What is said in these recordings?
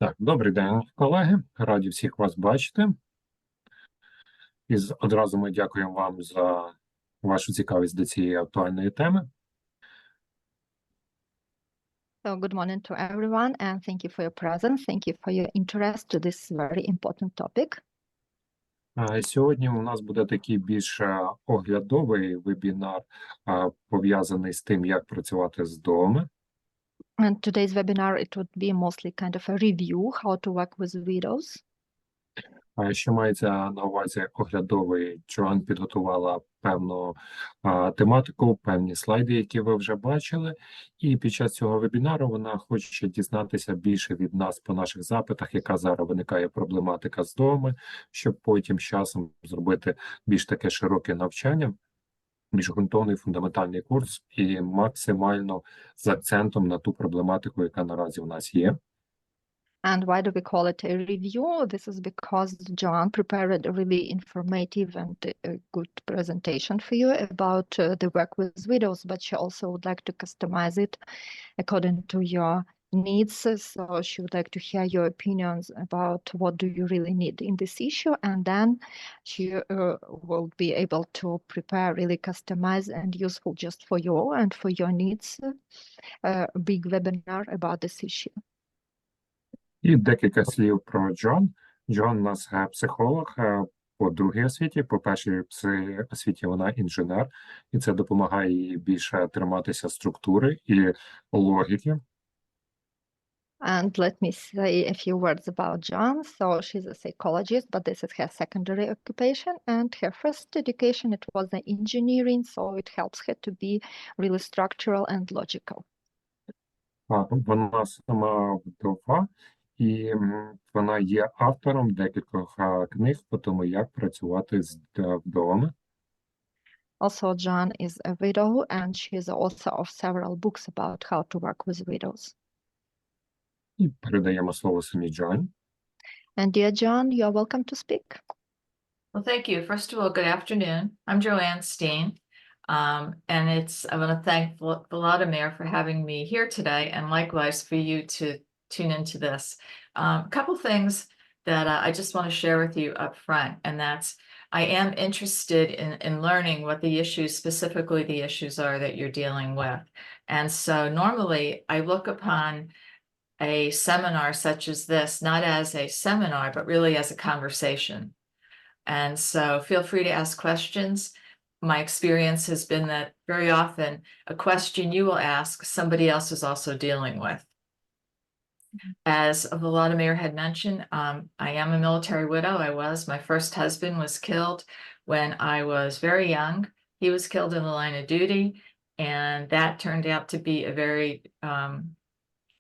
Так, добрий день, колеги. Раді всіх вас бачити. І одразу ми дякуємо вам за вашу цікавість до цієї актуальної теми. So good morning to everyone, and thank you for your presence. Thank you for your interest to this very important topic. Сьогодні у нас буде такий більш оглядовий вебінар, пов'язаний з тим, як працювати з вдовами. And today's webinar, it would be mostly kind of a review, how to work with widows. Що мається на увазі оглядовий, Джоан підготувала певну тематику, певні слайди, які ви вже бачили. І під час цього вебінару вона хоче дізнатися більше від нас по наших запитах, яка зараз виникає проблематика з вдовами, щоб потім з часом зробити більш таке широке навчання, більш ґрунтовний фундаментальний курс і максимально з акцентом на ту проблематику, яка наразі в нас є. And why do we call it a review? This is because Joan prepared a really informative and a good presentation for you about the work with widows, but she also would like to customize it according to your needs. So she would like to hear your opinions about what do you really need in this issue, and then she will be able to prepare really customized and useful just for you and for your needs a big webinar about this issue. І декілька слів про Джоан. Джоан у нас психолог по другій освіті. По першій освіті вона інженер, і це допомагає їй більше триматися структури і логіки. And let me say a few words about Joan. So she's a psychologist, but this is her secondary occupation. And her first education, it was in engineering, so it helps her to be really structural and logical. Вона сама вдова, і вона є автором декількох книг по тому, як працювати з вдовами. Also, Joan is a widow, and she is the author of several books about how to work with widows. І передаємо слово самій Джоан. And dear Joan, you are welcome to speak. Well, thank you. First of all, good afternoon. I'm Joan Steen, and I want to thank Vladimir for having me here today, and likewise for you to tune into this. A couple things that I just want to share with you up front, and that's I am interested in learning what the issues, specifically the issues are that you're dealing with. And so normally I look upon a seminar such as this, not as a seminar, but really as a conversation. And so feel free to ask questions. My experience has been that very often a question you will ask, somebody else is also dealing with. As Vladimir had mentioned, I am a military widow. My first husband was killed when I was very young. He was killed in the line of duty, and that turned out to be a very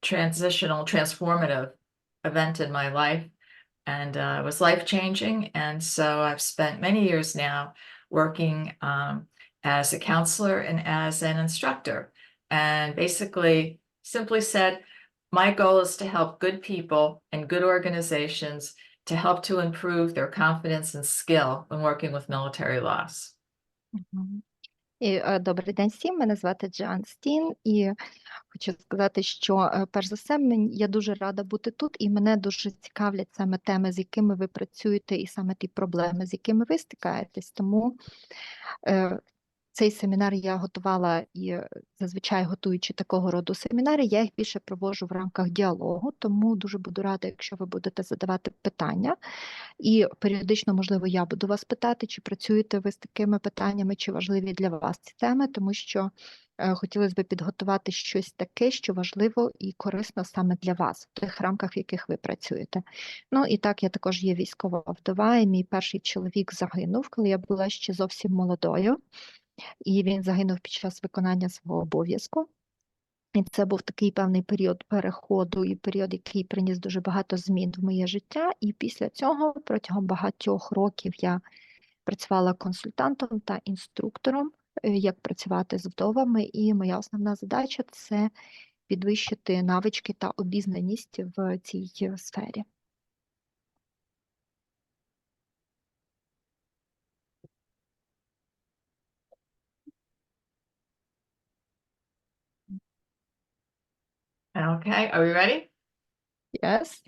transformative event in my life. And it was life-changing. And so I've spent many years now working as a counselor and as an instructor. And basically, simply said, my goal is to help good people and good organizations to help to improve their confidence and skill when working with military loss. Добрий день всім, мене звати Джоан Стін, і хочу сказати, що перш за все я дуже рада бути тут, і мене дуже цікавлять саме теми, з якими ви працюєте, і саме ті проблеми, з якими ви стикаєтесь. Тому цей семінар я готувала, і зазвичай готуючи такого роду семінари, я їх більше проводжу в рамках діалогу, тому дуже буду рада, якщо ви будете задавати питання. І періодично, можливо, я буду вас питати, чи працюєте ви з такими питаннями, чи важливі для вас ці теми, тому що хотілося б підготувати щось таке, що важливо і корисно саме для вас, в тих рамках, в яких ви працюєте. Ну і так, я також є військова вдова, і мій перший чоловік загинув, коли я була ще зовсім молодою. І він загинув під час виконання свого обов'язку. І це був такий певний період переходу і період, який приніс дуже багато змін в моє життя. І після цього протягом багатьох років я працювала консультантом та інструктором, як працювати з вдовами. І моя основна задача – це підвищити навички та обізнаність в цій сфері. Okay, are we ready? Yes.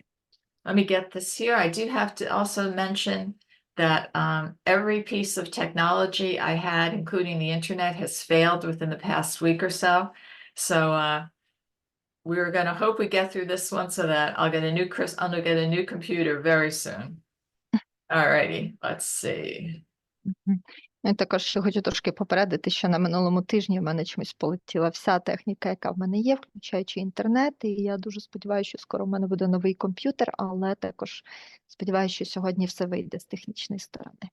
let me get this here. I do have to also mention that every piece of technology I had, including the internet, has failed within the past week or so. So we're going to hope we get through this one so that I'll get a new computer very soon. Alrighty, let's see. Я також ще хочу трошки попередити, що на минулому тижні в мене чомусь полетіла вся техніка, яка в мене є, включаючи інтернет, і я дуже сподіваюся, що скоро в мене буде новий комп'ютер, але також сподіваюся, що сьогодні все вийде з технічної сторони.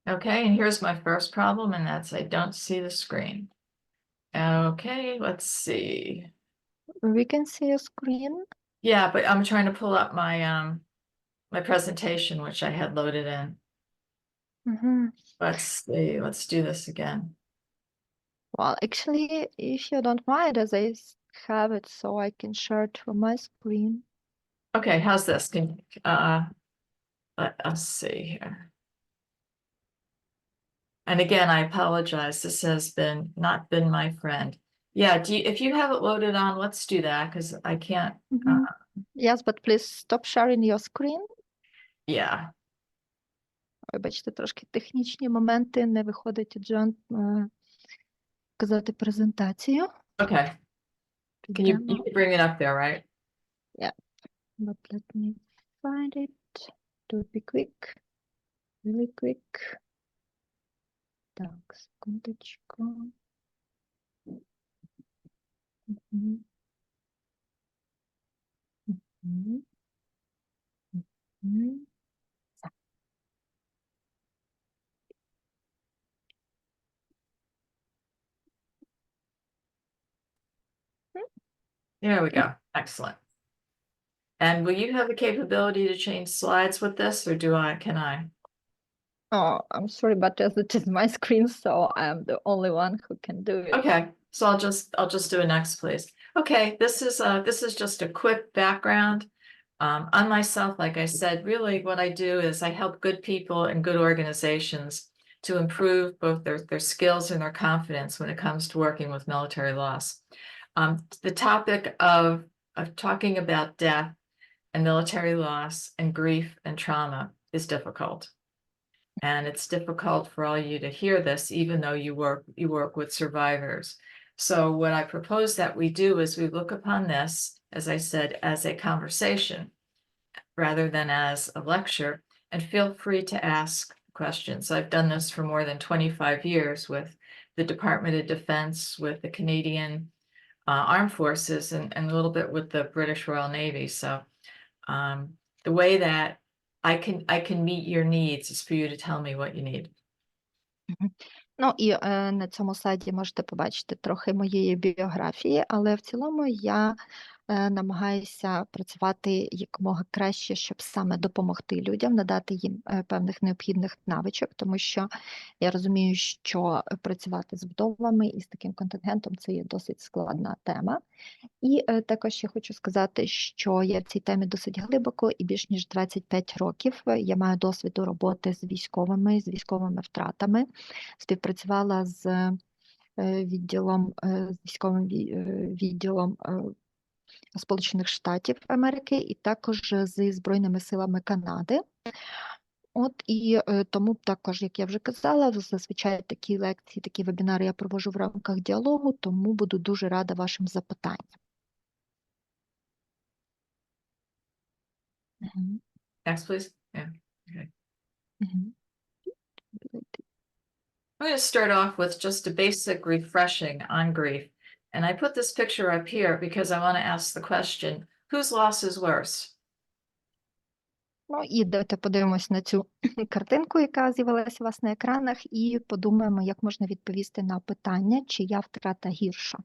Okay, and here's my first problem, and that's I don't see the screen. Okay, let's see. We can see a screen. Yeah, but I'm trying to pull up my my presentation, which I had loaded in. Let's see, let's do this again. Well, actually, if you don't mind, as I have it, so I can share it from my screen. Okay, how's this? Can let us see here. And again, I apologize. This has not been my friend. Yeah, if you have it loaded on, let's do that because I can't. Yes, but please stop sharing your screen. Yeah. Вибачте, трошки технічні моменти, не виходить у Джоан казати презентацію. Okay. Can you can bring it up there, right? Yeah. But let me find it. To be quick. Really quick. Так, секундочку. There we go. Excellent. And will you have the capability to change slides with this, or can I? Oh, I'm sorry, but as it is my screen, so I'm the only one who can do it. Okay, so I'll just do a next, please. Okay, this is just a quick background on myself. Like I said, really what I do is I help good people and good organizations to improve both their skills and their confidence when it comes to working with military loss. The topic of talking about death and military loss and grief and trauma is difficult. And it's difficult for all you to hear this, even though you work with survivors. So what I propose that we do is we look upon this, as I said, as a conversation rather than as a lecture, and feel free to ask questions. I've done this for more than 25 years with the Department of Defense, with the Canadian Armed Forces, and a little bit with the British Royal Navy. So the way that I can meet your needs is for you to tell me what you need. Ну і на цьому слайді можете побачити трохи моєї біографії, але в цілому я намагаюся працювати якомога краще, щоб саме допомогти людям, надати їм певних необхідних навичок, тому що я розумію, що працювати з вдовами і з таким контингентом – це є досить складна тема. І також я хочу сказати, що я в цій темі досить глибоко і більш ніж 25 років я маю досвіду роботи з військовими втратами, співпрацювала з військовим відділом Сполучених Штатів Америки і також зі Збройними силами Канади. От і тому також, як я вже казала, зазвичай такі лекції, такі вебінари я проводжу в рамках діалогу, тому буду дуже рада вашим запитанням. Next, please. Yeah. Okay. I'm going to start off with just a basic refreshing on grief. And I put this picture up here because I want to ask the question, whose loss is worse? Ну і давайте подивимось на цю картинку, яка з'явилася у вас на екранах, і подумаємо, як можна відповісти на питання, чия втрата гірша.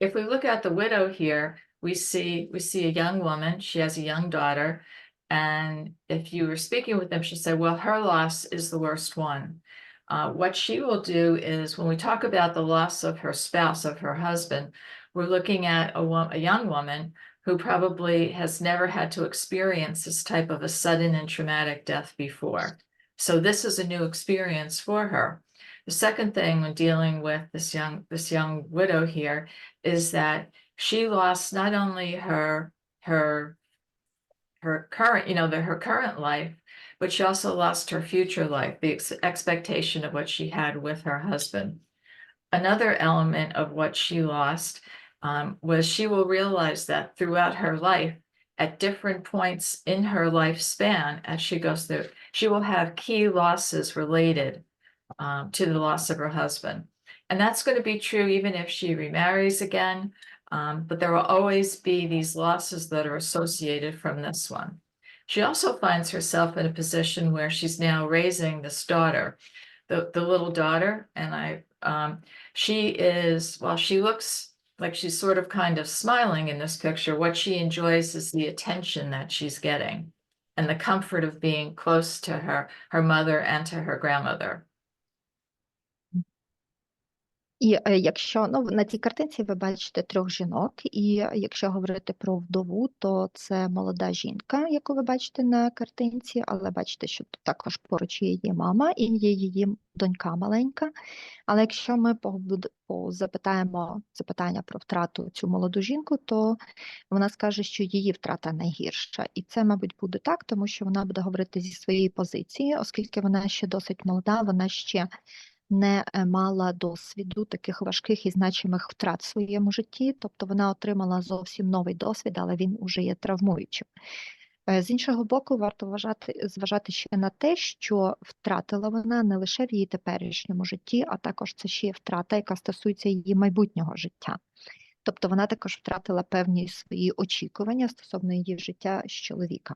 If we look at the widow here, we see a young woman. She has a young daughter. And if you were speaking with them, she'd say, well, her loss is the worst one. What she will do is when we talk about the loss of her spouse, of her husband, we're looking at a young woman who probably has never had to experience this type of a sudden and traumatic death before. So this is a new experience for her. The second thing when dealing with this young widow here is that she lost not only her her current, her current life, but she also lost her future life, the expectation of what she had with her husband. Another element of what she lost was she will realize that throughout her life, at different points in her lifespan, as she goes through, she will have key losses related to the loss of her husband. And that's going to be true even if she remarries again, but there will always be these losses that are associated from this one. She also finds herself in a position where she's now raising this daughter, the little daughter, and she is, while she looks like she's sort of kind of smiling in this picture, what she enjoys is the attention that she's getting and the comfort of being close to her mother and to her grandmother. І якщо на цій картинці ви бачите трьох жінок, і якщо говорити про вдову, то це молода жінка, яку ви бачите на картинці, але бачите, що тут також поруч є її мама і є її донька маленька. Але якщо ми запитаємо запитання про втрату цю молоду жінку, то вона скаже, що її втрата найгірша. І це, мабуть, буде так, тому що вона буде говорити зі своєї позиції, оскільки вона ще досить молода, вона ще не мала досвіду таких важких і значимих втрат в своєму житті, тобто вона отримала зовсім новий досвід, але він уже є травмуючим. З іншого боку, варто зважати ще на те, що втратила вона не лише в її теперішньому житті, а також це ще є втрата, яка стосується її майбутнього життя. Тобто вона також втратила певні свої очікування стосовно її життя з чоловіка.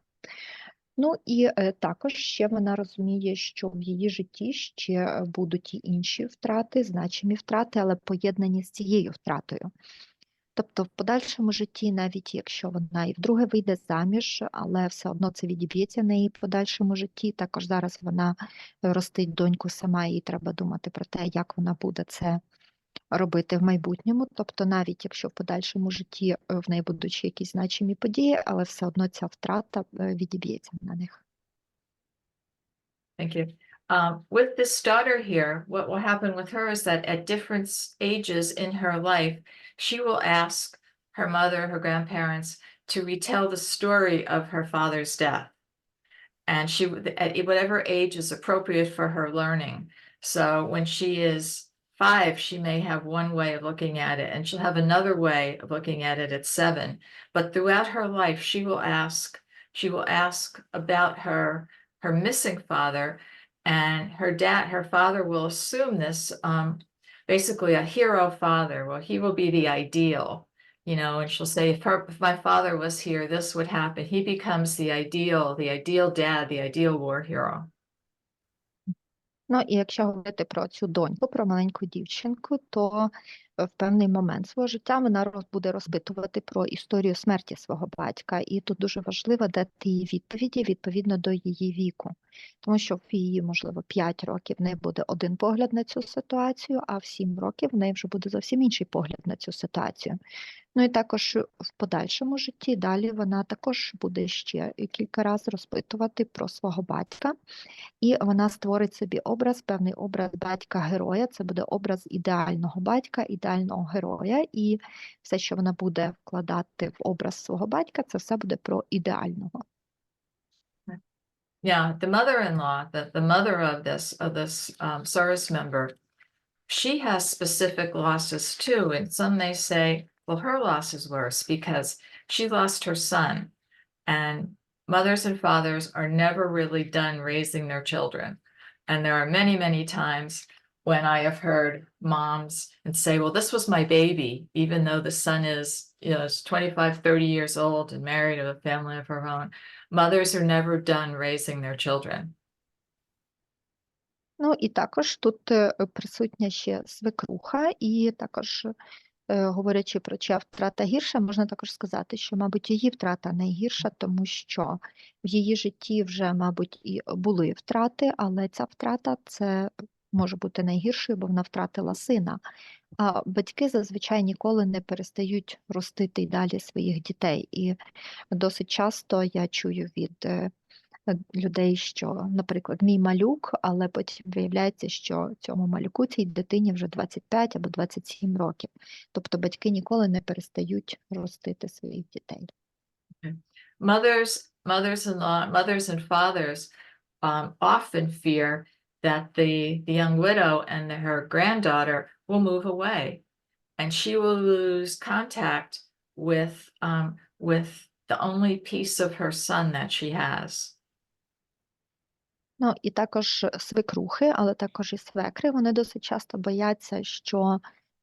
Ну і також ще вона розуміє, що в її житті ще будуть і інші втрати, значимі втрати, але поєднані з цією втратою. Тобто в подальшому житті, навіть якщо вона і вдруге вийде заміж, але все одно це відіб'ється на її подальшому житті. Також зараз вона ростить доньку сама, і їй треба думати про те, як вона буде це робити в майбутньому. Тобто навіть якщо в подальшому житті в неї будуть ще якісь значимі події, але все одно ця втрата відіб'ється на них. Thank you. With this daughter here, what will happen with her is that at different ages in her life, she will ask her mother, her grandparents, to retell the story of her father's death. And she, at whatever age is appropriate for her learning. So when she is 5, she may have one way of looking at it, and she'll have another way of looking at it at 7. But throughout her life, she will ask about her missing father, and her father will assume this, basically a hero father. Well, he will be the ideal, and she'll say, if my father was here, this would happen. He becomes the ideal dad, the ideal war hero. Ну, і якщо говорити про цю доньку, про маленьку дівчинку, то в певний момент свого життя вона буде розпитувати про історію смерті свого батька. І тут дуже важливо дати їй відповіді відповідно до її віку. Тому що в її, можливо, 5 років в неї буде один погляд на цю ситуацію, а в 7 років в неї вже буде зовсім інший погляд на цю ситуацію. Ну і також в подальшому житті далі вона також буде ще кілька разів розпитувати про свого батька. І вона створить собі певний образ батька-героя. Це буде образ ідеального батька, ідеального героя. І все, що вона буде вкладати в образ свого батька, це все буде про ідеального. Yeah, the mother-in-law, the mother of this service member, she has specific losses too. And some may say, well, her loss is worse because she lost her son. And mothers and fathers are never really done raising their children. And there are many, many times when I have heard moms and say, well, this was my baby, even though the son is, is 25, 30 years old and married to a family of her own. Mothers are never done raising their children. Ну і також тут присутня ще свекруха, і також говорячи про чия втрата гірша, можна також сказати, що, мабуть, її втрата найгірша, тому що в її житті вже, мабуть, і були втрати, але ця втрата це може бути найгіршою, бо вона втратила сина. А батьки зазвичай ніколи не перестають ростити й далі своїх дітей. І досить часто я чую від людей, що, наприклад, мій малюк, але потім виявляється, що цьому малюку, цій дитині вже 25 або 27 років. Тобто батьки ніколи не перестають ростити своїх дітей. Mothers and fathers often fear that the young widow and her granddaughter will move away, and she will lose contact with the only piece of her son that she has. Ну, і також свекрухи, але також і свекри, вони досить часто бояться, що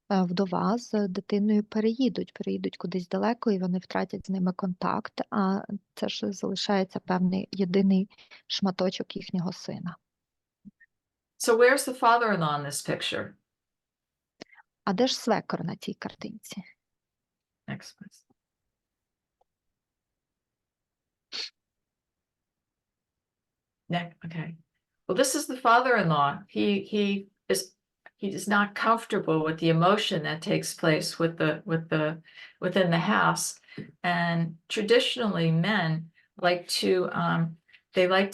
вдова з дитиною переїдуть кудись далеко, і вони втратять з ними контакт, а це ж залишається певний єдиний шматочок їхнього сина. So where's the father-in-law in this picture? А де ж свекор на цій картинці? Next, please. Okay. Well, this is the father-in-law. He is not comfortable with the emotion that takes place within the house. And traditionally, men like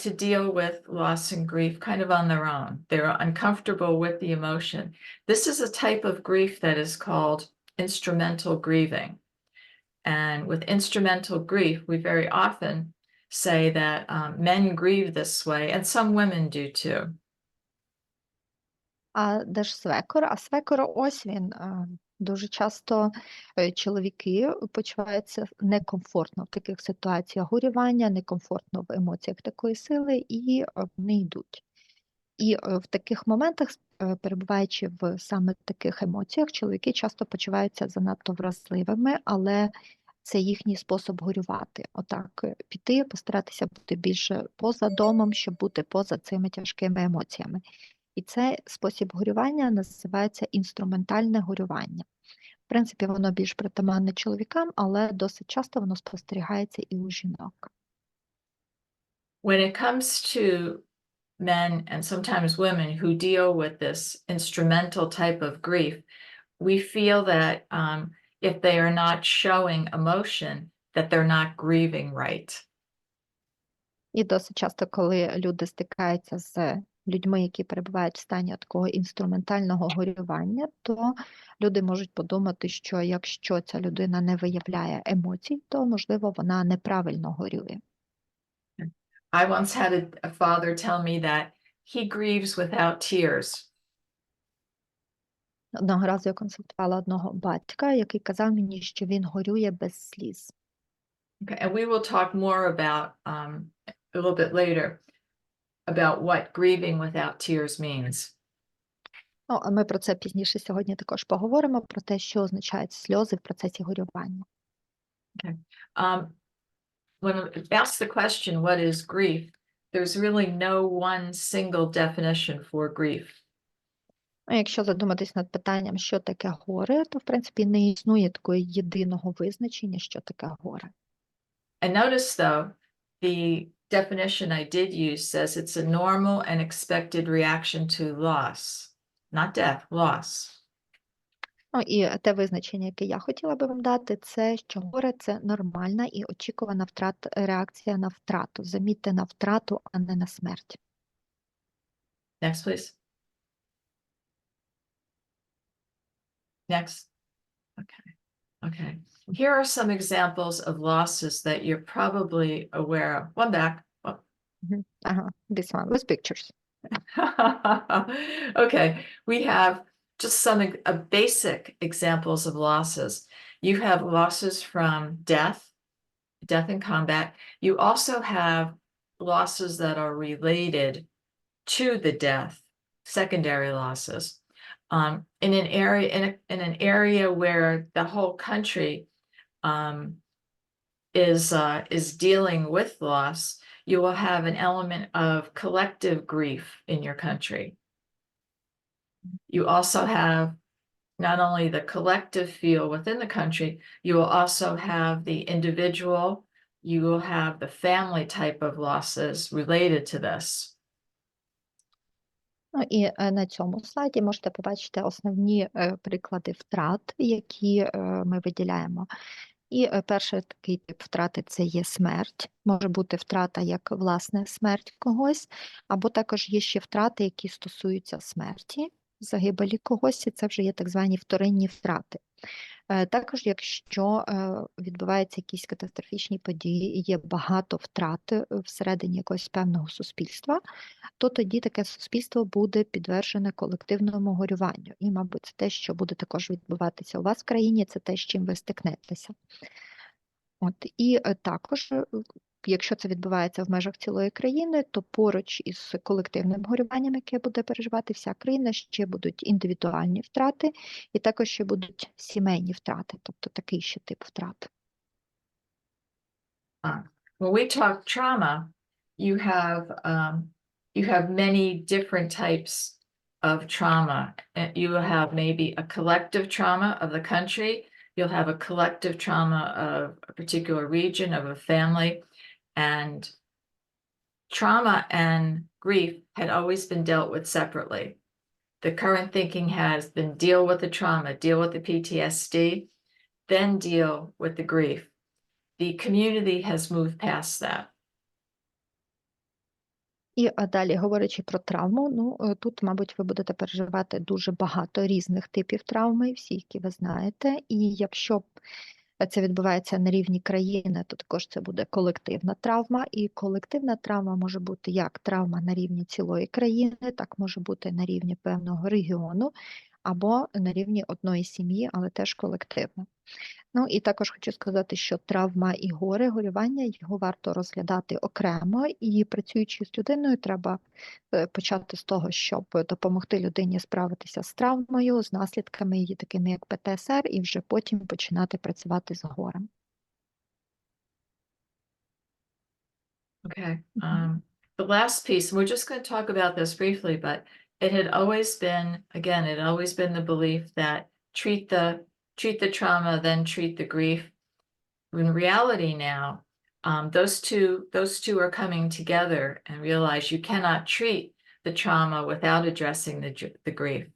to deal with loss and grief kind of on their own. They're uncomfortable with the emotion. This is a type of grief that is called instrumental grieving. And with instrumental grief, we very often say that men grieve this way, and some women do too. А де ж свекор? А свекор ось він. Дуже часто чоловіки почуваються некомфортно в таких ситуаціях горювання, некомфортно в емоціях такої сили, і вони йдуть. І в таких моментах, перебуваючи в саме таких емоціях, чоловіки часто почуваються занадто вразливими, але це їхній спосіб горювати. Отак піти, постаратися бути більше поза домом, щоб бути поза цими тяжкими емоціями. І цей спосіб горювання називається інструментальне горювання. В принципі, воно більш притаманне чоловікам, але досить часто воно спостерігається і у жінок. When it comes to men and sometimes women who deal with this instrumental type of grief, we feel that if they are not showing emotion, that they're not grieving right. І досить часто, коли люди стикаються з людьми, які перебувають в стані такого інструментального горювання, то люди можуть подумати, що якщо ця людина не виявляє емоцій, то, можливо, вона неправильно горює. I once had a father tell me that he grieves without tears. Одного разу я консультувала одного батька, який казав мені, що він горює без сліз. Okay, and we will talk more about a little bit later about what grieving without tears means. Ну, а ми про це пізніше сьогодні також поговоримо, про те, що означають сльози в процесі горювання. Okay. When asked the question, what is grief, there's really no one single definition for grief. Ну, якщо задуматись над питанням, що таке горе, то, в принципі, не існує такого єдиного визначення, що таке горе. And notice, though, the definition I did use says it's a normal and expected reaction to loss, not death, loss. Ну, і те визначення, яке я хотіла би вам дати, це, що горе – це нормальна і очікувана реакція на втрату. Замітьте, на втрату, а не на смерть. Next, please. Next. Okay. Okay. Here are some examples of losses that you're probably aware of. One back. Oh. Ага, this one with pictures. Okay, we have just some basic examples of losses. You have losses from death in combat. You also have losses that are related to the death, secondary losses. In an area where the whole country is dealing with loss, you will have an element of collective grief in your country. You also have not only the collective feel within the country, you will also have the individual, you will have the family type of losses related to this. Ну, і на цьому слайді можете побачити основні приклади втрат, які ми виділяємо. І перший такий тип втрати – це є смерть. Може бути втрата як, власне, смерть когось, або також є ще втрати, які стосуються смерті, загибелі когось, і це вже є так звані вторинні втрати. Також, якщо відбуваються якісь катастрофічні події і є багато втрат всередині якогось певного суспільства, то тоді таке суспільство буде підтверджене колективному горюванню. І, мабуть, це те, що буде також відбуватися у вас в країні, це те, з чим ви стикнетеся. І також, якщо це відбувається в межах цілої країни, то поруч із колективним горюванням, яке буде переживати вся країна, ще будуть індивідуальні втрати, і також ще будуть сімейні втрати, тобто такий ще тип втрат. When we talk trauma, you have many different types of trauma. You will have maybe a collective trauma of the country. You'll have a collective trauma of a particular region, of a family. And trauma and grief had always been dealt with separately. The current thinking has been deal with the trauma, deal with the PTSD, then deal with the grief. The community has moved past that. І далі, говорячи про травму, тут, мабуть, ви будете переживати дуже багато різних типів травми, всі, які ви знаєте. І якщо це відбувається на рівні країни, то також це буде колективна травма. І колективна травма може бути як травма на рівні цілої країни, так може бути на рівні певного регіону, або на рівні одної сім'ї, але теж колективна. І також хочу сказати, що травма і горювання, його варто розглядати окремо, і працюючи з людиною, треба почати з того, щоб допомогти людині справитися з травмою, з наслідками її, такими як ПТСР, і вже потім починати працювати з горем. Okay. The last piece, we're just going to talk about this briefly, but it had always been, again, it had always been the belief that treat the trauma, then treat the grief. In reality now, those two are coming together and realize you cannot treat the trauma without addressing the grief.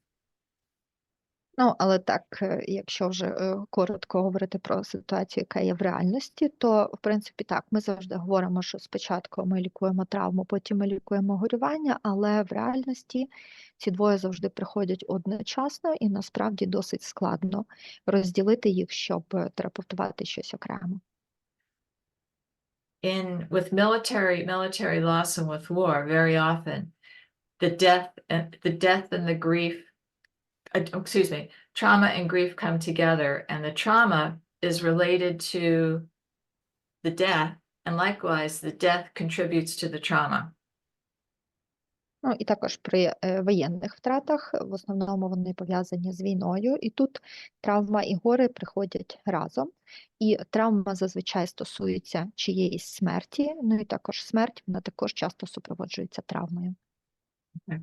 Але так, якщо вже коротко говорити про ситуацію, яка є в реальності, то, в принципі, так, ми завжди говоримо, що спочатку ми лікуємо травму, потім ми лікуємо горювання, але в реальності ці двоє завжди приходять одночасно і насправді досить складно розділити їх, щоб терапевтувати щось окремо. With military loss and with war, very often the death and the grief, trauma and grief come together, and the trauma is related to the death, and likewise the death contributes to the trauma. І також при воєнних втратах, в основному вони пов'язані з війною, і тут травма і горе приходять разом. І травма зазвичай стосується чиєїсь смерті, і також смерть, вона також часто супроводжується травмою. Okay.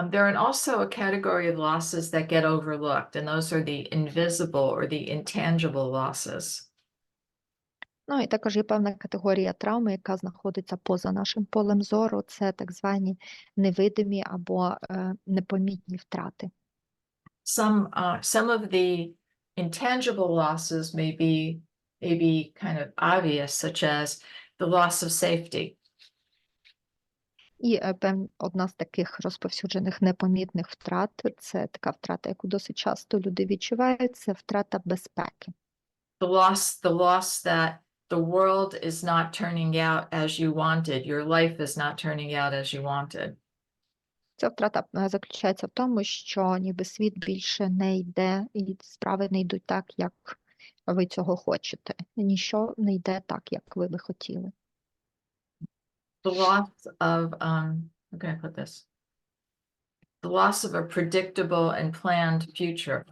There are also a category of losses that get overlooked, and those are the invisible or the intangible losses. І також є певна категорія травми, яка знаходиться поза нашим полем зору. Це так звані невидимі або непомітні втрати. Some of the intangible losses may be kind of obvious, such as the loss of safety. І одна з таких розповсюджених непомітних втрат – це така втрата, яку досить часто люди відчувають, це втрата безпеки. The loss that the world is not turning out as you wanted, your life is not turning out as you wanted. Ця втрата заключається в тому, що ніби світ більше не йде, і справи не йдуть так, як ви цього хочете. Ніщо не йде так, як ви би хотіли. The loss of, how can I put this? The loss of a predictable and planned future.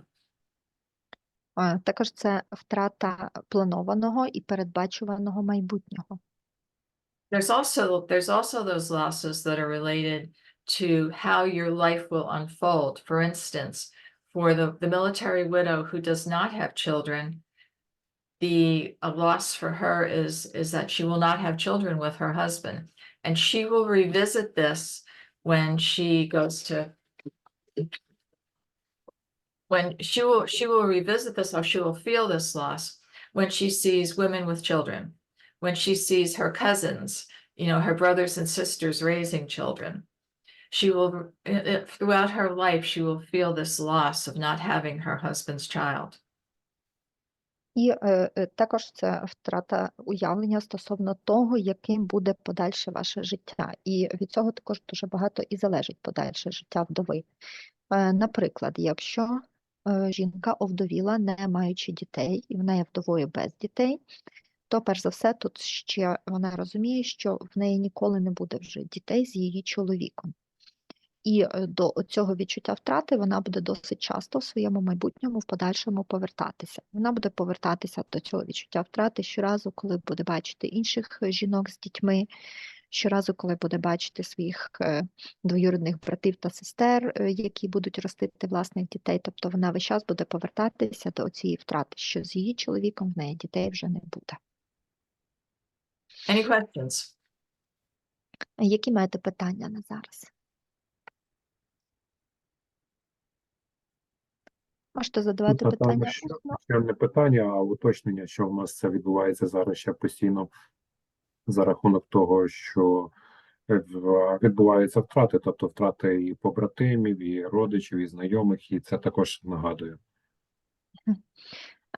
Також це втрата планованого і передбачуваного майбутнього. There's also those losses that are related to how your life will unfold. For instance, for the military widow who does not have children, a loss for her is that she will not have children with her husband. And she will revisit this when she goes to, she will revisit this, or she will feel this loss when she sees women with children, when she sees her cousins, her brothers and sisters raising children. She will, throughout her life, she will feel this loss of not having her husband's child. І також це втрата уявлення стосовно того, яким буде подальше ваше життя. І від цього також дуже багато і залежить подальше життя вдови. Наприклад, якщо жінка овдовіла, не маючи дітей, і вона є вдовою без дітей, то перш за все тут ще вона розуміє, що в неї ніколи не буде вже дітей з її чоловіком. І до цього відчуття втрати вона буде досить часто в своєму майбутньому в подальшому повертатися. Вона буде повертатися до цього відчуття втрати щоразу, коли буде бачити інших жінок з дітьми, щоразу, коли буде бачити своїх двоюрідних братів та сестер, які будуть ростити власних дітей. Тобто вона весь час буде повертатися до цієї втрати, що з її чоловіком в неї дітей вже не буде. Any questions? Які маєте питання на зараз? Можете задавати питання усно. Ще не питання, а уточнення, що в нас це відбувається зараз ще постійно за рахунок того, що відбуваються втрати, тобто втрати і побратимів, і родичів, і знайомих, і це також нагадую.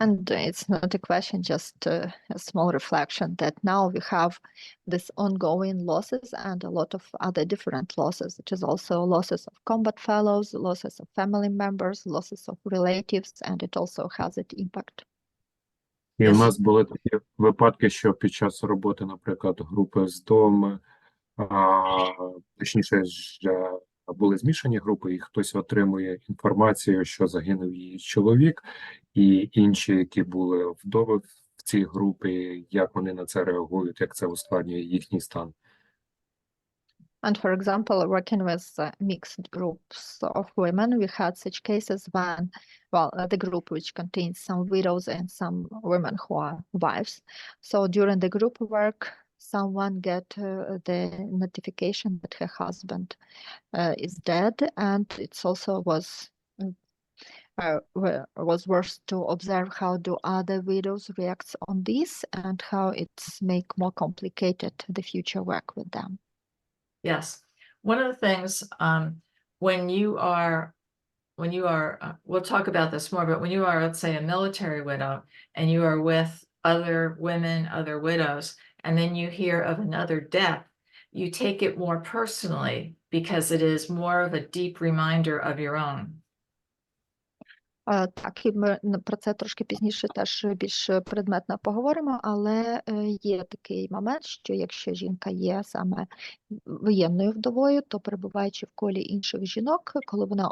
And it's not a question, just a small reflection that now we have this ongoing losses and a lot of other different losses, which is also losses of combat fellows, losses of family members, losses of relatives, and it also has that impact. І в нас були такі випадки, що під час роботи, наприклад, групи з вдовами, точніше, були змішані групи, і хтось отримує інформацію, що загинув її чоловік, і інші, які були вдови в цій групі, як вони на це реагують, як це ускладнює їхній стан. And for example, working with mixed groups of women, we had such cases when, well, the group which contains some widows and some women who are wives. So during the group work, someone get the notification that her husband is dead, and it also was worth to observe how do other widows react on this and how it's make more complicated the future work with them. Yes. One of the things, when you are, we'll talk about this more, but when you are, let's say, a military widow and you are with other women, other widows, and then you hear of another death, you take it more personally because it is more of a deep reminder of your own. Так, і ми про це трошки пізніше теж більш предметно поговоримо, але є такий момент, що якщо жінка є саме воєнною вдовою, то перебуваючи в колі інших жінок, коли вона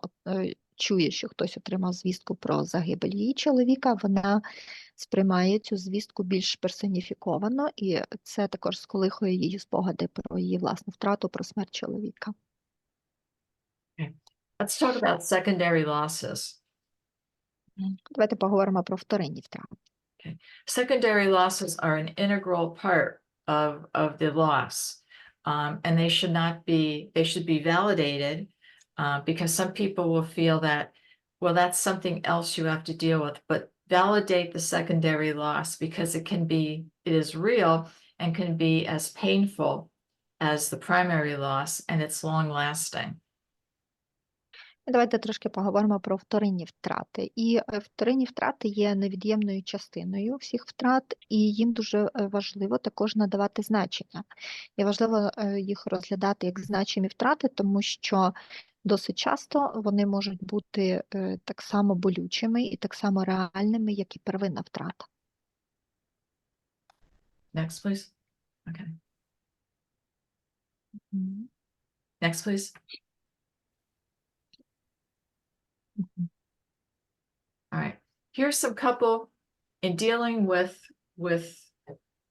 чує, що хтось отримав звістку про загибель її чоловіка, вона сприймає цю звістку більш персоніфіковано, і це також сколихує її спогади про її власну втрату, про смерть чоловіка. Let's talk about secondary losses. Давайте поговоримо про вторинні втрати. Okay. Secondary losses are an integral part of the loss, and they should be validated, because some people will feel that, well, that's something else you have to deal with, but validate the secondary loss because it is real and can be as painful as the primary loss, and it's long lasting. Давайте трошки поговоримо про вторинні втрати. І вторинні втрати є невід'ємною частиною всіх втрат, і їм дуже важливо також надавати значення. І важливо їх розглядати як значимі втрати, тому що досить часто вони можуть бути так само болючими і так само реальними, як і первинна втрата. Next, please. Okay. Next, please. All right. Here's some couple in dealing with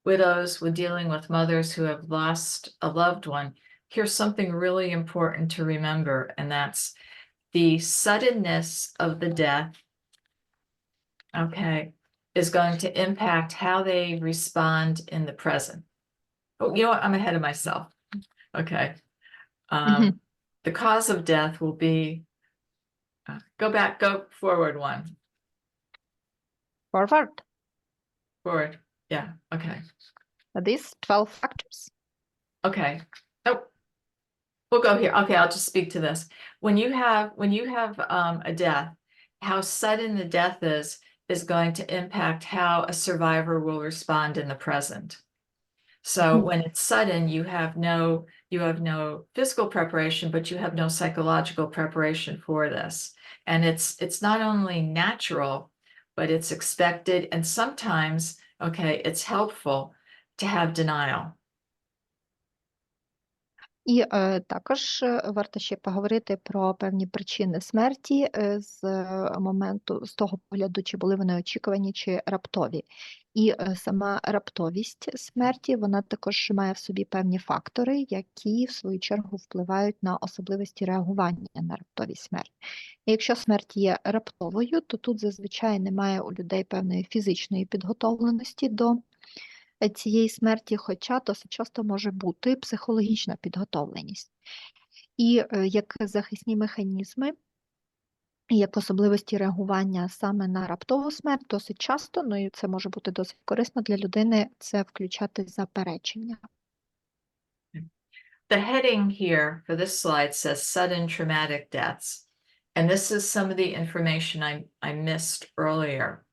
widows, with dealing with mothers who have lost a loved one. Here's something really important to remember, and that's the suddenness of the death, okay, is going to impact how they respond in the present. Oh, you know what? I'm ahead of myself. Okay. The cause of death will be, go forward one. Forward. Yeah. Okay. These 12 factors. Okay. Oh, we'll go here. Okay, I'll just speak to this. When you have a death, how sudden the death is, is going to impact how a survivor will respond in the present. So when it's sudden, you have no physical preparation, but you have no psychological preparation for this. And it's not only natural, but it's expected. And sometimes, okay, it's helpful to have denial. І також варто ще поговорити про певні причини смерті з моменту, з того погляду, чи були вони очікувані, чи раптові. І сама раптовість смерті, вона також має в собі певні фактори, які, в свою чергу, впливають на особливості реагування на раптові смерть. І якщо смерть є раптовою, то тут зазвичай немає у людей певної фізичної підготовленості до цієї смерті, хоча досить часто може бути психологічна підготовленість. І як захисні механізми, як особливості реагування саме на раптову смерть, досить часто, ну і це може бути досить корисно для людини, це включати заперечення. The heading here for this slide says sudden traumatic deaths. And this is some of the information I missed earlier.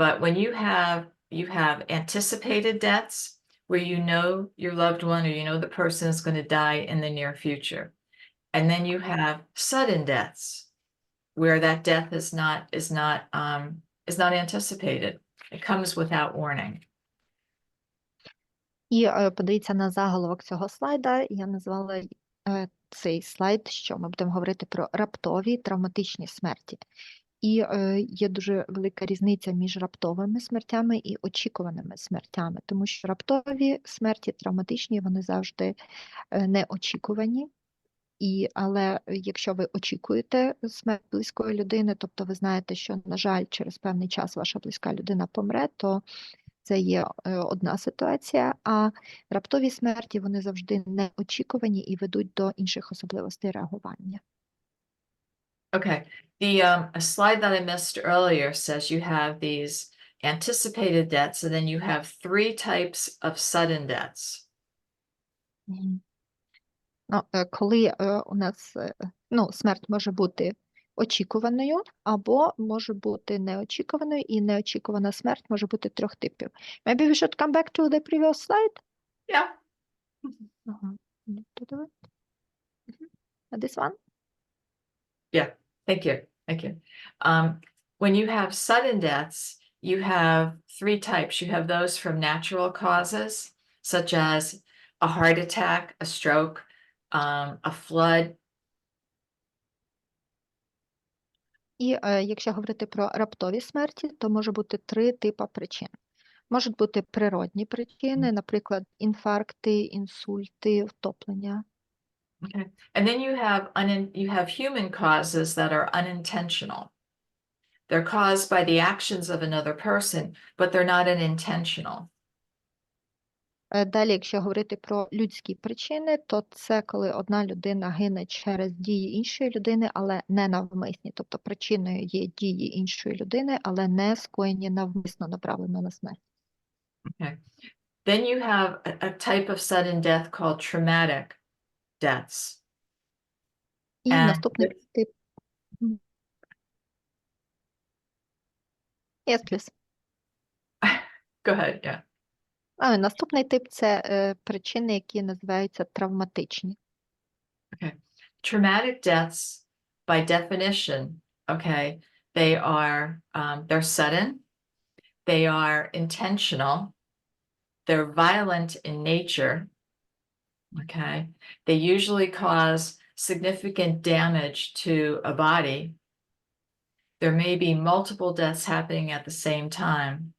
But when you have anticipated deaths where you know your loved one or you know the person is going to die in the near future. And then you have sudden deaths where that death is not anticipated. It comes without warning. І подивіться на заголовок цього слайда. Я назвала цей слайд, що ми будемо говорити про раптові травматичні смерті. І є дуже велика різниця між раптовими смертями і очікуваними смертями, тому що раптові смерті травматичні, вони завжди неочікувані. Але якщо ви очікуєте смерть близької людини, тобто ви знаєте, що, на жаль, через певний час ваша близька людина помре, то це є одна ситуація, а раптові смерті, вони завжди неочікувані і ведуть до інших особливостей реагування. Okay, a slide that I missed earlier says you have these anticipated deaths, and then you have 3 types of sudden deaths. Ну, коли у нас смерть може бути очікуваною, або може бути неочікуваною, і неочікувана смерть може бути 3 типів. Maybe we should come back to the previous slide? Yeah. This one? Yeah, thank you. When you have sudden deaths, you have 3 types. You have those from natural causes, such as a heart attack, a stroke, a flood. І якщо говорити про раптові смерті, то може бути 3 типи причин. Можуть бути природні причини, наприклад, інфаркти, інсульти, втоплення. Okay. And then you have human causes that are unintentional. They're caused by the actions of another person, but they're not unintentional. Далі, якщо говорити про людські причини, то це коли одна людина гине через дії іншої людини, але не навмисні. Тобто причиною є дії іншої людини, але не скоєні навмисно, направлено на смерть. Okay. Then you have a type of sudden death called traumatic deaths. І наступний тип. Yes, please. Go ahead, yeah. Наступний тип – це причини, які називаються травматичні. Okay. Traumatic deaths, by definition, okay, they're sudden, they are intentional, they're violent in nature, okay? They usually cause significant damage to a body. There may be multiple deaths happening at the same time.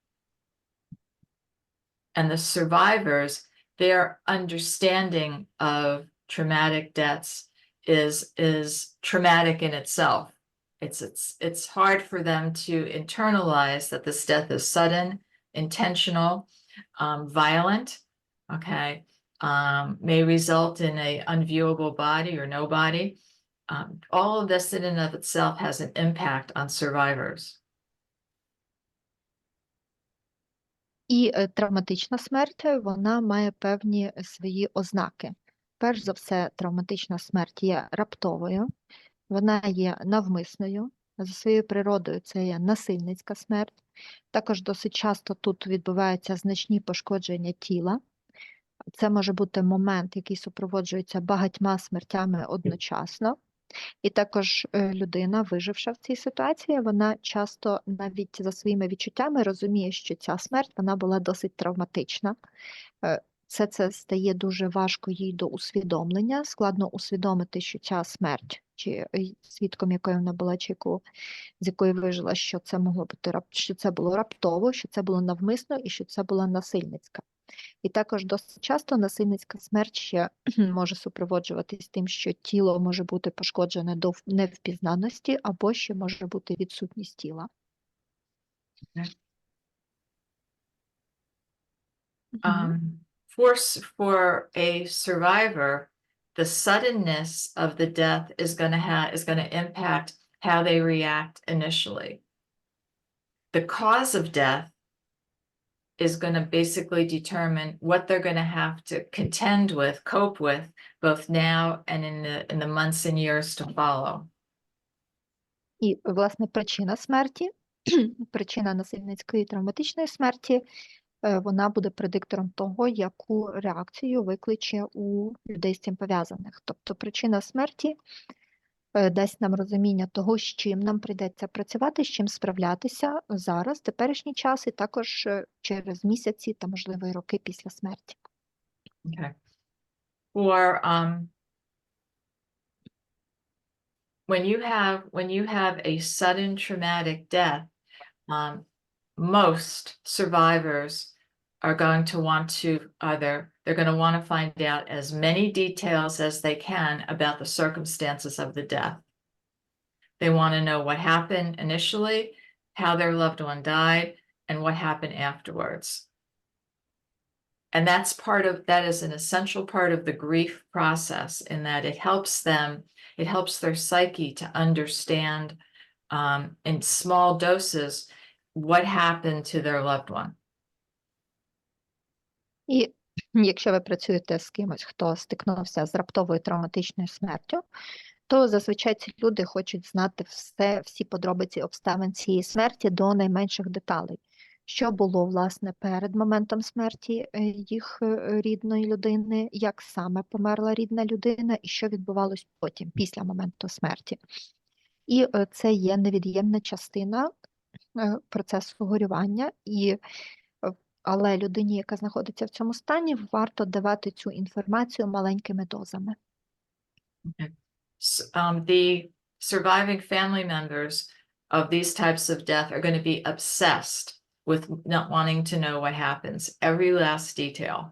And the survivors, their understanding of traumatic deaths is traumatic in itself. It's hard for them to internalize that this death is sudden, intentional, violent, okay, may result in an unviewable body or no body. All of this in and of itself has an impact on survivors. І травматична смерть, вона має певні свої ознаки. Перш за все, травматична смерть є раптовою, вона є навмисною, за своєю природою це є насильницька смерть. Також досить часто тут відбуваються значні пошкодження тіла. Це може бути момент, який супроводжується багатьма смертями одночасно. І також людина, виживша в цій ситуації, вона часто навіть за своїми відчуттями розуміє, що ця смерть вона була досить травматична. Це стає дуже важко їй до усвідомлення, складно усвідомити, що ця смерть, чи свідком якої вона була, чи з якої вижила, що це могло бути, що це було раптово, що це було навмисно і що це була насильницька. І також досить часто насильницька смерть ще може супроводжуватись тим, що тіло може бути пошкоджене до невпізнаності, або ще може бути відсутність тіла. For a survivor, the suddenness of the death is going to impact how they react initially. The cause of death is going to basically determine what they're going to have to contend with, cope with, both now and in the months and years to follow. І, власне, причина смерті, причина насильницької травматичної смерті, вона буде предиктором того, яку реакцію викличе у людей з цим пов'язаних. Тобто причина смерті дасть нам розуміння того, з чим нам прийдеться працювати, з чим справлятися зараз, теперішній час, і також через місяці та, можливо, і роки після смерті. Okay. For when you have a sudden traumatic death, most survivors are going to want to they're going to want to find out as many details as they can about the circumstances of the death. They want to know what happened initially, how their loved one died, and what happened afterwards. And that is an essential part of the grief process, in that it helps their psyche to understand in small doses what happened to their loved one. І якщо ви працюєте з кимось, хто стикнувся з раптовою травматичною смертю, то зазвичай ці люди хочуть знати всі подробиці обставин цієї смерті до найменших деталей. Що було, власне, перед моментом смерті їх рідної людини, як саме померла рідна людина і що відбувалось потім, після моменту смерті. І це є невід'ємна частина процесу горювання, але людині, яка знаходиться в цьому стані, варто давати цю інформацію маленькими дозами. The surviving family members of these types of death are going to be obsessed with not wanting to know what happens, every last detail.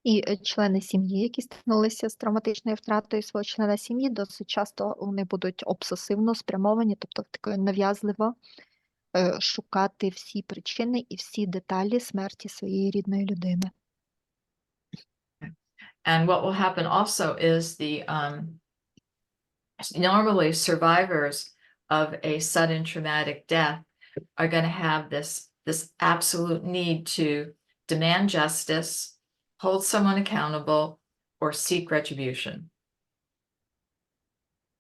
І члени сім'ї, які стикнулися з травматичною втратою свого члена сім'ї, досить часто вони будуть обсесивно спрямовані, тобто такою нав'язливо шукати всі причини і всі деталі смерті своєї рідної людини. And what will happen also is normally survivors of a sudden traumatic death are going to have this absolute need to demand justice, hold someone accountable, or seek retribution.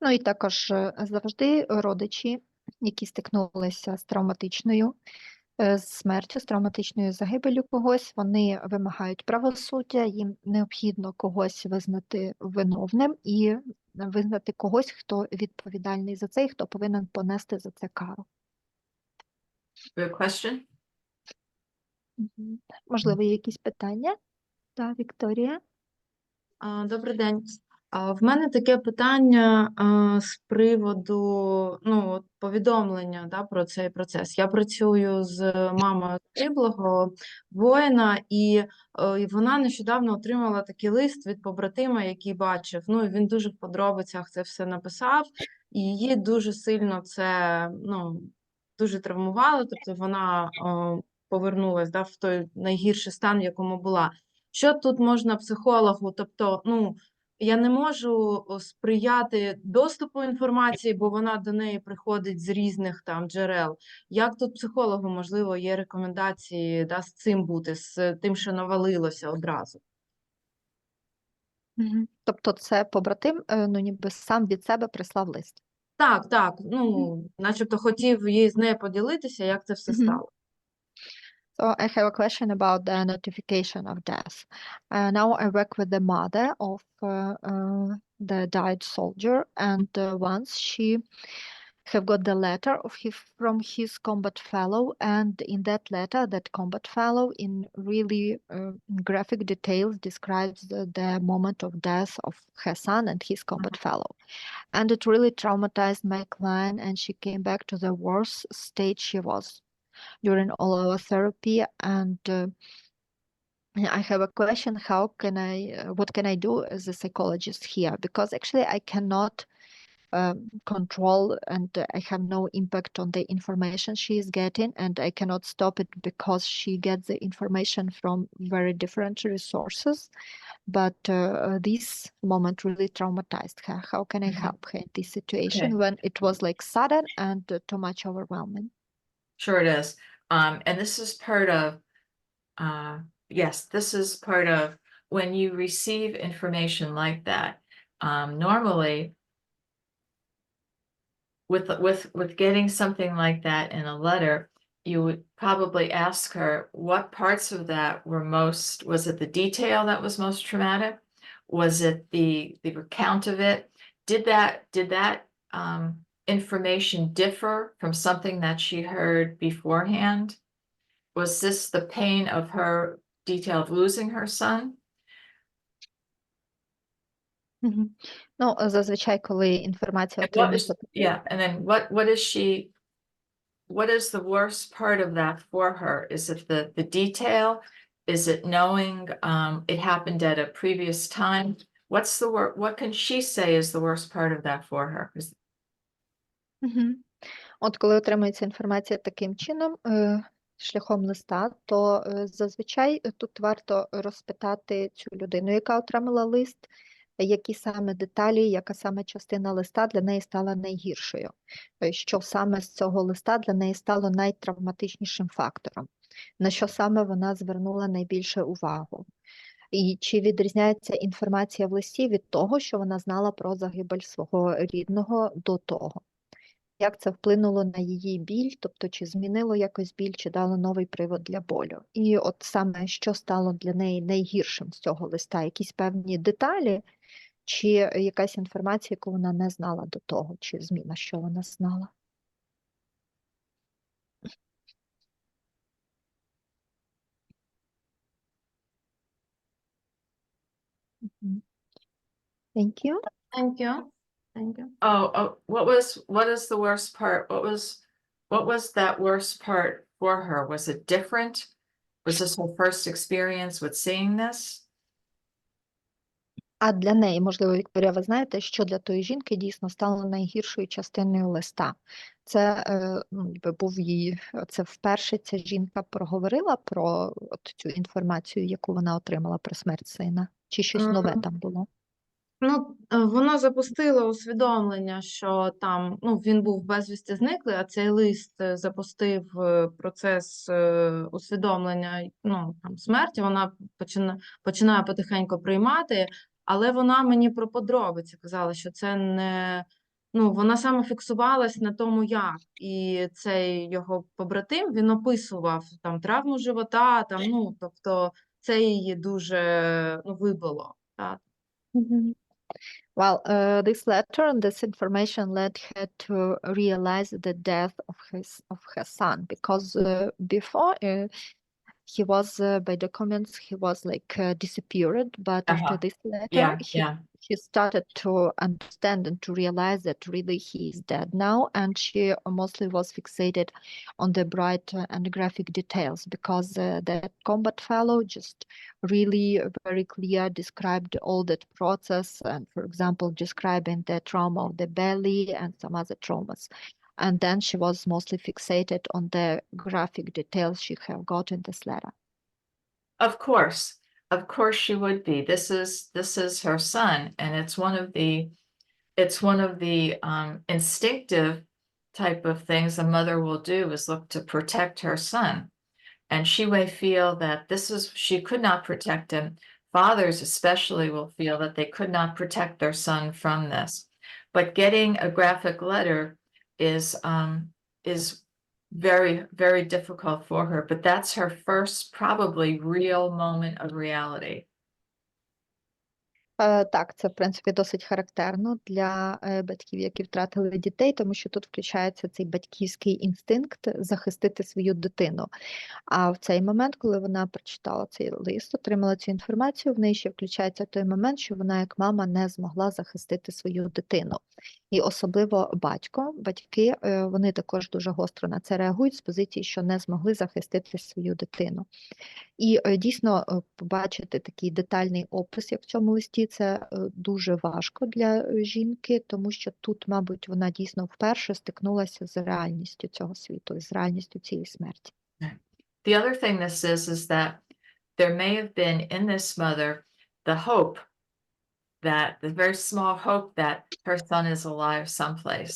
Ну і також завжди родичі, які стикнулися з травматичною смертю, з травматичною загибеллю когось, вони вимагають правосуддя, їм необхідно когось визнати виновним і визнати когось, хто відповідальний за це і хто повинен понести за це кару. We have a question? Можливо, є якісь питання? Так, Вікторія. Добрий день. В мене таке питання з приводу повідомлення про цей процес. Я працюю з мамою загиблого воїна, і вона нещодавно отримала такий лист від побратима, який бачив. Він дуже в подробицях це все написав, і її дуже сильно це дуже травмувало, тобто вона повернулась в той найгірший стан, в якому була. Що тут можна психологу? Тобто, я не можу сприяти доступу інформації, бо вона до неї приходить з різних джерел. Як тут психологу, можливо, є рекомендації з цим бути, з тим, що навалилося одразу? Тобто це побратим, ніби сам від себе прислав лист. Так, ну, начебто хотів з нею поділитися, як це все Мгм. стало. So I have a question about the notification of death. Now I work with the mother of the died soldier, and once she have got the letter from his combat fellow, and in that letter, that combat fellow, in really graphic details, describes the moment of death of her son and his combat fellow, and it really traumatized my client, and she came back to the worst state she was during all our therapy. And I have a question: what can I do as a psychologist here? Because actually I cannot control, and I have no impact on the information she is getting, and I cannot stop it because she gets the information from very different resources. But this moment really traumatized her. How can I help her in this situation Okay. when it was like sudden and too much overwhelming? Sure it is. And this is part of, yes, this is part of when you receive information like that. Normally, with getting something like that in a letter, you would probably ask her what parts of that were was it the detail that was most traumatic? Was it the recount of it? Did that information differ from something that she heard beforehand? Was this the pain of her detail of losing her son? Мгм. Ну, зазвичай, коли інформація And what отримується is, такою. yeah, and then what is the worst part of that for her? Is it the detail? Is it knowing it happened at a previous time? What can she say is the worst part of that for her? Мгм. От коли отримується інформація таким чином, шляхом листа, то зазвичай тут варто розпитати цю людину, яка отримала лист, які саме деталі, яка саме частина листа для неї стала найгіршою, що саме з цього листа для неї стало найтравматичнішим фактором, на що саме вона звернула найбільше увагу. І чи відрізняється інформація в листі від того, що вона знала про загибель свого рідного до того? Як це вплинуло на її біль, тобто чи змінило якось біль, чи дало новий привод для болю. І от саме що стало для неї найгіршим з цього листа? Якісь певні деталі, чи якась інформація, яку вона не знала до того, чи зміна, що вона знала? Мгм. Thank you. Thank you. Thank you. What is the worst part? What was that worst part for her? Was it different? Was this her first experience with seeing this? А для неї, можливо, Вікторія, ви знаєте, що для тої жінки дійсно стало найгіршою частиною листа? Це був її, це вперше ця жінка проговорила про от цю інформацію, яку вона отримала про смерть сина? Чи щось нове там було? Ну, воно запустило усвідомлення, що там, він був безвісти зниклий, а цей лист запустив процес усвідомлення, там, смерті. Вона починає потихеньку приймати, але вона мені про подробиці казала, що це не, вона саме фіксувалась на тому, як. І цей його побратим, він описував там травму живота, там, тобто це її дуже вибило. Так. Мгм. Well, this letter and this information led her to realize the death of her son, because before he was by documents he was like disappeared, but after this letter he started to understand and to realize that really he is dead now, and she mostly was fixated on the bright and graphic details, because that combat fellow just really very clear described all that process, and for example describing the trauma of the belly and some other traumas. And then she was mostly fixated on the graphic details she have got in this letter. Of course she would be. This is her son, and it's one of the instinctive type of things a mother will do, is look to protect her son. And she may feel that she could not protect him. Fathers especially will feel that they could not protect their son from this. but getting a graphic letter is very, very difficult for her, but that's her first probably real moment of reality. Так, це, в принципі, досить характерно для батьків, які втратили дітей, тому що тут включається цей батьківський інстинкт захистити свою дитину. А в цей момент, коли вона прочитала цей лист, отримала цю інформацію, в неї ще включається той момент, що вона як мама не змогла захистити свою дитину. І особливо батьки, вони також дуже гостро на це реагують з позиції, що не змогли захистити свою дитину. І дійсно побачити такий детальний опис, як в цьому листі, це дуже важко для жінки, тому що тут, мабуть, вона дійсно вперше стикнулася з реальністю цього світу, з реальністю цієї смерті. The other thing this is that there may have been in this mother the hope that, the very small hope that her son is alive someplace.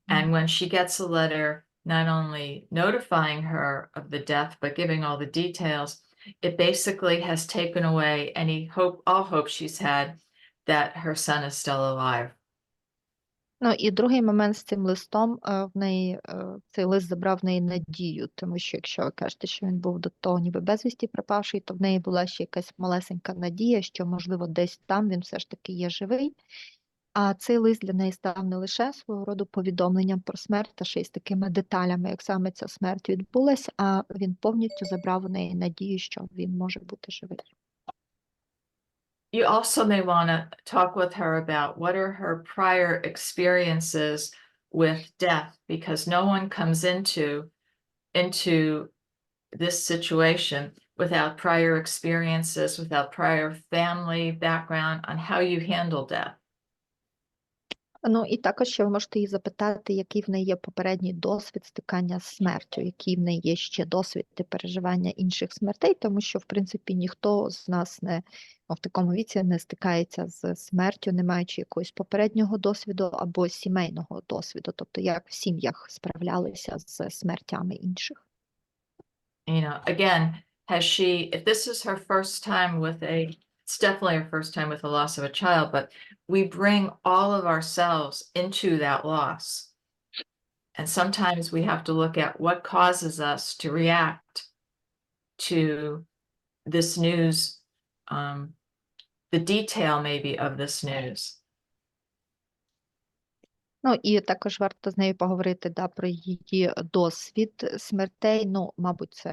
And when she gets a letter not only notifying her of the death, but giving all the details, it basically has taken away any hope, all hope she's had that her son is still alive. Ну і другий момент з цим листом, в неї цей лист забрав в неї надію, тому що якщо ви кажете, що він був до того ніби безвісті пропавший, то в неї була ще якась малесенька надія, що, можливо, десь там він все ж таки є живий. А цей лист для неї став не лише свого роду повідомленням про смерть, та ще й з такими деталями, як саме ця смерть відбулась, а він повністю забрав у неї надію, що він може бути живий. You also may want to talk with her about what are her prior experiences with death, because no one comes into this situation without prior experiences, without prior family background on how you handle death. Ну і також ще ви можете її запитати, який в неї є попередній досвід стикання з смертю, який в неї є ще досвід і переживання інших смертей, тому що, в принципі, ніхто з нас не в такому віці не стикається з смертю, не маючи якогось попереднього досвіду або сімейного досвіду, тобто як в сім'ях справлялися з смертями інших. You know, again, has she, if this is her first time with it's definitely her first time with the loss of a child, but we bring all of ourselves into that loss. And sometimes we have to look at what causes us to react to this news, the detail maybe of this news. Ну і також варто з нею поговорити про її досвід смертей. Ну, мабуть,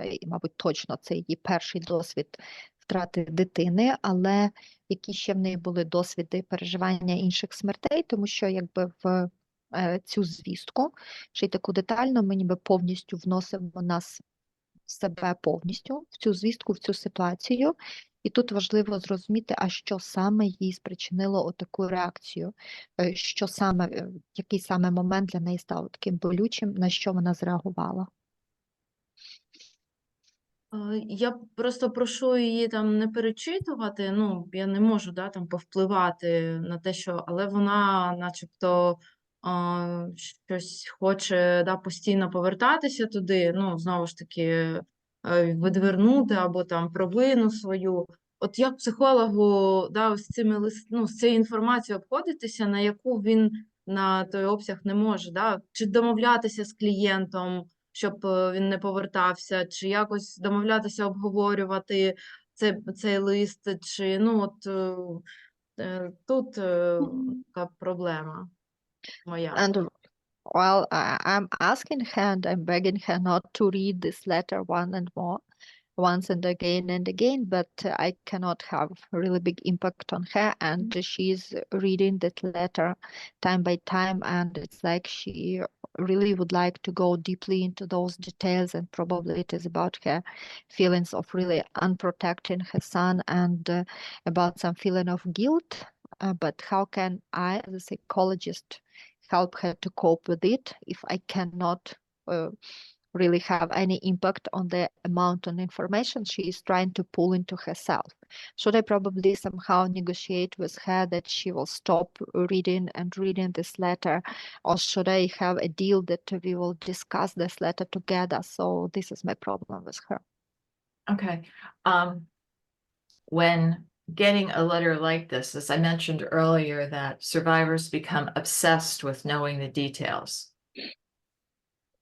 точно це її перший досвід втрати дитини, але які ще в неї були досвіди переживання інших смертей, тому що якби в цю звістку, ще й таку детально, ми ніби повністю вносимо нас в себе повністю, в цю звістку, в цю ситуацію. І тут важливо зрозуміти, а що саме їй спричинило отаку реакцію, що саме, який саме момент для неї став таким болючим, на що вона зреагувала. Я просто прошу її там не перечитувати, ну, я не можу, там повпливати на те, що, але вона начебто щось хоче, постійно повертатися туди, ну, знову ж таки, відвернути або там провину свою. От як психологу, з цими з цією інформацією обходитися, на яку він на той обсяг не може, чи домовлятися з клієнтом, щоб він не повертався, чи якось домовлятися, обговорювати цей лист, чи, тут така проблема моя. And well, I'm asking her and I'm begging her not to read this letter once and again, but I cannot have really big impact on her, and she's reading that letter time by time, and it's like she really would like to go deeply into those details, and probably it is about her feelings of really unprotecting her son and about some feeling of guilt, but how can I, as a psychologist, help her to cope with it if I cannot really have any impact on the amount of information she is trying to pull into herself? Should I probably somehow negotiate with her that she will stop reading this letter, or should I have a deal that we will discuss this letter together? So this is my problem with her. Okay. When getting a letter like this, as I mentioned earlier, that survivors become obsessed with knowing the details.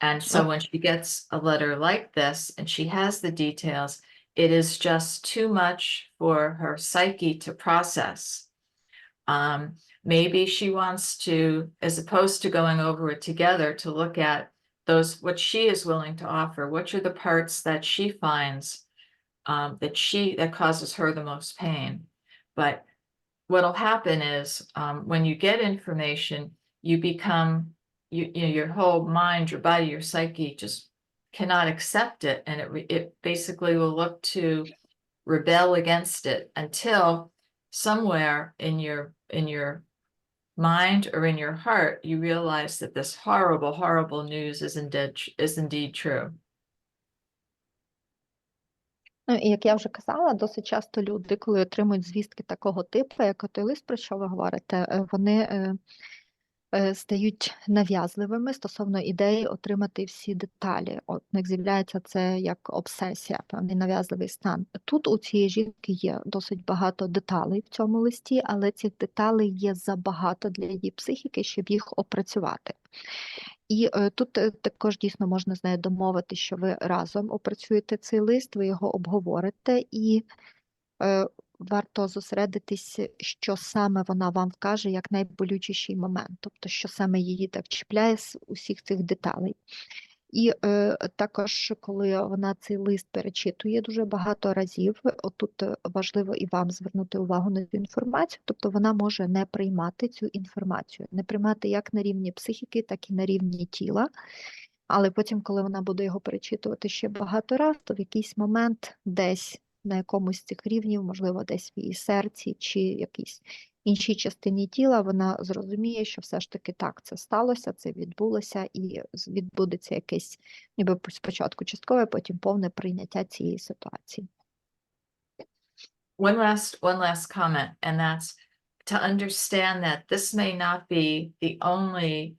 And so when she gets a letter like this and she has the details, it is just too much for her psyche to process. Maybe she wants to, as opposed to going over it together, to look at what she is willing to offer. Which are the parts that she finds that causes her the most pain? But what'll happen is when you get information, you become, your whole mind, your body, your psyche just cannot accept it, and it basically will look to rebel against it until somewhere in your mind or in your heart you realize that this horrible news is indeed true. Ну, і як я вже казала, досить часто люди, коли отримують звістки такого типу, як той лист, про що ви говорите, вони стають нав'язливими стосовно ідеї отримати всі деталі. От в них з'являється це як обсесія, певний нав'язливий стан. Тут у цієї жінки є досить багато деталей в цьому листі, але цих деталей є забагато для її психіки, щоб їх опрацювати. І тут також дійсно можна з нею домовити, що ви разом опрацюєте цей лист, ви його обговорите, і варто зосередитись, що саме вона вам вкаже як найболючіший момент, тобто що саме її так чіпляє з усіх цих деталей. І також, коли вона цей лист перечитує дуже багато разів, отут важливо і вам звернути увагу на цю інформацію, тобто вона може не приймати цю інформацію, не приймати як на рівні психіки, так і на рівні тіла, але потім, коли вона буде його перечитувати ще багато разів, то в якийсь момент десь на якомусь з цих рівнів, можливо, десь в її серці чи якійсь іншій частині тіла, вона зрозуміє, що все ж таки так, це сталося, це відбулося, і відбудеться якесь, ніби спочатку часткове, потім повне прийняття цієї ситуації. One last comment, and that's to understand that this may not be the only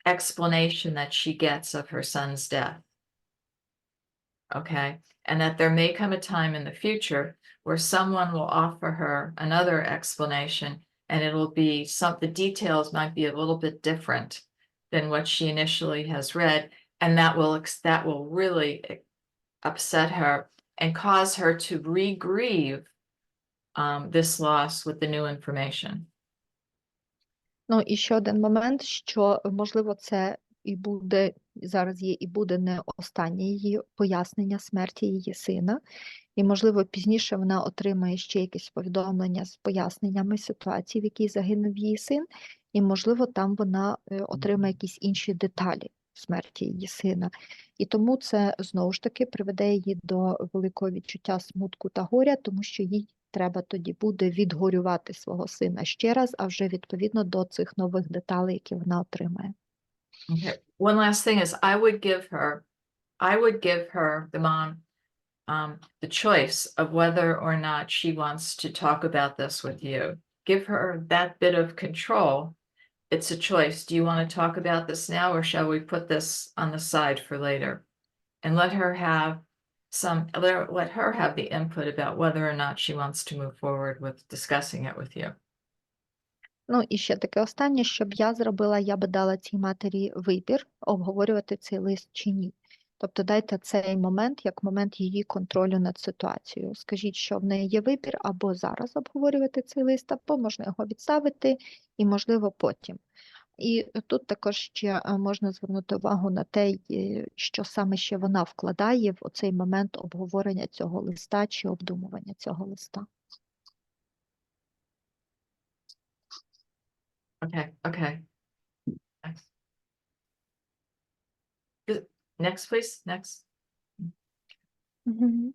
explanation that she gets of her son's death. Okay, and that there may come a time in the future where someone will offer her another explanation, and it'll be the details might be a little bit different than what she initially has read, and that will really upset her and cause her to re-grieve this loss with the new information. Ну, і ще один момент, що, можливо, це і буде, зараз є і буде не останнє її пояснення смерті її сина, і, можливо, пізніше вона отримає ще якесь повідомлення з поясненнями ситуації, в якій загинув її син, і, можливо, там вона отримає якісь інші деталі смерті її сина. І тому це, знову ж таки, приведе її до великого відчуття смутку та горя, тому що їй треба тоді буде відгорювати свого сина ще раз, а вже відповідно до цих нових деталей, які вона отримає. Okay. One last thing is I would give her, the mom, the choice of whether or not she wants to talk about this with you. Give her that bit of control. It's a choice. Do you want to talk about this now, or shall we put this on the side for later? And let her have the input about whether or not she wants to move forward with discussing it with you. Ну, і ще таке останнє, що б я зробила, я би дала цій матері вибір, обговорювати цей лист чи ні. Тобто дайте цей момент як момент її контролю над ситуацією. Скажіть, що в неї є вибір або зараз обговорювати цей лист, або можна його відставити і, можливо, потім. І тут також ще можна звернути увагу на те, що саме ще вона вкладає в оцей момент обговорення цього листа чи обдумування цього листа. Okay. Next, please. Next. Mm-hmm.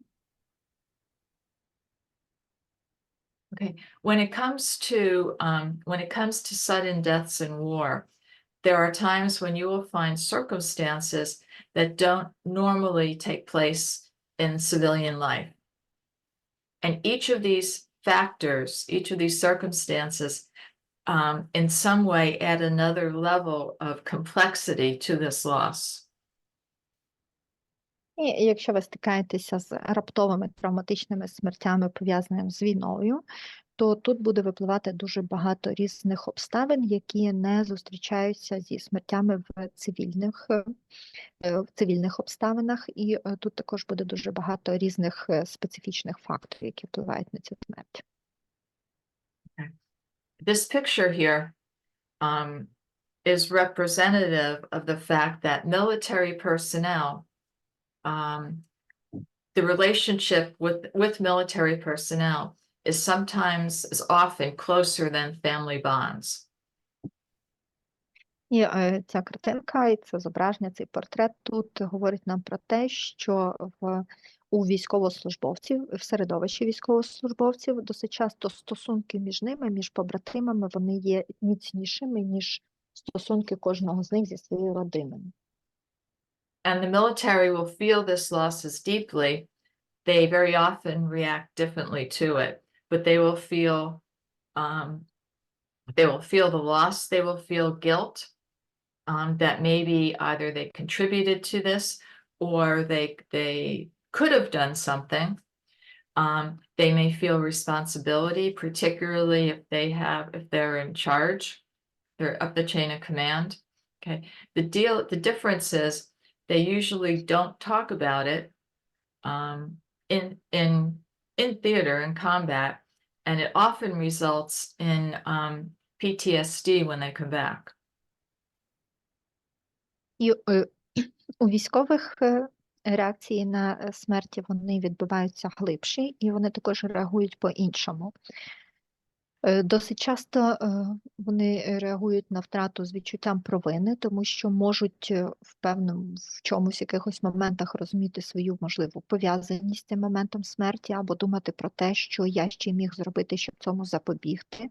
Okay. When it comes to sudden deaths in war, there are times when you will find circumstances that don't normally take place in civilian life. And each of these factors, each of these circumstances, in some way add another level of complexity to this loss. І якщо ви стикаєтеся з раптовими травматичними смертями, пов'язаними з війною, то тут буде випливати дуже багато різних обставин, які не зустрічаються зі смертями в цивільних обставинах, і тут також буде дуже багато різних специфічних факторів, які впливають на цю смерть. This picture here is representative of the fact that military personnel, the relationship with military personnel is often closer than family bonds. І ця картинка, і це зображення, цей портрет тут говорить нам про те, що у військовослужбовців, в середовищі військовослужбовців досить часто стосунки між ними, між побратимами, вони є міцнішими, ніж стосунки кожного з них зі своєю родиною. And the military will feel this loss as deeply. They very often react differently to it, but they will feel the loss, they will feel guilt, that maybe either they contributed to this or they could have done something. They may feel responsibility, particularly if they're in charge, they're up the chain of command. Okay, the difference is they usually don't talk about it in theater and combat, and it often results in PTSD when they come back. І у військових реакції на смерті вони відбуваються глибші, і вони також реагують по-іншому. Досить часто вони реагують на втрату з відчуттям провини, тому що можуть в чомусь якихось моментах розуміти свою можливу пов'язаність з цим моментом смерті, або думати про те, що я ще міг зробити, щоб цьому запобігти,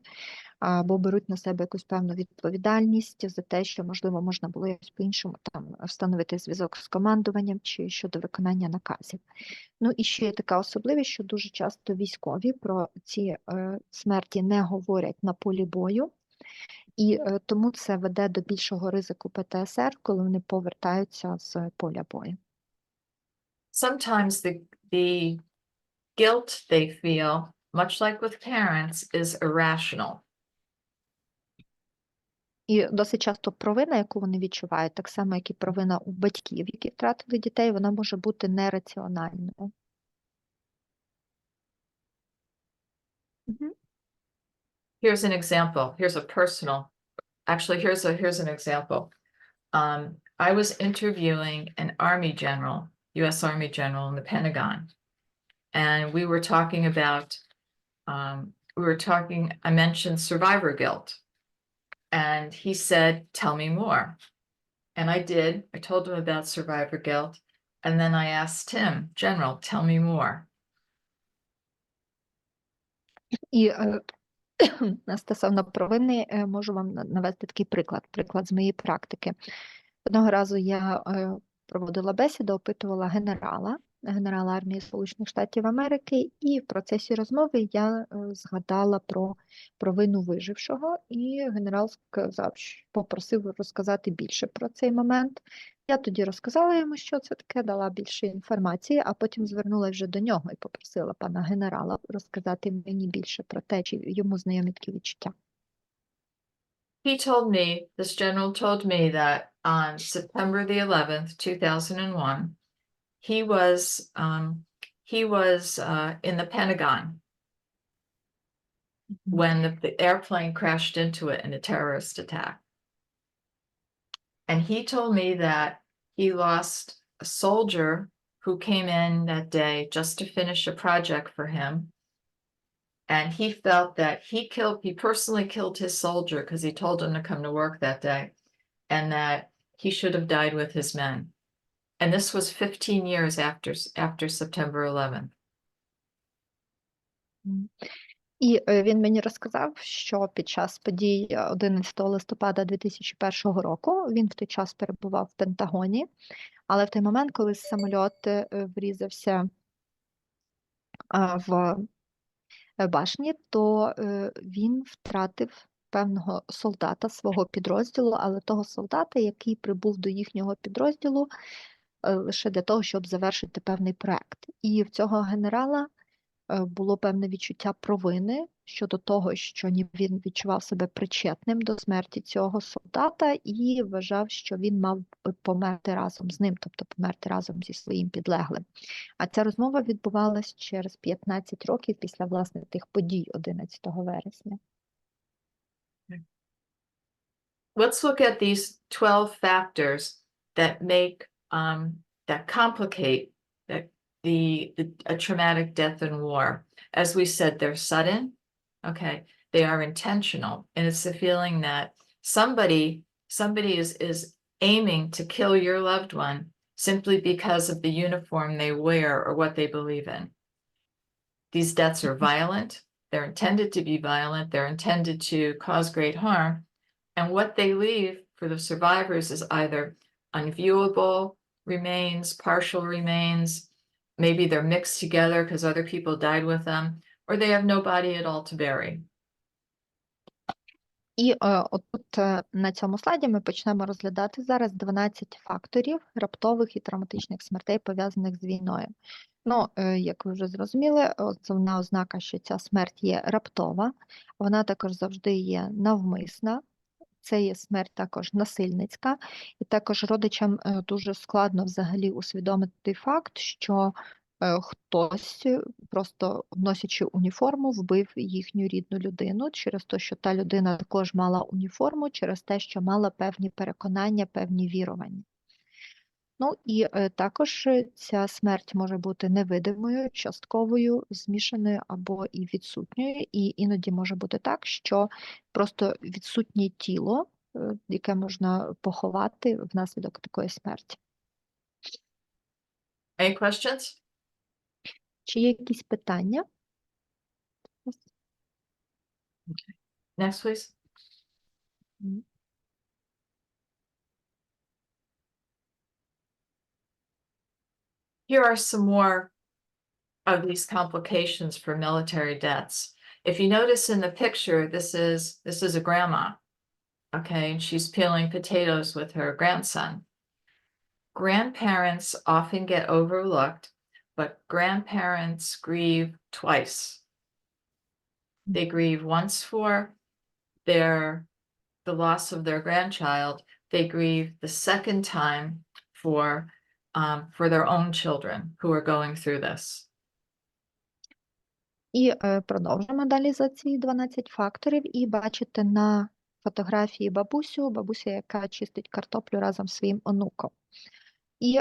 або беруть на себе якусь певну відповідальність за те, що, можливо, можна було якось по-іншому там встановити зв'язок з командуванням чи щодо виконання наказів. Ну і ще є така особливість, що дуже часто військові про ці смерті не говорять на полі бою, і тому це веде до більшого ризику ПТСР, коли вони повертаються з поля бою. Sometimes the guilt they feel, much like with parents, is irrational. І досить часто провина, яку вони відчувають, так само, як і провина у батьків, які втратили дітей, вона може бути нераціональною. Here's an example. Here's a personal. Actually, here's an example. I was interviewing an Army general, U.S. Army general in the Pentagon, and we were talking about. I mentioned survivor guilt, and he said, "Tell me more." And I did. I told him about survivor guilt, and then I asked him, "General, tell me more." І стосовно провини, можу вам навести такий приклад з моєї практики. Одного разу я проводила бесіду, опитувала генерала армії Сполучених Штатів Америки, і в процесі розмови я згадала про провину вижившого, і генерал попросив розказати більше про цей момент. Я тоді розказала йому, що це таке, дала більше інформації, а потім звернулася вже до нього і попросила пана генерала розказати мені більше про те, чи йому знайомі такі відчуття. This general told me that on September the 11th, 2001, he was in the Pentagon when the airplane crashed into it in a terrorist attack. And he told me that he lost a soldier who came in that day just to finish a project for him. And he felt that he personally killed his soldier because he told him to come to work that day, and that he should have died with his men. And this was 15 years after September 11th. І він мені розказав, що під час подій 11 листопада 2001 року він в той час перебував в Пентагоні, але в той момент, коли самоліт врізався в башні, то він втратив певного солдата свого підрозділу, але того солдата, який прибув до їхнього підрозділу, лише для того, щоб завершити певний проект. І в цього генерала було певне відчуття провини щодо того, що він відчував себе причетним до смерті цього солдата і вважав, що він мав померти разом з ним, тобто померти разом зі своїм підлеглим. А ця розмова відбувалась через 15 років після, власне, тих подій 11 вересня. Let's look at these 12 factors that make, that complicate a traumatic death in war. As we said, they're sudden, okay? They are intentional, and it's the feeling that somebody is aiming to kill your loved one simply because of the uniform they wear or what they believe in. These deaths are violent. They're intended to be violent. They're intended to cause great harm. And what they leave for the survivors is either unviewable remains, partial remains, maybe they're mixed together because other people died with them, or they have no body at all to bury. І отут на цьому слайді ми почнемо розглядати зараз 12 факторів раптових і травматичних смертей, пов'язаних з війною. Ну, як ви вже зрозуміли, основна ознака, що ця смерть є раптова, вона також завжди є навмисна, це є смерть також насильницька, і також родичам дуже складно взагалі усвідомити факт, що хтось, просто носячи уніформу, вбив їхню рідну людину через те, що та людина також мала уніформу, через те, що мала певні переконання, певні вірування. Ну і також ця смерть може бути невидимою, частковою, змішаною або і відсутньою, і іноді може бути так, що просто відсутнє тіло, яке можна поховати внаслідок такої смерті. Any questions? Чи є якісь питання? Next, please. Here are some more of these complications for military deaths. If you notice in the picture, this is a grandma, okay, and she's peeling potatoes with her grandson. Grandparents often get overlooked, but grandparents grieve twice. They grieve once for the loss of their grandchild. They grieve the second time for their own children who are going through this. І продовжимо далі за ці 12 факторів. І бачите на фотографії бабусю, яка чистить картоплю разом з своїм онуком. І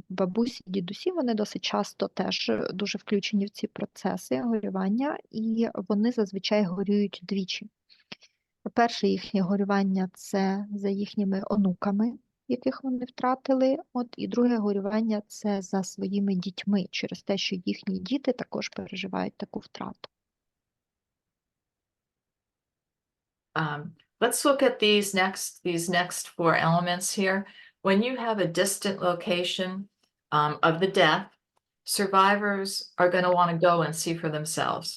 бабусі, дідусі, вони досить часто теж дуже включені в ці процеси горювання, і вони зазвичай горюють двічі. Перше їхнє горювання – це за їхніми онуками, яких вони втратили, і друге горювання – це за своїми дітьми, через те, що їхні діти також переживають таку втрату. Let's look at these next four elements here. When you have a distant location of the death, survivors are going to want to go and see for themselves.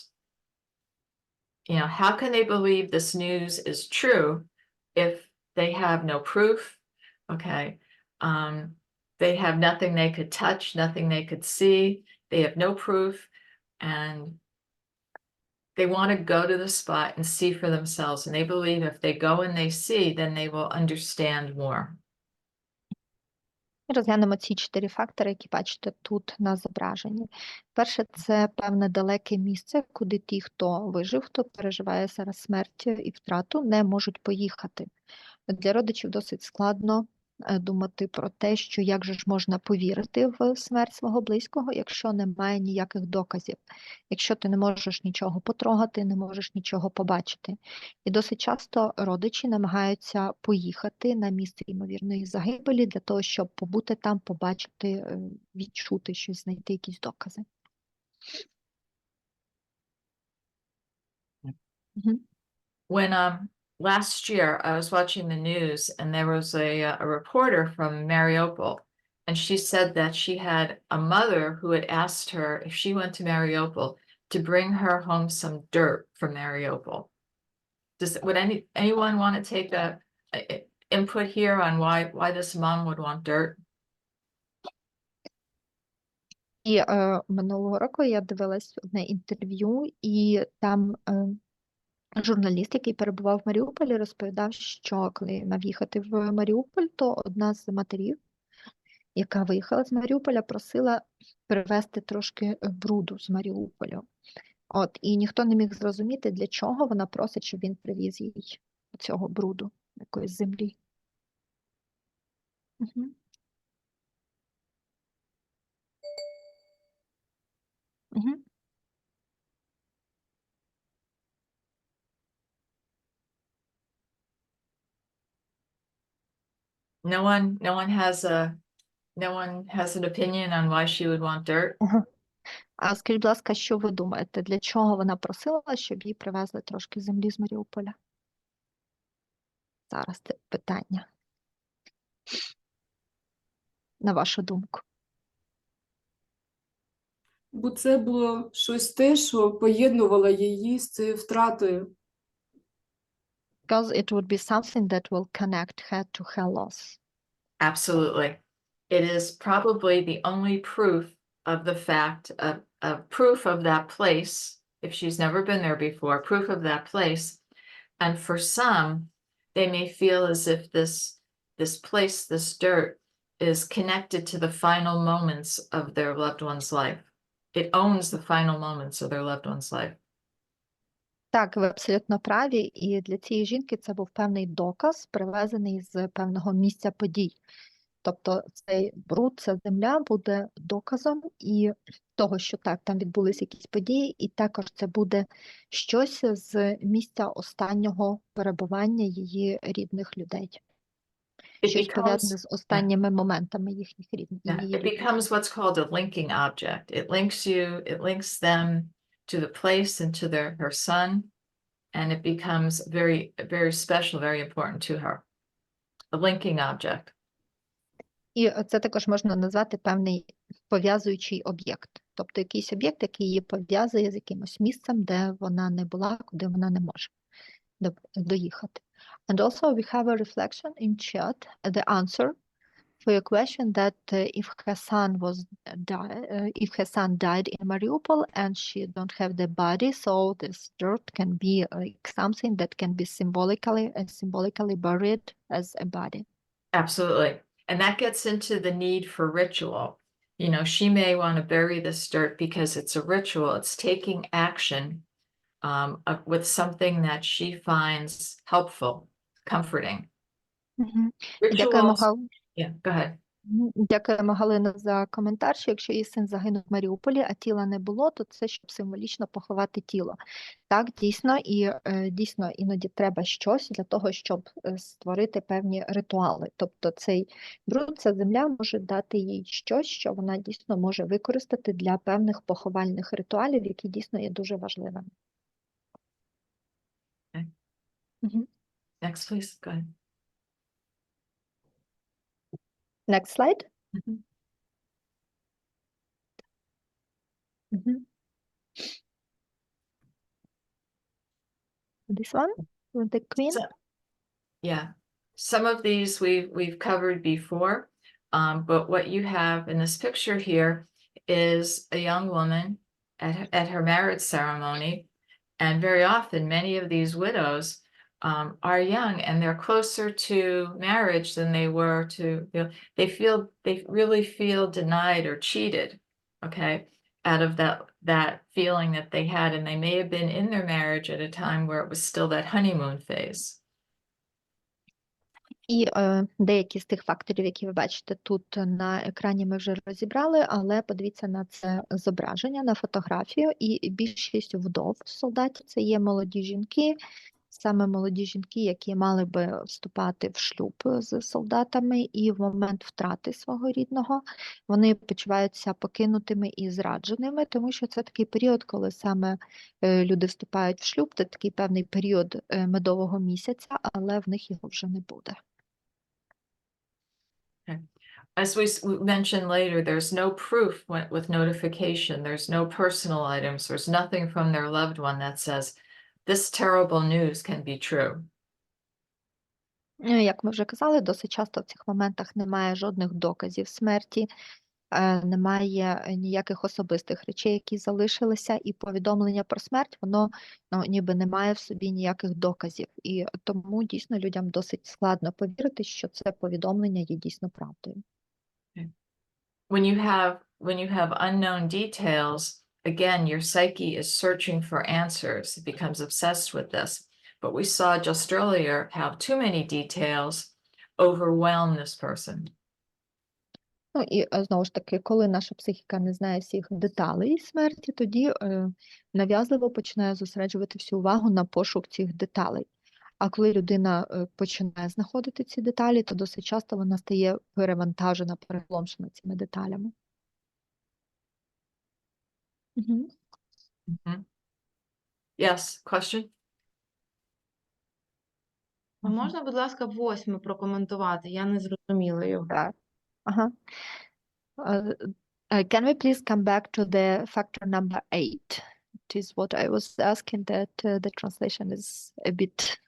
You know, how can they believe this news is true if they have no proof? Okay. They have nothing they could touch, nothing they could see. They have no proof, and they want to go to the spot and see for themselves. And they believe if they go and they see, then they will understand more. Розглянемо ці 4 фактори, які бачите тут на зображенні. Перше – це певне далеке місце, куди ті, хто вижив, хто переживає зараз смерть і втрату, не можуть поїхати. Для родичів досить складно думати про те, що як же ж можна повірити в смерть свого близького, якщо немає ніяких доказів, якщо ти не можеш нічого потрогати, не можеш нічого побачити. І досить часто родичі намагаються поїхати на місце ймовірної загибелі для того, щоб побути там, побачити, відчути щось, знайти якісь докази. When last year I was watching the news and there was a reporter from Mariupol, and she said that she had a mother who had asked her if she went to Mariupol to bring her home some dirt from Mariupol. Would anyone want to take a input here on why this mom would want dirt? І минулого року я дивилась одне інтерв'ю, і там журналіст, який перебував в Маріуполі, розповідав, що коли мав їхати в Маріуполь, то одна з матерів, яка виїхала з Маріуполя, просила привезти трошки бруду з Маріуполя. От, і ніхто не міг зрозуміти, для чого вона просить, щоб він привіз їй цього бруду, якоїсь землі. Угу. Угу. No one has an opinion on why she would want dirt. А скажіть, будь ласка, що ви думаєте, для чого вона просила, щоб їй привезли трошки землі з Маріуполя? Зараз це питання. На вашу думку. Бо це було щось те, що поєднувало її з цією втратою. Because it would be something that will connect her to her loss. Absolutely. It is probably the only proof of the fact of proof of that place, if she's never been there before, proof of that place. And for some, they may feel as if this place, this dirt, is connected to the final moments of their loved one's life. It owns the final moments of their loved one's life. Так, ви абсолютно праві, і для цієї жінки це був певний доказ, привезений з певного місця подій. Тобто цей бруд, ця земля буде доказом і того, що так, там відбулися якісь події, і також це буде щось з місця останнього перебування її рідних людей. It Щось пов'язане becomes, з останніми моментами їхніх рідних. it becomes what's called a linking object. It links them to the place and to her son, and it becomes very, very special, very important to her. A linking object. І це також можна назвати певний пов'язуючий об'єкт. Тобто якийсь об'єкт, який її пов'язує з якимось місцем, де вона не була, куди вона не може доїхати. And also we have a reflection in chat, the answer for your question that if her son died in Mariupol and she don't have the body, so this dirt can be like something that can be symbolically buried as a body. Absolutely. And that gets into the need for ritual. You know, she may want to bury this dirt because it's a ritual. It's taking action with something that she finds helpful, comforting. Дякуємо, Rituals. Yeah, go ahead. Дякуємо, Галина, за коментар, що якщо її син загинув в Маріуполі, а тіла не було, то це щоб символічно поховати тіло. Так, дійсно, і дійсно іноді треба щось для того, щоб створити певні ритуали. Тобто цей бруд, ця земля може дати їй щось, що вона дійсно може використати для певних поховальних ритуалів, які дійсно є дуже важливими. Okay. Угу. Next, please. Go ahead. Next slide. Mhm. This one with the queen. Yeah, some of these we've covered before, but what you have in this picture here is a young woman at her marriage ceremony, and very often many of these widows are young and they're closer to marriage than they were to, you know, they really feel denied or cheated, okay, out of that feeling that they had, and they may have been in their marriage at a time where it was still that honeymoon phase. І деякі з тих факторів, які ви бачите тут на екрані, ми вже розібрали, але подивіться на це зображення, на фотографію, і більшість вдов солдатів – це є молоді жінки, саме молоді жінки, які мали би вступати в шлюб з солдатами, і в момент втрати свого рідного вони почуваються покинутими і зрадженими, тому що це такий період, коли саме люди вступають в шлюб, це такий певний період медового місяця, але в них його вже не буде. As we mentioned later, there's no proof with notification. There's no personal items. There's nothing from their loved one that says, this terrible news can be true. Як ми вже казали, досить часто в цих моментах немає жодних доказів смерті, немає ніяких особистих речей, які залишилися, і повідомлення про смерть, воно ніби не має в собі ніяких доказів. І тому дійсно людям досить складно повірити, що це повідомлення є дійсно правдою. When you have unknown details, again, your psyche is searching for answers. It becomes obsessed with this. But we saw just earlier how too many details overwhelm this person. Ну і знову ж таки, коли наша психіка не знає всіх деталей смерті, тоді нав'язливо починає зосереджувати всю увагу на пошук цих деталей. А коли людина починає знаходити ці деталі, то досить часто вона стає перевантажена, переполомшена цими деталями. Угу. Yes, question? А можна, будь ласка, 8 прокоментувати? Я не зрозуміла його. Так. Ага. Can we please come back to the factor number 8? It is what I was asking, that the translation is a bit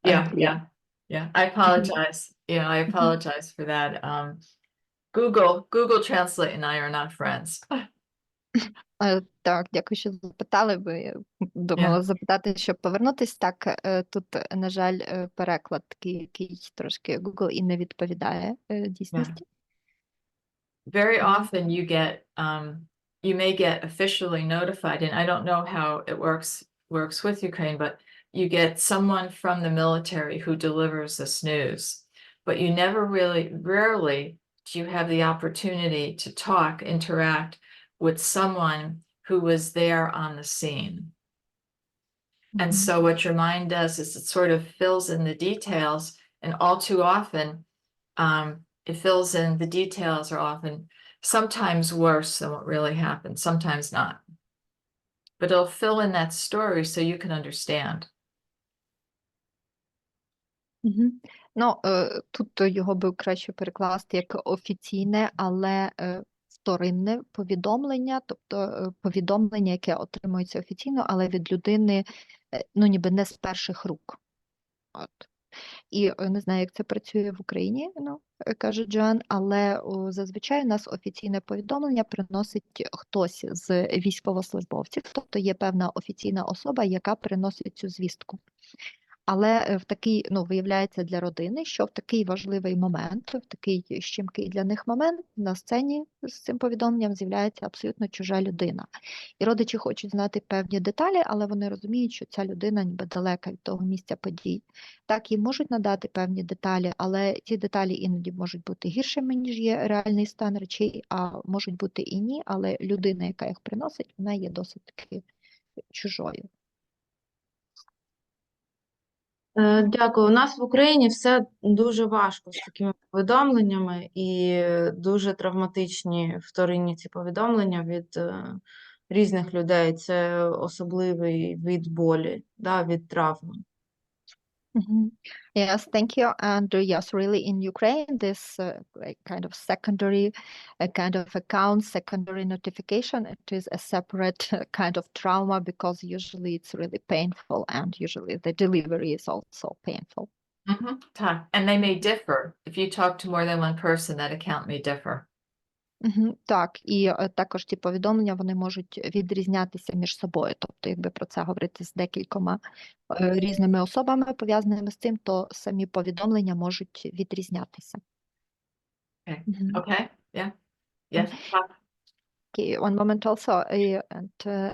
unclear. Yeah. I apologize. I apologize for that. Google Translate and I are not friends. Так, дякую, що запитали, бо я думала запитати, щоб повернутись. Так, тут, на жаль, переклад такий, який трошки Google і не відповідає дійсності. Very often you may get officially notified, and I don't know how it works with Ukraine, but you get someone from the military who delivers this news, but you rarely do you have the opportunity to interact with someone who was there on the scene. And so what your mind does is it sort of fills in the details, and all too often, it fills in the details are often sometimes worse than what really happened, sometimes not. But it'll fill in that story so you can understand. Ну, тут його би краще перекласти як офіційне, але вторинне повідомлення, тобто повідомлення, яке отримується офіційно, але від людини, ну, ніби не з перших рук. От. І не знаю, як це працює в Україні, каже Джоан, але зазвичай у нас офіційне повідомлення приносить хтось з військовослужбовців, тобто є певна офіційна особа, яка приносить цю звістку. Але в такий, виявляється для родини, що в такий важливий момент, в такий щемкий для них момент на сцені з цим повідомленням з'являється абсолютно чужа людина. І родичі хочуть знати певні деталі, але вони розуміють, що ця людина ніби далека від того місця подій. Так, їм можуть надати певні деталі, але ці деталі іноді можуть бути гіршими, ніж є реальний стан речей, а можуть бути і ні, але людина, яка їх приносить, вона є досить таки чужою. Дякую. У нас в Україні все дуже важко з такими повідомленнями, і дуже травматичні вторинні ці повідомлення від різних людей. Це особливий від болі, від травми. Yes, thank you. And yes, really in Ukraine, this kind of secondary kind of account, secondary notification, it is a separate kind of trauma because usually it's really painful and usually the delivery is also painful. And they may differ. If you talk to more than one person, that account may differ. Так, і також ті повідомлення, вони можуть відрізнятися між собою. Тобто, якби про це говорити з декількома різними особами, пов'язаними з цим, то самі повідомлення можуть відрізнятися. Okay, yeah. Yes. Okay, one moment also, and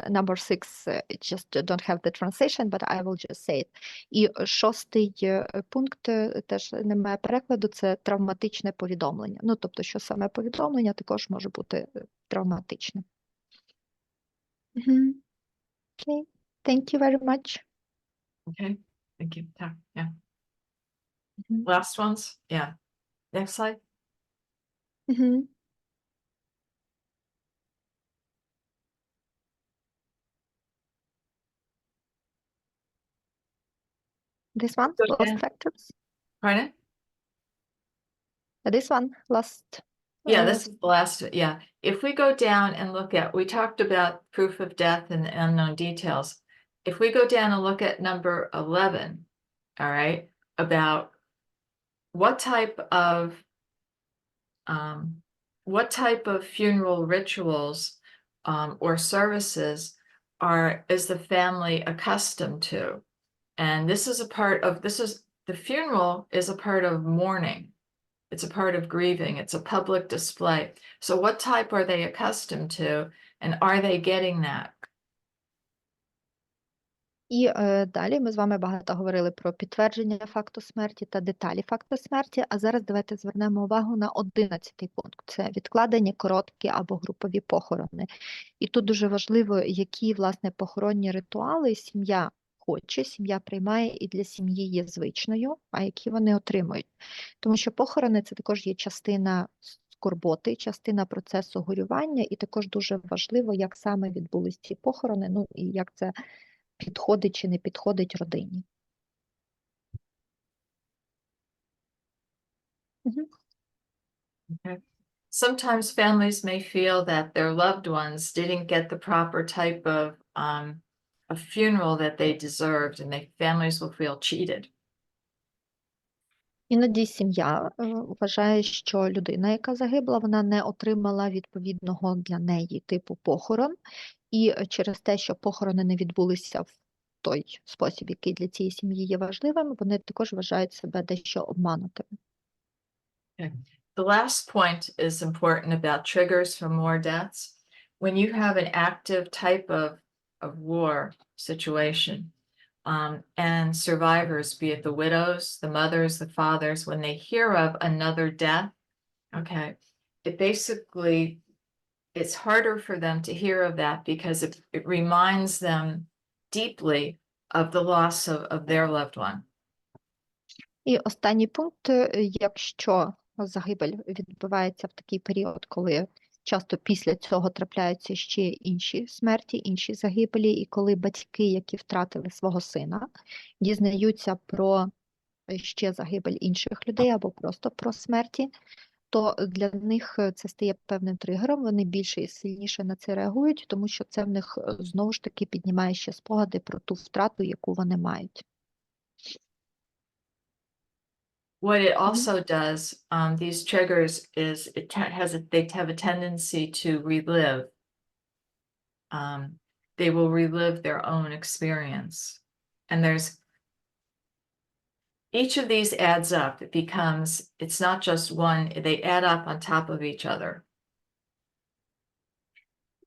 number 6, just don't have the translation, but I will just say it. І 6-й пункт теж немає перекладу, це травматичне повідомлення. Ну, тобто, що саме повідомлення також може бути травматичним. Okay, thank you very much. Okay, thank you. Yeah. Last ones? Yeah. Next slide. This one, lost factors? Pardon? This one, last. Yeah, this is the last, yeah. If we go down and look at, we talked about proof of death and the unknown details. If we go down and look at number 11, all right, about what type of what type of funeral rituals or services is the family accustomed to? And this is the funeral is a part of mourning. It's a part of grieving. It's a public display. So what type are they accustomed to, and are they getting that? І далі ми з вами багато говорили про підтвердження факту смерті та деталі факту смерті, а зараз давайте звернемо увагу на 11-й пункт. Це відкладені короткі або групові похорони. І тут дуже важливо, які, власне, похоронні ритуали сім'я хоче, сім'я приймає і для сім'ї є звичною, а які вони отримують. Тому що похорони – це також є частина скорботи, частина процесу горювання, і також дуже важливо, як саме відбулись ці похорони, ну і як це підходить чи не підходить родині. Okay. Sometimes families may feel that their loved ones didn't get the proper type of funeral that they deserved, and families will feel cheated. Іноді сім'я вважає, що людина, яка загибла, вона не отримала відповідного для неї типу похорон, і через те, що похорони не відбулися в той спосіб, який для цієї сім'ї є важливим, вони також вважають себе дещо обманутими. Okay. The last point is important about triggers for more deaths. When you have an active type of war situation, and survivors, be it the widows, the mothers, the fathers, when they hear of another death, okay, it's harder for them to hear of that because it reminds them deeply of the loss of their loved one. І останній пункт, якщо загибель відбувається в такий період, коли часто після цього трапляються ще інші смерті, інші загибелі, і коли батьки, які втратили свого сина, дізнаються про ще загибель інших людей або просто про смерті, то для них це стає певним тригером, вони більше і сильніше на це реагують, тому що це в них знову ж таки піднімає ще спогади про ту втрату, яку вони мають. What it also does, these triggers, is they have a tendency to relive. They will relive their own experience. And each of these adds up. It's not just one, they add up on top of each other.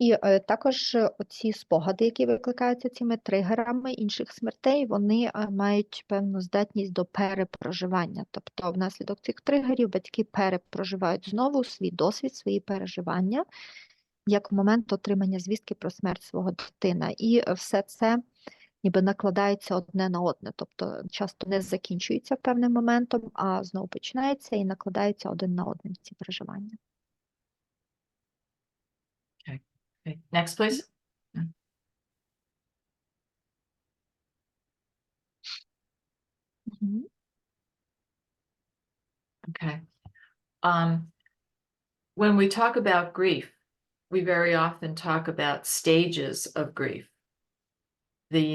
І також оці спогади, які викликаються цими тригерами інших смертей, вони мають певну здатність до перепроживання. Тобто внаслідок цих тригерів батьки перепроживають знову свій досвід, свої переживання, як в момент отримання звістки про смерть свого дитина. І все це ніби накладається одне на одне. Тобто часто не закінчується певним моментом, а знову починається і накладається один на один ці переживання. Okay. Next, please. Okay. When we talk about grief, we very often talk about stages of grief. The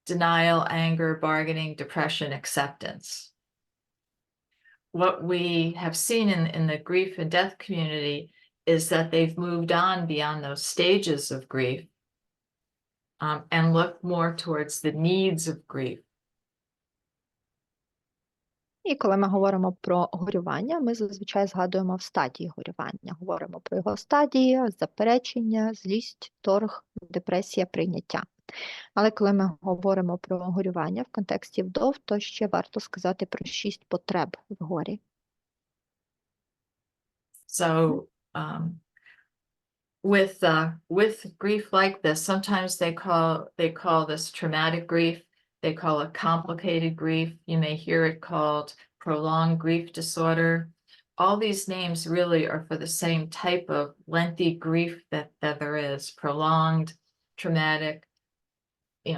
denial, anger, bargaining, depression, acceptance. What we have seen in the grief and death community is that they've moved on beyond those stages of grief and look more towards the needs of grief. І коли ми говоримо про горювання, ми зазвичай згадуємо в стадії горювання. Говоримо про його стадії: заперечення, злість, торг, депресія, прийняття. Але коли ми говоримо про горювання в контексті вдов, то ще варто сказати про 6 потреб в горі. So with grief like this, sometimes they call this traumatic grief. They call it complicated grief. You may hear it called prolonged grief disorder. All these names really are for the same type of lengthy grief that there is. Prolonged, traumatic,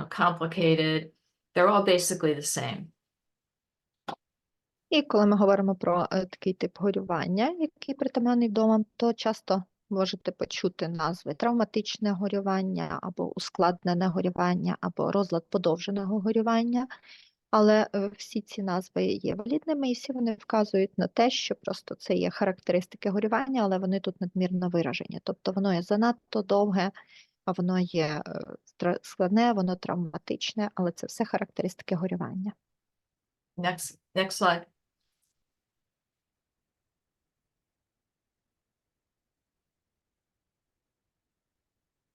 complicated. They're all basically the same. І коли ми говоримо про такий тип горювання, який притаманний вдовам, то часто можете почути назви: травматичне горювання, або ускладнене горювання, або розлад подовженого горювання. Але всі ці назви є валідними, і всі вони вказують на те, що просто це є характеристики горювання, але вони тут надмірно виражені. Тобто воно є занадто довге, а воно є складне, воно травматичне, але це все характеристики горювання. Next slide.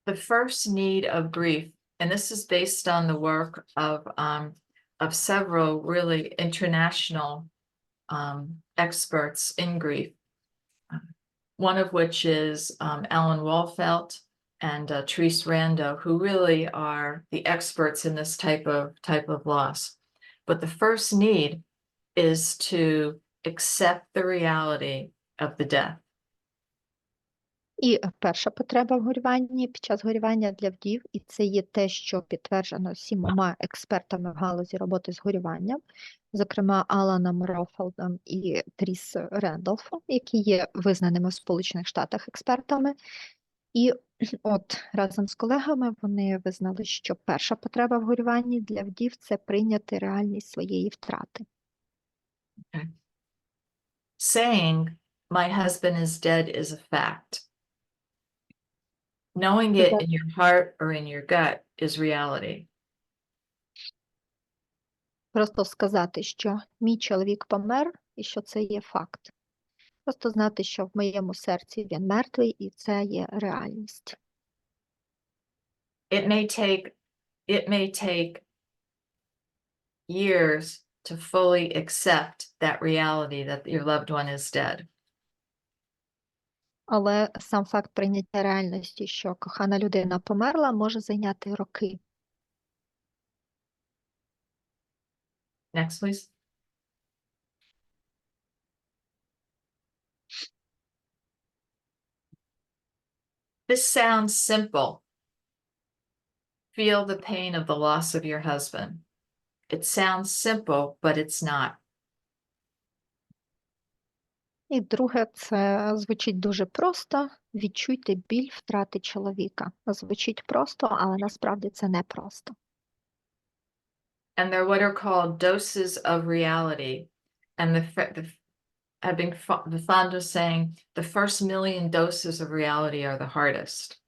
The first need of grief, and this is based on the work of several really international experts in grief, one of which is Alan Walfelt and Therese Rando, who really are the experts in this type of loss. But the first need is to accept the reality of the death. І перша потреба в горюванні під час горювання для вдів, і це є те, що підтверджено 7 експертами в галузі роботи з горюванням, зокрема Аланом Рофелдом і Тріс Рендолфом, які є визнаними в Сполучених Штатах експертами. І от разом з колегами вони визнали, що перша потреба в горюванні для вдів – це прийняти реальність своєї втрати. Okay. Saying, "My husband is dead" is a fact. Knowing it in your heart or in your gut is reality. Просто сказати, що мій чоловік помер і що це є факт. Просто знати, що в моєму серці він мертвий і це є реальність. It may take years to fully accept that reality that your loved one is dead. Але сам факт прийняття реальності, що кохана людина померла, може зайняти роки. Next, please. This sounds simple. Feel the pain of the loss of your husband. It sounds simple, but it's not. І друге, це звучить дуже просто. Відчуйте біль втрати чоловіка. Звучить просто, але насправді це не просто. And they're what are called doses of reality. And I've been fond of saying the first 1,000,000 doses of reality are the hardest.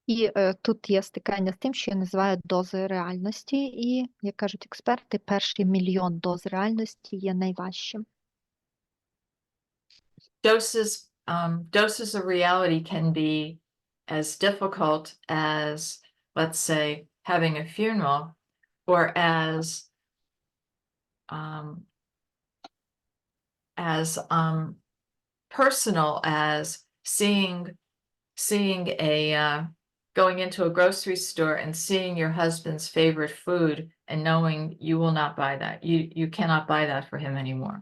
І тут є стикання з тим, що я називаю дози реальності, і, як кажуть експерти, перший 1,000,000 доз реальності є найважчим. Doses of reality can be as difficult as, let's say, having a funeral, or as personal as seeing going into a grocery store and seeing your husband's favorite food and knowing you will not buy that. You cannot buy that for him anymore.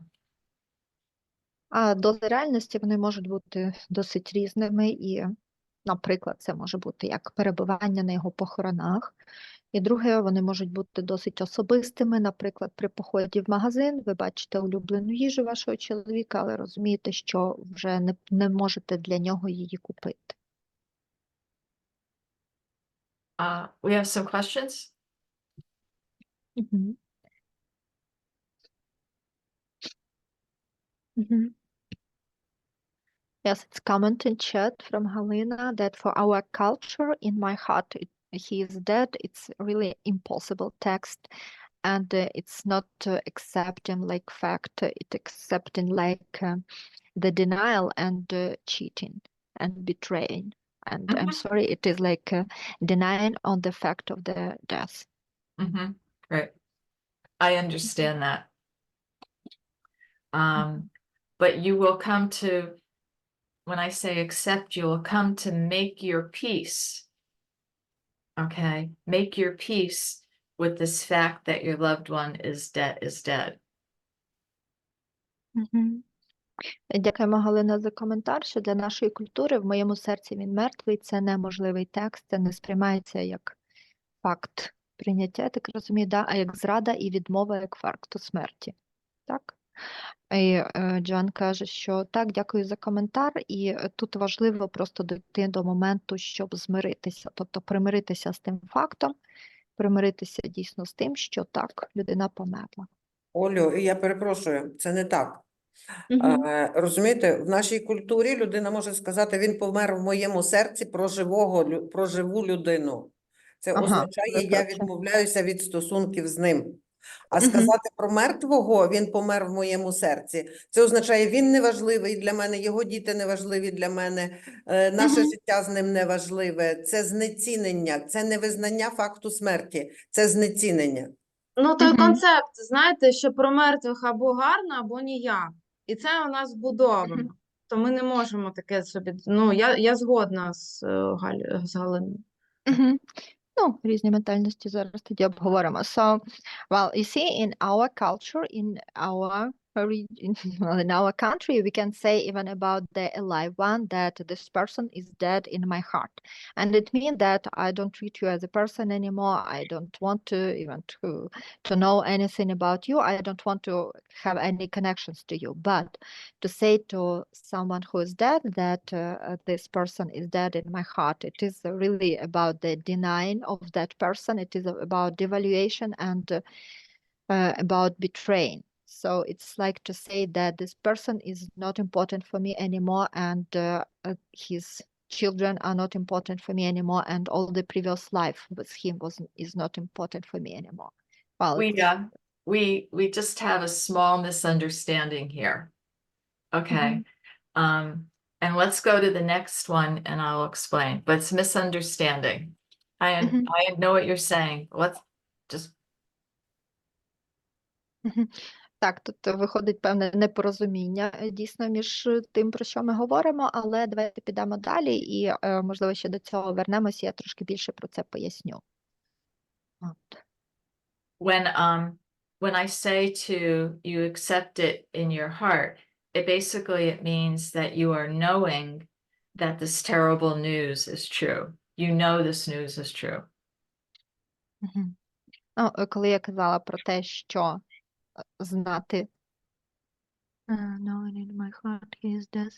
А дози реальності, вони можуть бути досить різними, і, наприклад, це може бути як перебування на його похоронах. І друге, вони можуть бути досить особистими, наприклад, при поході в магазин, ви бачите улюблену їжу вашого чоловіка, але розумієте, що вже не можете для нього її купити. We have some questions. Yes, it's comment in chat from Halina that for our culture, in my heart, he is dead. It's really impossible text, and it's not accepting like fact. It's accepting like the denial and cheating and betraying. And I'm sorry, it is like denying on the fact of the death. Right. I understand that. But you will come to, when I say accept, you will come to make your peace. Okay? Make your peace with this fact that your loved one is dead. Дякуємо, Галина, за коментар, що для нашої культури в моєму серці він мертвий, це неможливий текст, це не сприймається як факт прийняття, я так розумію, да? А як зрада і відмова як факту смерті. Так? І Джоан каже, що так, дякую за коментар, і тут важливо просто дійти до моменту, щоб змиритися, тобто примиритися з тим фактом, примиритися дійсно з тим, що так, людина померла. Олю, я перепрошую, це не так. Мгм. Розумієте, в нашій культурі людина може сказати, він помер в моєму серці про живу людину. Це Ага, означає, ви я про це. відмовляюся від стосунків з ним. А Мгм. сказати про мертвого, він помер в моєму серці, це означає, він не важливий для мене, його діти не важливі для мене, наше Мгм. життя з ним не важливе. Це знецінення, це не визнання факту смерті, це знецінення. Ну, той Мгм. концепт, знаєте, що про мертвих або гарно, або ніяк. І це у нас вбудовано. Мгм. То ми не можемо таке собі. Ну, я згодна з Галиною. Мгм. Ну, різні ментальності зараз тоді обговоримо. So, well, you see, in our culture, in our country, we can say even about the alive one that this person is dead in my heart. And it means that I don't treat you as a person anymore. I don't want to even to know anything about you. I don't want to have any connections to you. But to say to someone who is dead that this person is dead in my heart, it is really about the denying of that person. It is about devaluation and about betraying. So it's like to say that this person is not important for me anymore, and his children are not important for me anymore, and all the previous life with him is not important for me anymore. Well, We just have a small misunderstanding here. Okay. And let's go to the next one and I'll explain, but it's misunderstanding. I know what you're saying. Let's just Мгм. Так, тут виходить певне непорозуміння дійсно між тим, про що ми говоримо, але давайте підемо далі і, можливо, ще до цього вернемося, я трошки більше про це поясню. От. when I say to you accept it in your heart, it means that you are knowing that this terrible news is true. You know this news is true. Мгм. Ну, коли я казала про те, що знати knowing in my heart he is dead.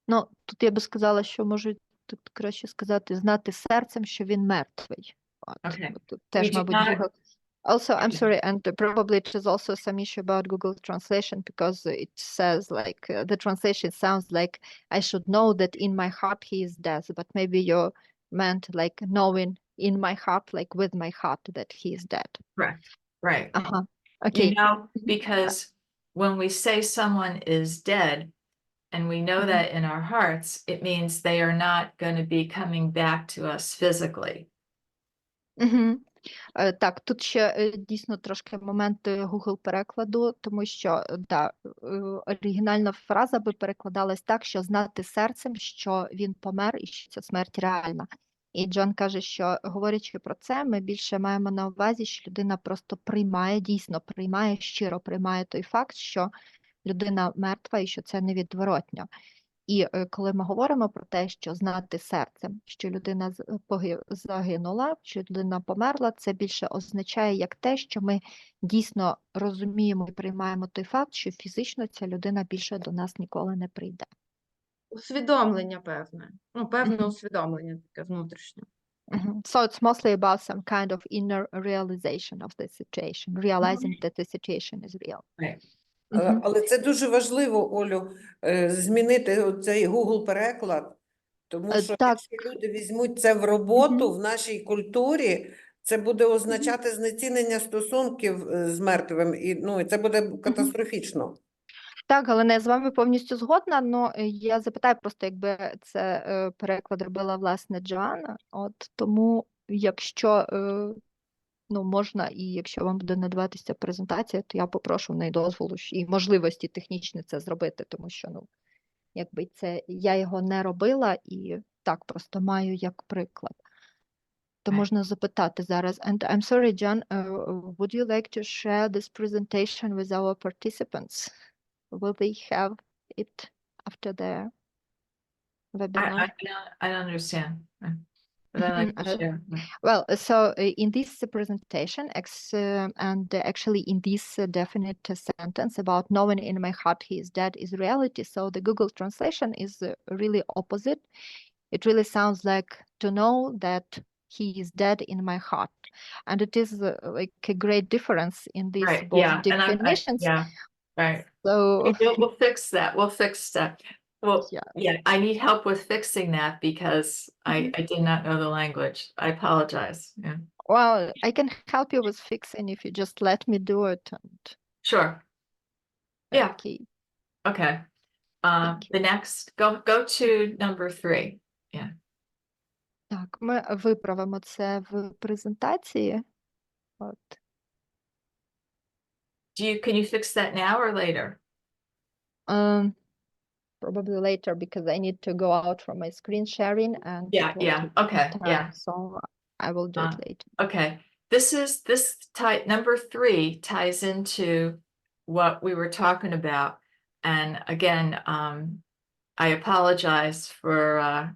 Ну, тут я би сказала, що можу тут краще сказати знати серцем, що він мертвий. От. Okay. Бо тут теж, We do мабуть, not- Google. Also, I'm Okay. sorry, and probably it is also some issue about Google translation because it says like the translation sounds like I should know that in my heart he is dead, but maybe you meant like knowing in my heart, like with my heart that he is dead. Correct. Right. Ага, You окей. know, because when we say someone is dead, and we know Mhm. that in our hearts, it means they are not going to be coming back to us physically. Угу. Так, тут ще дійсно трошки момент Google перекладу, тому що да, оригінальна фраза би перекладалась так, що знати серцем, що він помер і що ця смерть реальна. І Джон каже, що говорячи про це, ми більше маємо на увазі, що людина просто приймає, дійсно приймає, щиро приймає той факт, що людина мертва і що це невідворотньо. І коли ми говоримо про те, що знати серцем, що людина загинула, що людина померла, це більше означає як те, що ми дійсно розуміємо і приймаємо той факт, що фізично ця людина більше до нас ніколи не прийде. Усвідомлення певне. Ну, певне Мгм. усвідомлення таке внутрішнє. So it's mostly about some kind of inner realization of the situation, realizing that the situation is real. Right. Мгм. Але це дуже важливо, Олю, змінити цей Google-переклад, тому що Так. якщо люди візьмуть це в роботу Мгм. в нашій культурі, це буде означати знецінення стосунків з мертвим, і це буде катастрофічно. Так, Галина, я з вами повністю згодна, але я запитаю просто, якби це переклад робила, власне, Джоанна, от тому, якщо можна, і якщо вам буде надаватися презентація, то я попрошу в неї дозволу і можливості технічні це зробити, тому що, якби це я його не робила і так просто маю як приклад. То можна запитати зараз. And I'm sorry, John, would you like to share this presentation with our participants? Will they have it after the webinar? I don't understand. But I like to share. Well, so in this presentation, and actually in this definite sentence about knowing in my heart he is dead is reality. So the Google translation is really opposite. It really sounds like to know that he is dead in my heart. And it is like a great difference in these Right, both yeah, and definitions. yeah, right. So We'll fix that. We'll fix that. Well, yeah. yeah, I need help with fixing that because I did not know the language. I apologize. Yeah, Well, I can help you with fixing if you just let me do it. And sure. Yeah, okay. okay. Thank you. The next, go to number 3. Yeah. Так, ми виправимо це в презентації. От. Can you fix that now or later? Probably later because I need to go out from my screen sharing and Yeah, it will yeah, take okay, time, yeah. so I will do it later. Okay, number 3 ties into what we were talking about. And again, I apologize for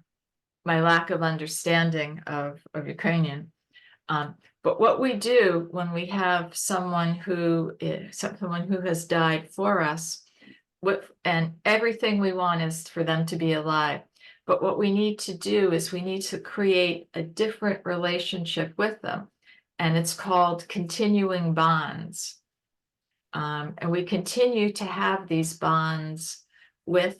my lack of understanding of Ukrainian. But what we do when we have someone who has died for us, and everything we want is for them to be alive. But what we need to do is we need to create a different relationship with them. And it's called continuing bonds. And we continue to have these bonds with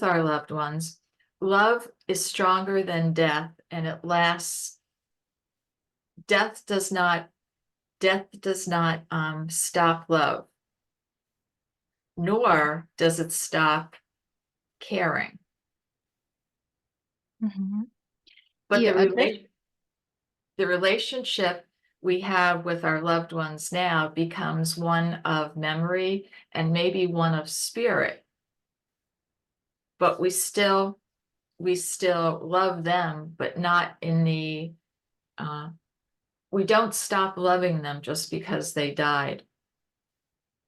our loved ones. Love is stronger than death, and it lasts. Death does not stop love, nor does it stop caring. Мгм. But І, the relationship we have with our loved ones now becomes one of memory and maybe one of spirit. But we still love them, but not in the, we don't stop loving them just because they died.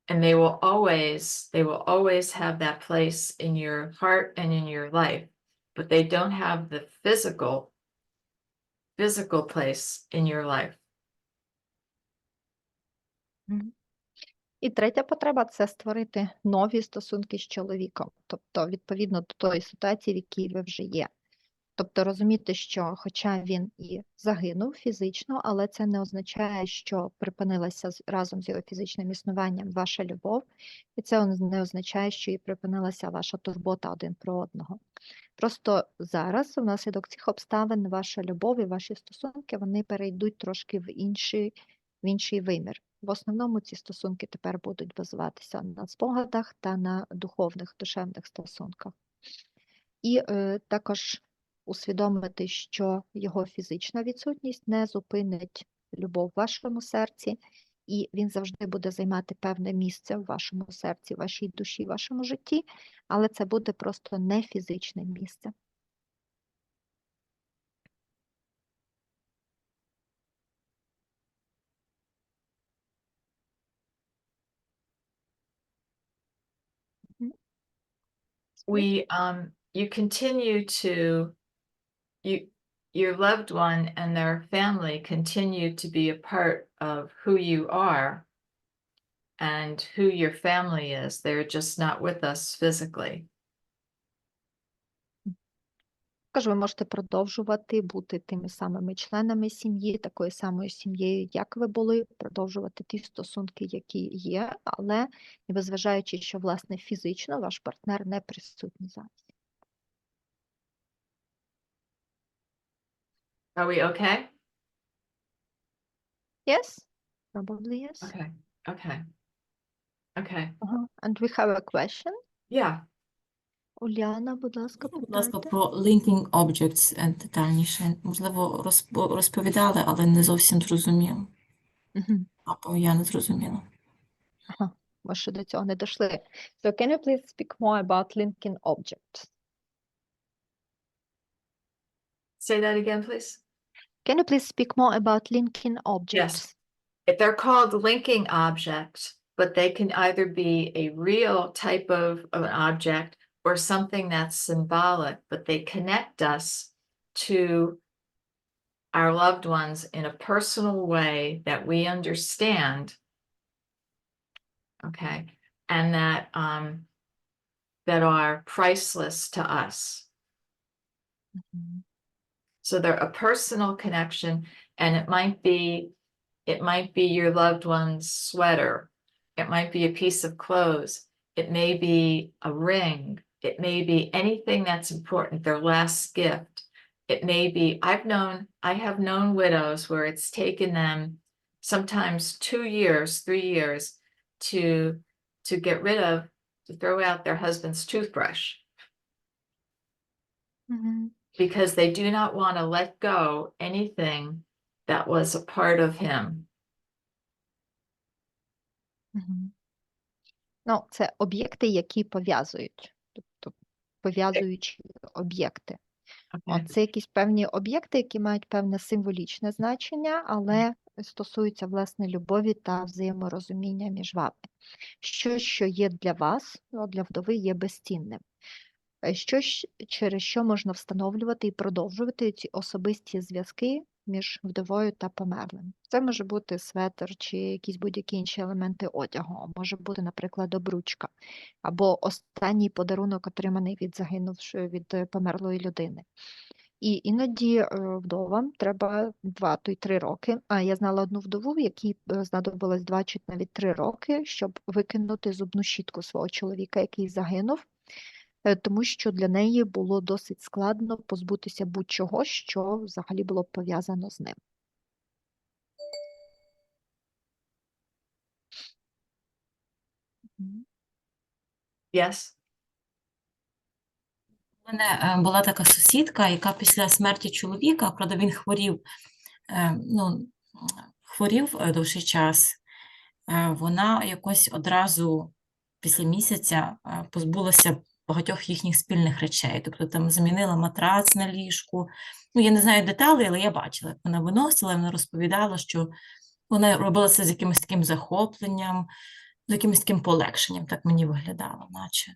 And they will always have that place in your heart and in your life, but they don't have the physical place in your life. Мгм. І третя потреба це створити нові стосунки з чоловіком, тобто відповідно до тої ситуації, в якій ви вже є. Тобто розуміти, що хоча він і загинув фізично, але це не означає, що припинилася разом з його фізичним існуванням ваша любов, і це не означає, що і припинилася ваша турбота один про одного. Просто зараз, внаслідок цих обставин, ваша любов і ваші стосунки, вони перейдуть трошки в інший вимір. В основному ці стосунки тепер будуть базуватися на спогадах та на духовних, душевних стосунках. І також усвідомити, що його фізична відсутність не зупинить любов в вашому серці, і він завжди буде займати певне місце в вашому серці, в вашій душі, в вашому житті, але це буде просто не фізичне місце. You continue to, your loved one and their family continue to be a part of who you are and who your family is. They're just not with us physically. Також ви можете продовжувати бути тими самими членами сім'ї, такою самою сім'єю, як ви були, продовжувати ті стосунки, які є, але не зважаючи, що, власне, фізично ваш партнер не присутній зараз. Are we okay? Yes? Probably yes. Okay. And we have a question. Yeah. Уляна, будь ласка, Будь ласка, питайте. про linking objects детальніше. Можливо, розповідали, але не зовсім зрозуміло. Мгм. Або я не зрозуміла. Ага, ми ще до цього не дійшли. So can you please speak more about linking objects? Say that again, please. Can you please speak more about linking objects? Yes. They're called linking objects, but they can either be a real type of an object or something that's symbolic, but they connect us to our loved ones in a personal way that we understand, okay, and that are priceless to us. Мгм. So they're a personal connection, And it might be your loved one's sweater. It might be a piece of clothes. It may be a ring. It may be anything that's important, their last gift. It may be, I have known widows where it's taken them sometimes 2 years, 3 years to get rid of, to throw out their husband's toothbrush Мгм. because they do not want to let go anything that was a part of him. Мгм. Ну, це об'єкти, які пов'язують, тобто пов'язуючі об'єкти. Okay. Це якісь певні об'єкти, які мають певне символічне значення, але стосуються, власне, любові та взаєморозуміння між вами. Щось, що є для вас, для вдови, є безцінним. Щось, через що можна встановлювати і продовжувати ці особисті зв'язки між вдовою та померлим. Це може бути светр чи якісь будь-які інші елементи одягу, може бути, наприклад, обручка, або останній подарунок, отриманий від померлої людини. І іноді вдовам треба 2, то й 3 роки. А я знала одну вдову, якій знадобилось 2 чи навіть 3 роки, щоб викинути зубну щітку свого чоловіка, який загинув, тому що для неї було досить складно позбутися будь-чого, що взагалі було пов'язано з ним. Yes. У мене була така сусідка, яка після смерті чоловіка, правда, він хворів, довший час. Вона якось одразу після місяця позбулася багатьох їхніх спільних речей. Тобто там замінила матрац на ліжку. Я не знаю деталей, але я бачила, як вона виносила, вона розповідала, що вона робила це з якимось таким захопленням, з якимось таким полегшенням, так мені виглядало, наче.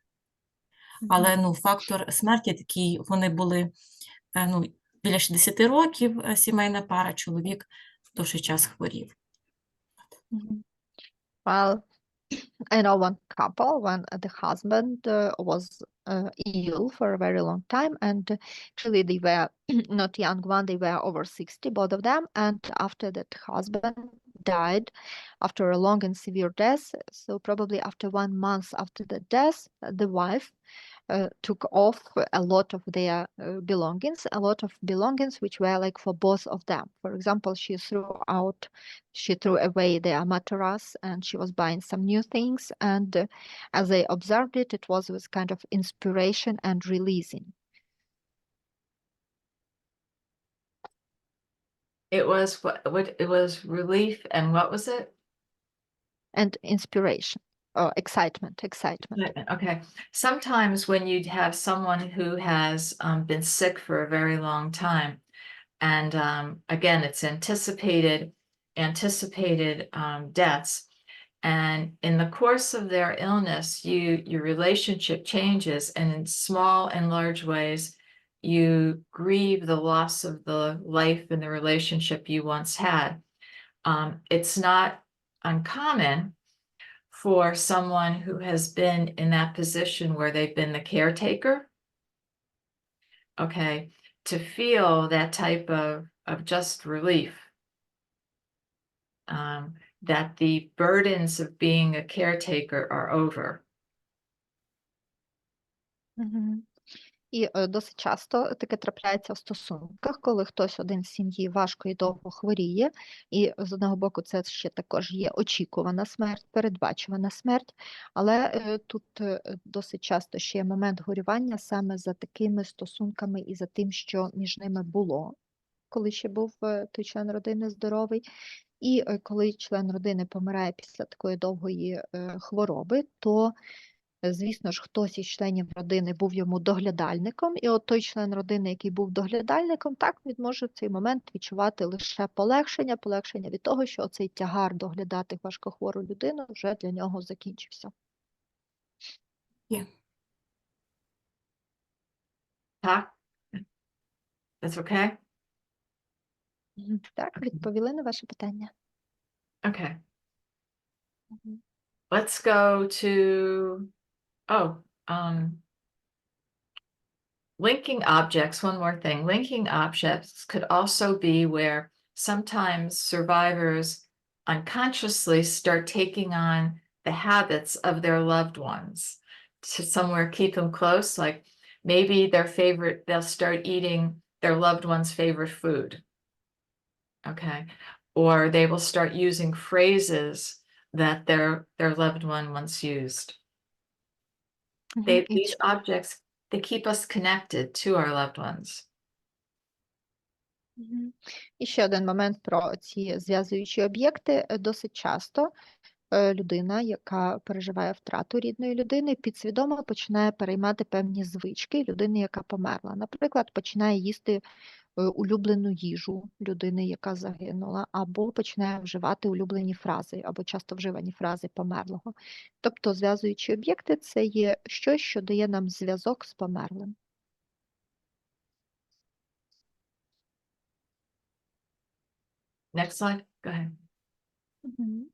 Але фактор смерті такий, вони були біля 60 років, сімейна пара, чоловік довший час хворів. Well, I know one couple when the husband was ill for a very long time, and actually they were not young one, they were over 60, both of them, and after that husband died after a long and severe death, so probably after 1 month after the death, the wife took off a lot of their belongings which were like for both of them. For example, she threw away their mattress and she was buying some new things, and as I observed it, it was with kind of inspiration and releasing. It was what it was relief, and what was it? And inspiration. Excitement. Okay. Sometimes when you have someone who has been sick for a very long time, and again, it's anticipated deaths, and in the course of their illness, your relationship changes, and in small and large ways, you grieve the loss of the life and the relationship you once had. It's not uncommon for someone who has been in that position where they've been the caretaker, okay, to feel that type of just relief, that the burdens of being a caretaker are over. І досить часто таке трапляється в стосунках, коли хтось один в сім'ї важко і довго хворіє, і з одного боку це ще також є очікувана смерть, передбачувана смерть, але тут досить часто ще є момент горювання саме за такими стосунками і за тим, що між ними було, коли ще був той член родини здоровий. І коли член родини помирає після такої довгої хвороби, то звісно ж, хтось із членів родини був йому доглядальником, і от той член родини, який був доглядальником, так, він може в цей момент відчувати лише полегшення від того, що цей тягар доглядати важкохвору людину вже для нього закінчився. Так? That's okay? Так, відповіли на ваше питання. Okay. Let's go to linking objects. One more thing. Linking objects could also be where sometimes survivors unconsciously start taking on the habits of their loved ones to somewhere keep them close. Like maybe they'll start eating their loved one's favorite food. Okay. Or they will start using phrases that their loved one once used. Мгм. І These objects, they keep us connected to our loved ones. Мгм. І ще один момент про ці зв'язуючі об'єкти. Досить часто людина, яка переживає втрату рідної людини, підсвідомо починає переймати певні звички людини, яка померла. Наприклад, починає їсти улюблену їжу людини, яка загинула, або починає вживати улюблені фрази, або часто вживані фрази померлого. Тобто зв'язуючі об'єкти – це є щось, що дає нам зв'язок з померлим. Next slide. Go ahead. Мгм.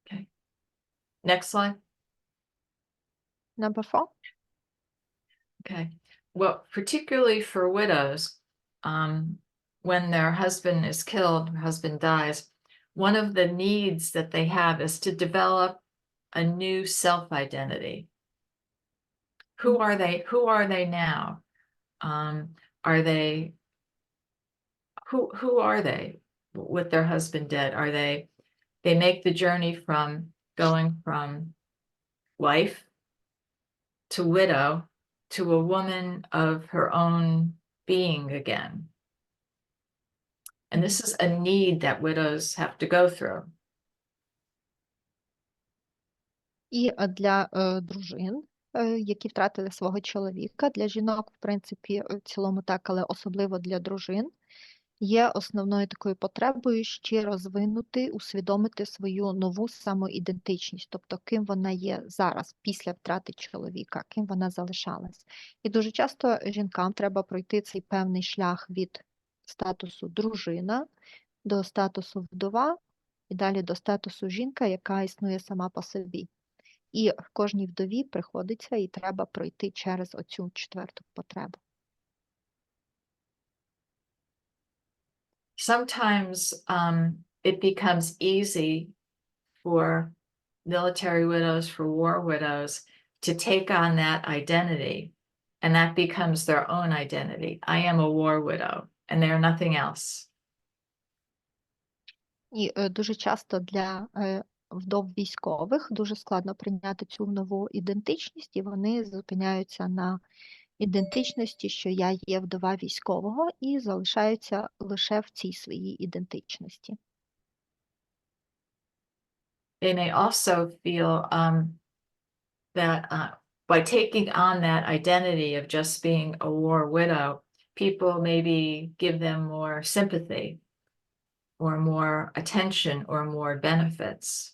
Okay. Next slide. Number 4. Okay. Well, particularly for widows, when their husband is killed, her husband dies, one of the needs that they have is to develop a new self-identity. Who are they? Who are they now? Are they, who are they with their husband dead? Are they make the journey from going from wife to widow to a woman of her own being again. And this is a need that widows have to go through. І для дружин, які втратили свого чоловіка, для жінок, в принципі, в цілому так, але особливо для дружин, є основною такою потребою ще розвинути, усвідомити свою нову самоідентичність, тобто ким вона є зараз, після втрати чоловіка, ким вона залишалась. І дуже часто жінкам треба пройти цей певний шлях від статусу дружина до статусу вдова, і далі до статусу жінка, яка існує сама по собі. І кожній вдові приходиться і треба пройти через оцю четверту потребу. Sometimes it becomes easy for military widows, for war widows, to take on that identity, and that becomes their own identity. I am a war widow, and they are nothing else. І дуже часто для вдов військових дуже складно прийняти цю нову ідентичність, і вони зупиняються на ідентичності, що я є вдова військового, і залишаються лише в цій своїй ідентичності. They may also feel that by taking on that identity of just being a war widow, people maybe give them more sympathy or more attention or more benefits.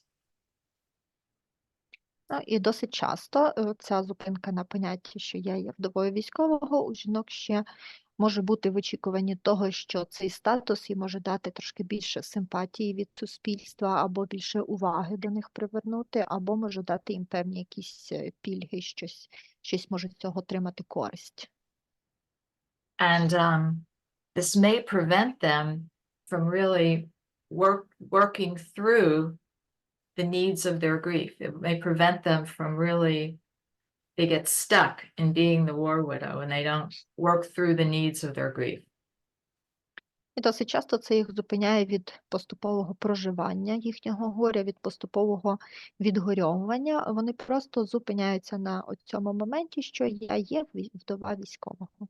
І досить часто ця зупинка на понятті, що я є вдовою військового, у жінок ще може бути в очікуванні того, що цей статус їй може дати трошки більше симпатії від суспільства, або більше уваги до них привернути, або може дати їм певні якісь пільги, щось може з цього отримати користь. And this may prevent them from really working through the needs of their grief. It may prevent them from really, they get stuck in being the war widow and they don't work through the needs of their grief. І досить часто це їх зупиняє від поступового проживання їхнього горя, від поступового відгорьовування. Вони просто зупиняються на цьому моменті, що я є вдова військового.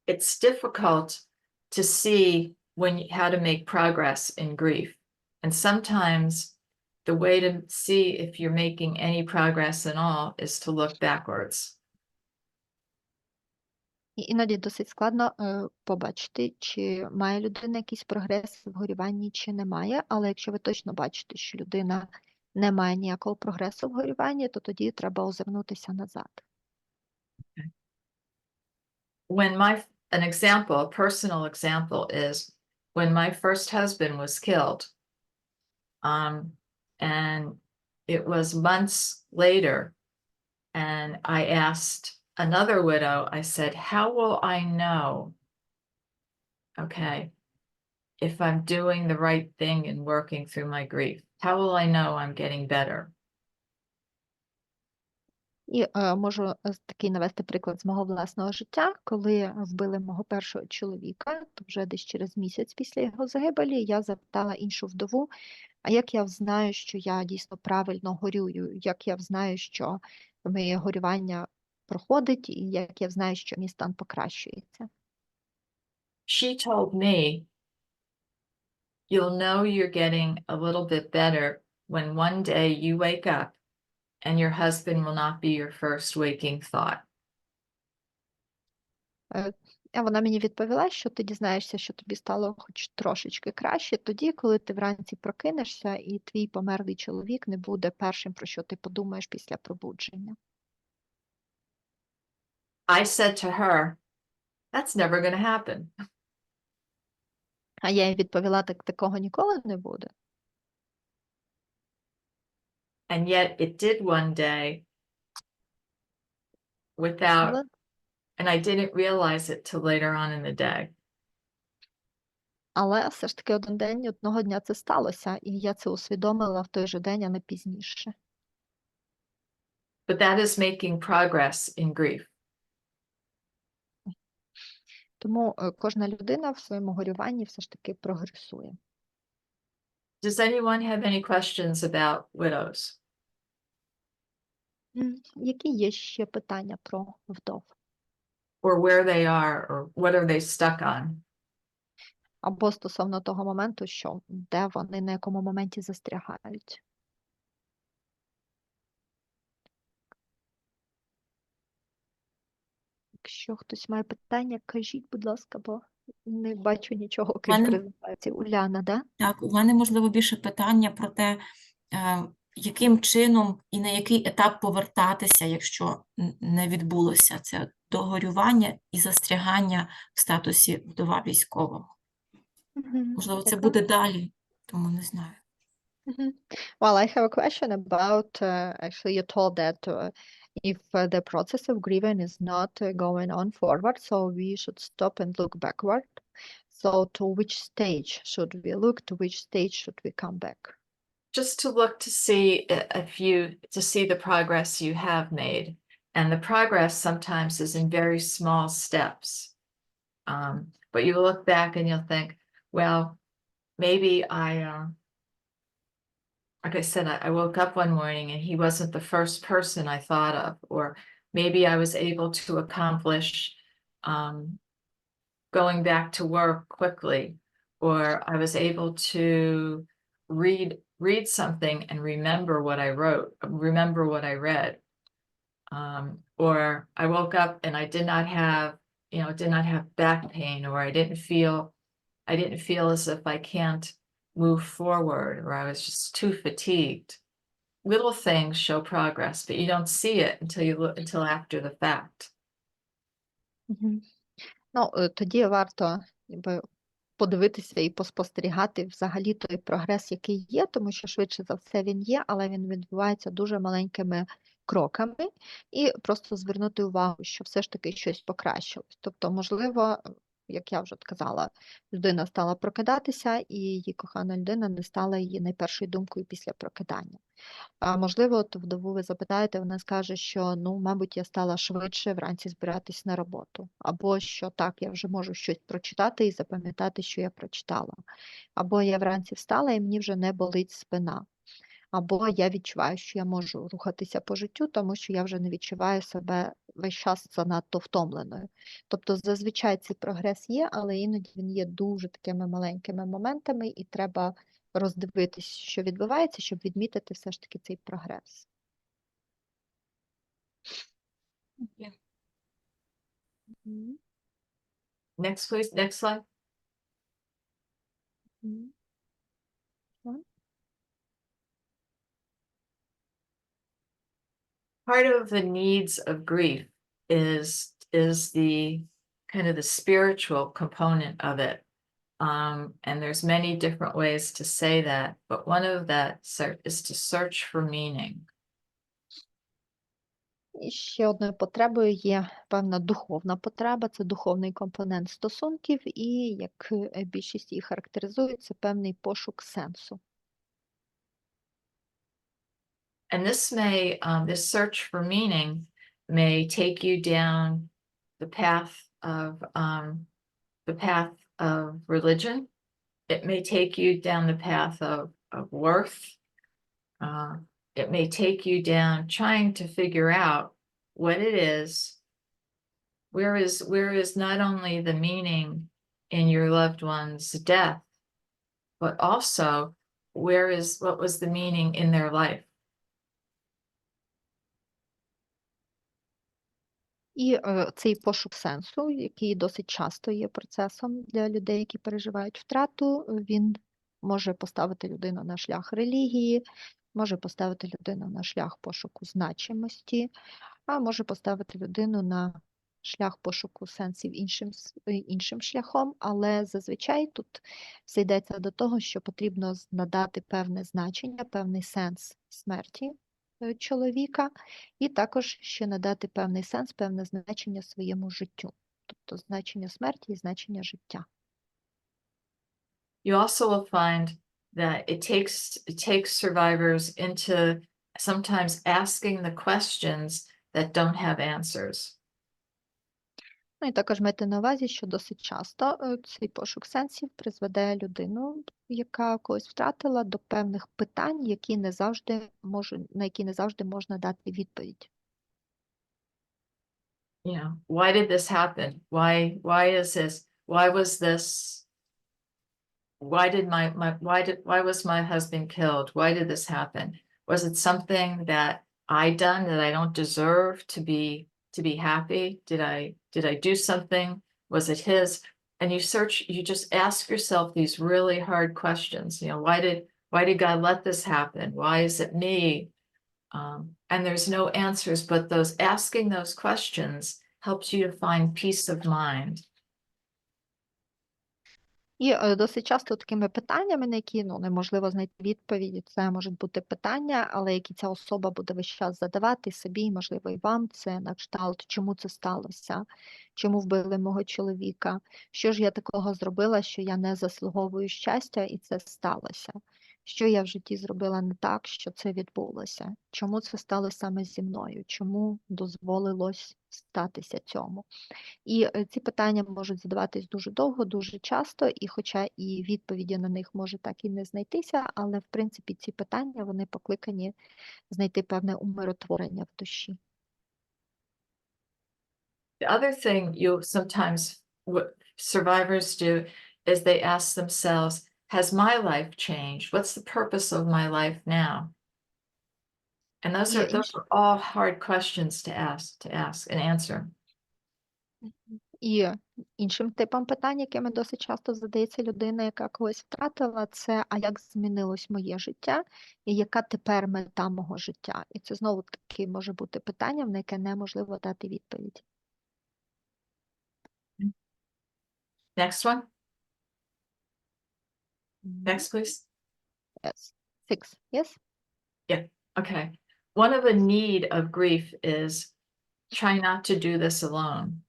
It's difficult to see how to make progress in grief. And sometimes the way to see if you're making any progress at all is to look backwards. І іноді досить складно побачити, чи має людина якийсь прогрес в горюванні, чи немає. Але якщо ви точно бачите, що людина не має ніякого прогресу в горюванні, то тоді треба озирнутися назад. When an example, a personal example is when my first husband was killed, and it was months later And I asked another widow, I said, how will I know, okay, if I'm doing the right thing and working through my grief? How will I know I'm getting better? І можу такий навести приклад з мого власного життя. Коли вбили мого першого чоловіка, то вже десь через місяць після його загибелі я запитала іншу вдову, а як я взнаю, що я дійсно правильно горюю, як я взнаю, що моє горювання проходить, і як я взнаю, що мій стан покращується. She told me, you'll know you're getting a little bit better when one day you wake up and your husband will not be your first waking thought. А вона мені відповіла, що ти дізнаєшся, що тобі стало хоч трошечки краще тоді, коли ти вранці прокинешся, і твій померлий чоловік не буде першим, про що ти подумаєш після пробудження. I said to her, that's never going to happen. А я їй відповіла, так такого ніколи не буде. And yet it did one day without, Але, and I didn't realize it till later on in the day. але все ж таки одного дня це сталося, і я це усвідомила в той же день, а не пізніше. But that is making progress in grief. Тому кожна людина в своєму горюванні все ж таки прогресує. Does anyone have any questions about widows? Які є ще питання про вдов? Or where they are, or what are they stuck on? Або стосовно того моменту, що де вони, на якому моменті застрягають? Якщо хтось має питання, кажіть, будь ласка, бо не бачу нічого, окрім Мене- презентації. Уляна, да? Так, у мене, можливо, більше питання про те, яким чином і на який етап повертатися, якщо не відбулося це догорювання і застрягання в статусі вдова військового. Можливо, це буде далі, тому не знаю. Well, I have a question about, actually, you told that if the process of grieving is not going on forward, so we should stop and look backward. So to which stage should we look? To which stage should we come back? Just to look to see to see the progress you have made. And the progress sometimes is in very small steps. But you look back and you'll think, well, maybe like I said, I woke up one morning and he wasn't the first person I thought of, or maybe I was able to accomplish going back to work quickly, or I was able to read something and remember what I wrote, remember what I read. Or I woke up and I did not have back pain, or I didn't feel as if I can't move forward, or I was just too fatigued. Little things show progress, but you don't see it until after the fact. Ну, тоді варто подивитися і поспостерігати взагалі той прогрес, який є, тому що швидше за все він є, але він відбувається дуже маленькими кроками, і просто звернути увагу, що все ж таки щось покращилось. Тобто, можливо, як я вже казала, людина стала прокидатися, і її кохана людина не стала її найпершою думкою після прокидання. А можливо, от вдову ви запитаєте, вона скаже, що, ну, мабуть, я стала швидше вранці збиратись на роботу. Або що так, я вже можу щось прочитати і запам'ятати, що я прочитала. Або я вранці встала і мені вже не болить спина. Або я відчуваю, що я можу рухатися по життю, тому що я вже не відчуваю себе весь час занадто втомленою. Тобто зазвичай цей прогрес є, але іноді він є дуже такими маленькими моментами, і треба роздивитись, що відбувається, щоб відмітити все ж таки цей прогрес. Next, please. Next slide. Part of the needs of grief is the kind of the spiritual component of it. And there's many different ways to say that, but one of that is to search for meaning. І ще одною потребою є певна духовна потреба, це духовний компонент стосунків, і як більшість її характеризує, це певний пошук сенсу. And this search for meaning may take you down the path of religion. It may take you down the path of worth. It may take you down trying to figure out what it is. Where is not only the meaning in your loved one's death, but also what was the meaning in their life? І цей пошук сенсу, який досить часто є процесом для людей, які переживають втрату, він може поставити людину на шлях релігії, може поставити людину на шлях пошуку значимості, а може поставити людину на шлях пошуку сенсів іншим шляхом, але зазвичай тут все йдеться до того, що потрібно надати певне значення, певний сенс смерті чоловіка, і також ще надати певний сенс, певне значення своєму життю, тобто значення смерті і значення життя. You also will find that it takes survivors into sometimes asking the questions that don't have answers. Ну і також майте на увазі, що досить часто цей пошук сенсів призведе людину, яка когось втратила, до певних питань, на які не завжди можна дати відповідь. You know, why did this happen? Why is this? Why was this? Why was my husband killed? Why did this happen? Was it something that I done that I don't deserve to be happy? Did I do something? Was it his? And you just ask yourself these really hard questions. You know, why did God let this happen? Why is it me? And there's no answers, but asking those questions helps you to find peace of mind. І досить часто такими питаннями, на які неможливо знайти відповіді, це можуть бути питання, але які ця особа буде весь час задавати собі, і, можливо, і вам, це на кшталт, чому це сталося, чому вбили мого чоловіка, що ж я такого зробила, що я не заслуговую щастя, і це сталося. Що я в житті зробила не так, що це відбулося? Чому це сталося саме зі мною? Чому дозволилось статися цьому? І ці питання можуть задаватись дуже довго, дуже часто, і хоча і відповіді на них може так і не знайтися, але, в принципі, ці питання, вони покликані знайти певне умиротворення в душі. The other thing survivors do is they ask themselves, has my life changed? What's the purpose of my life now? And those are all hard questions to ask and answer. І іншим типом питань, якими досить часто задається людина, яка когось втратила, це «а як змінилось моє життя?» і «яка тепер мета мого життя?» І це знову-таки може бути питанням, на яке неможливо дати відповідь. Next one. Next, please. Yes. 6. Yes? Okay. One of the need of grief is try not to do this alone.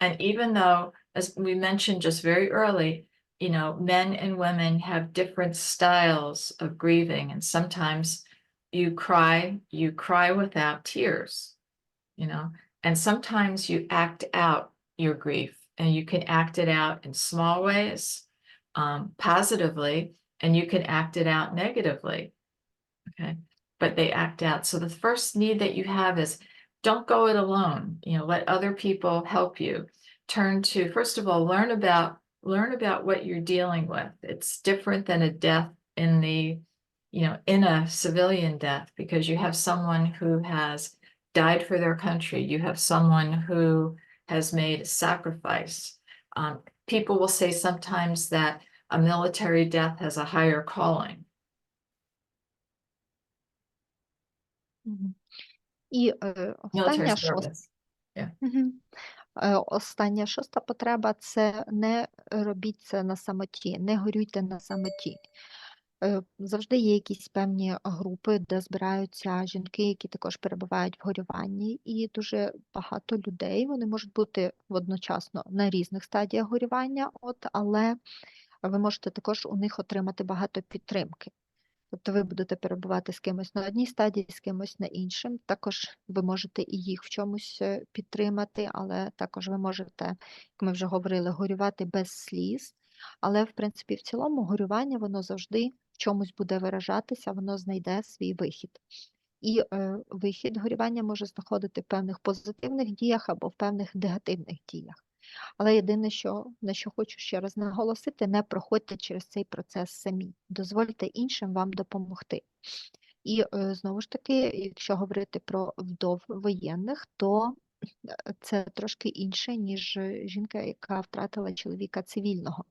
And even though, as we mentioned just very early, you know, men and women have different styles of grieving, and sometimes you cry without tears, you know, and sometimes you act out your grief, and you can act it out in small ways, positively, and you can act it out negatively, okay? But they act out. So the first need that you have is don't go it alone. You know, let other people help you. Turn to, first of all, learn about what you're dealing with. It's different than a death in a civilian death, because you have someone who has died for their country. You have someone who has made a sacrifice. People will say sometimes that a military death has a higher calling. І Military остання service. Остання шоста потреба – це не робіть це на самоті, не горюйте на самоті. Завжди є якісь певні групи, де збираються жінки, які також перебувають в горюванні, і дуже багато людей, вони можуть бути одночасно на різних стадіях горювання, але ви можете також у них отримати багато підтримки. Тобто ви будете перебувати з кимось на одній стадії, з кимось на іншим. Також ви можете і їх в чомусь підтримати, але також ви можете, як ми вже говорили, горювати без сліз. Але, в принципі, в цілому горювання, воно завжди в чомусь буде виражатися, воно знайде свій вихід. І вихід горювання може знаходити в певних позитивних діях або в певних негативних діях. Але єдине, на що хочу ще раз наголосити, не проходьте через цей процес самі. Дозвольте іншим вам допомогти. І знову ж таки, якщо говорити про вдов воєнних, то це трошки інше, ніж жінка, яка втратила чоловіка цивільного.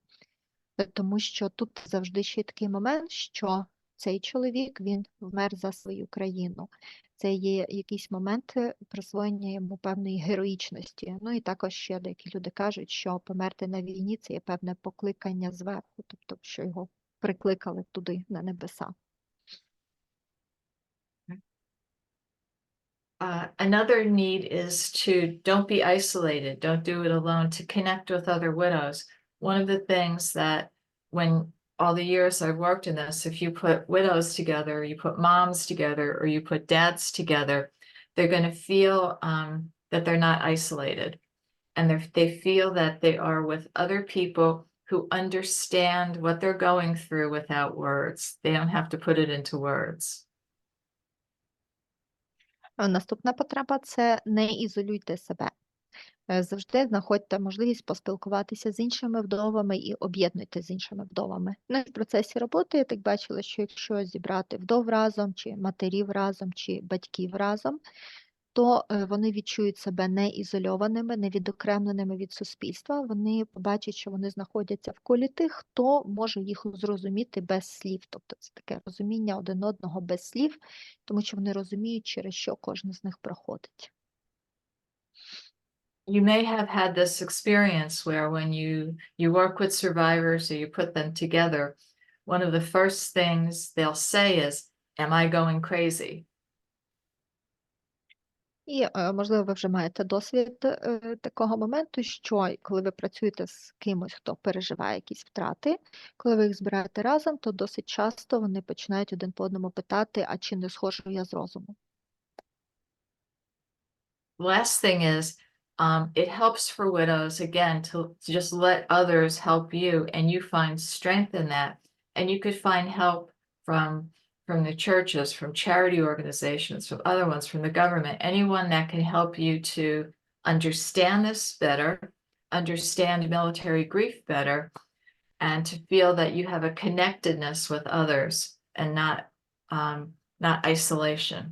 Тому що тут завжди ще такий момент, що цей чоловік, він вмер за свою країну. Це є якийсь момент присвоєння йому певної героїчності. Ну і також ще деякі люди кажуть, що померти на війні – це є певне покликання зверху, тобто що його прикликали туди, на небеса. Another need is to don't be isolated, don't do it alone, to connect with other widows. One of the things that when all the years I've worked in this, if you put widows together, you put moms together, or you put dads together, they're going to feel that they're not isolated. And they feel that they are with other people who understand what they're going through without words. They don't have to put it into words. Наступна потреба – це не ізолюйте себе. Завжди знаходьте можливість поспілкуватися з іншими вдовами і об'єднуйте з іншими вдовами. Ну, і в процесі роботи я так бачила, що якщо зібрати вдов разом, чи матерів разом, чи батьків разом, то вони відчують себе не ізольованими, не відокремленими від суспільства. Вони побачать, що вони знаходяться в колі тих, хто може їх зрозуміти без слів. Тобто це таке розуміння один одного без слів, тому що вони розуміють, через що кожен з них проходить. You may have had this experience where when you work with survivors or you put them together, one of the first things they'll say is, "Am I going crazy?" І, можливо, ви вже маєте досвід такого моменту, що коли ви працюєте з кимось, хто переживає якісь втрати, коли ви їх збираєте разом, то досить часто вони починають один по одному питати, а чи не схожу я з розуму. Last thing is, it helps for widows, again, to just let others help you, and you find strength in that. And you could find help from the churches, from charity organizations, from other ones, from the government, anyone that can help you to understand this better, understand military grief better, and to feel that you have a connectedness with others and not isolation.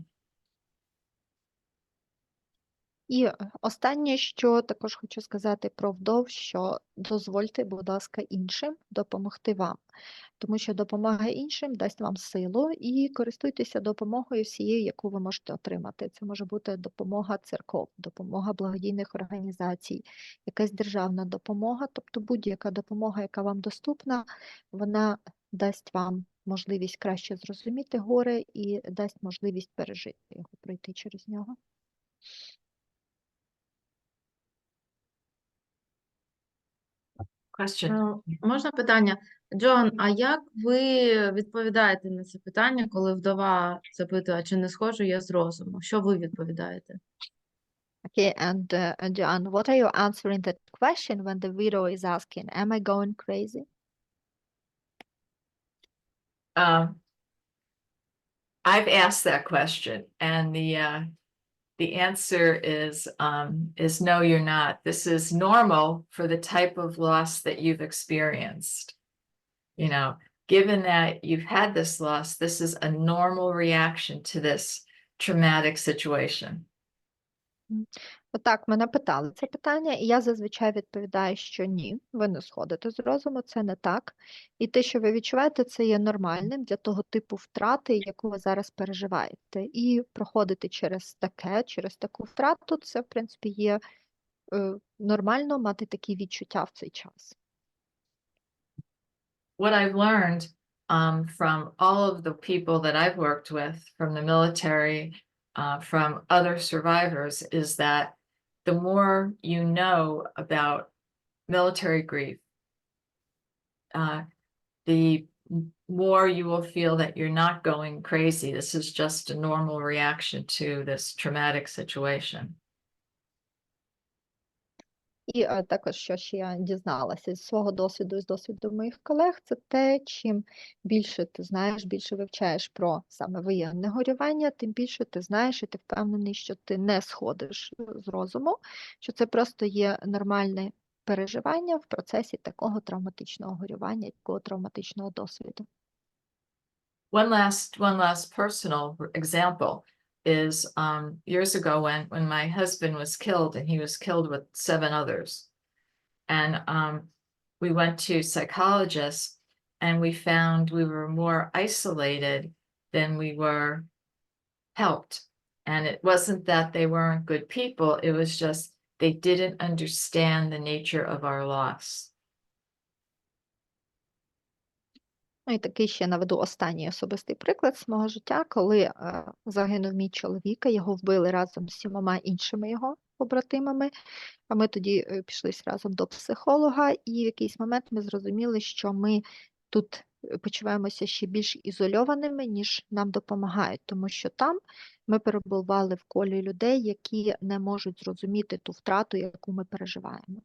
І останнє, що також хочу сказати про вдов, що дозвольте, будь ласка, іншим допомогти вам. Тому що допомога іншим дасть вам силу, і користуйтеся допомогою всією, яку ви можете отримати. Це може бути допомога церков, допомога благодійних організацій, якась державна допомога, тобто будь-яка допомога, яка вам доступна, вона дасть вам можливість краще зрозуміти горе і дасть можливість пережити його, пройти через нього. Question. Можна питання? Джоан, а як ви відповідаєте на це питання, коли вдова запитує, чи не схожу я з розуму? Що ви відповідаєте? Okay, and Joan, what are you answering that question when the widow is asking, am I going crazy? I've asked that question, and the answer is no, you're not. This is normal for the type of loss that you've experienced. You know, given that you've had this loss, this is a normal reaction to this traumatic situation. Отак, мене питали це питання, і я зазвичай відповідаю, що ні, ви не сходите з розуму, це не так. І те, що ви відчуваєте, це є нормальним для того типу втрати, яку ви зараз переживаєте. І проходити через таку втрату, це, в принципі, є нормально мати такі відчуття в цей час. What I've learned from all of the people that I've worked with, from the military, from other survivors, is that the more you know about military grief, the more you will feel that you're not going crazy. This is just a normal reaction to this traumatic situation. І також, що ще я дізналася зі свого досвіду і з досвіду моїх колег, це те, чим більше ти знаєш, більше вивчаєш про саме воєнне горювання, тим більше ти знаєш і ти впевнений, що ти не сходиш з розуму, що це просто є нормальне переживання в процесі такого травматичного горювання, такого травматичного досвіду. One last personal example is years ago when my husband was killed, and he was killed with 7 others. And we went to psychologists, and we found we were more isolated than we were helped. And it wasn't that they weren't good people, it was just they didn't understand the nature of our loss. Ну і такий ще наведу останній особистий приклад з мого життя, коли загинув мій чоловік, його вбили разом з 7 іншими його побратимами, а ми тоді пішли разом до психолога, і в якийсь момент ми зрозуміли, що ми тут почуваємося ще більш ізольованими, ніж нам допомагають, тому що там ми перебували в колі людей, які не можуть зрозуміти ту втрату, яку ми переживаємо.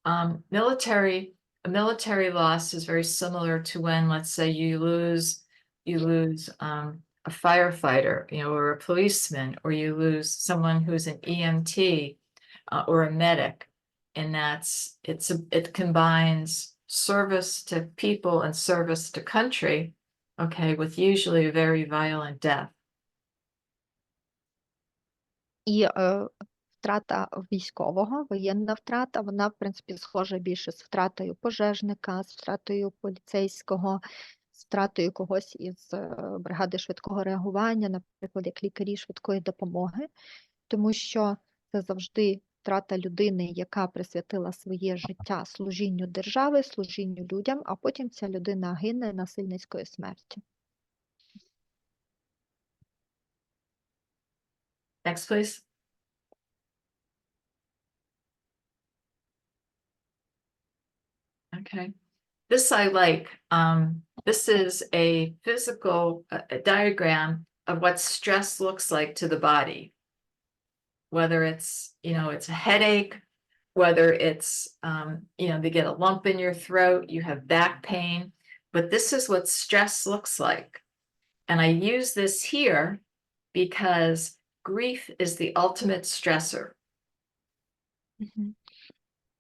A military loss is very similar to when, let's say, you lose a firefighter, or a policeman, or you lose someone who's an EMT or a medic, and it combines service to people and service to country, okay, with usually a very violent death. І втрата військового, воєнна втрата, вона, в принципі, схожа більше з втратою пожежника, з втратою поліцейського, з втратою когось із бригади швидкого реагування, наприклад, як лікарі швидкої допомоги, тому що це завжди втрата людини, яка присвятила своє життя служінню держави, служінню людям, а потім ця людина гине насильницькою смертю. Next, please. Okay, this I like. This is a physical a diagram of what stress looks like to the body. Whether it's, it's a headache, whether it's, they get a lump in your throat, you have back pain, but this is what stress looks like. And I use this here because grief is the ultimate stressor.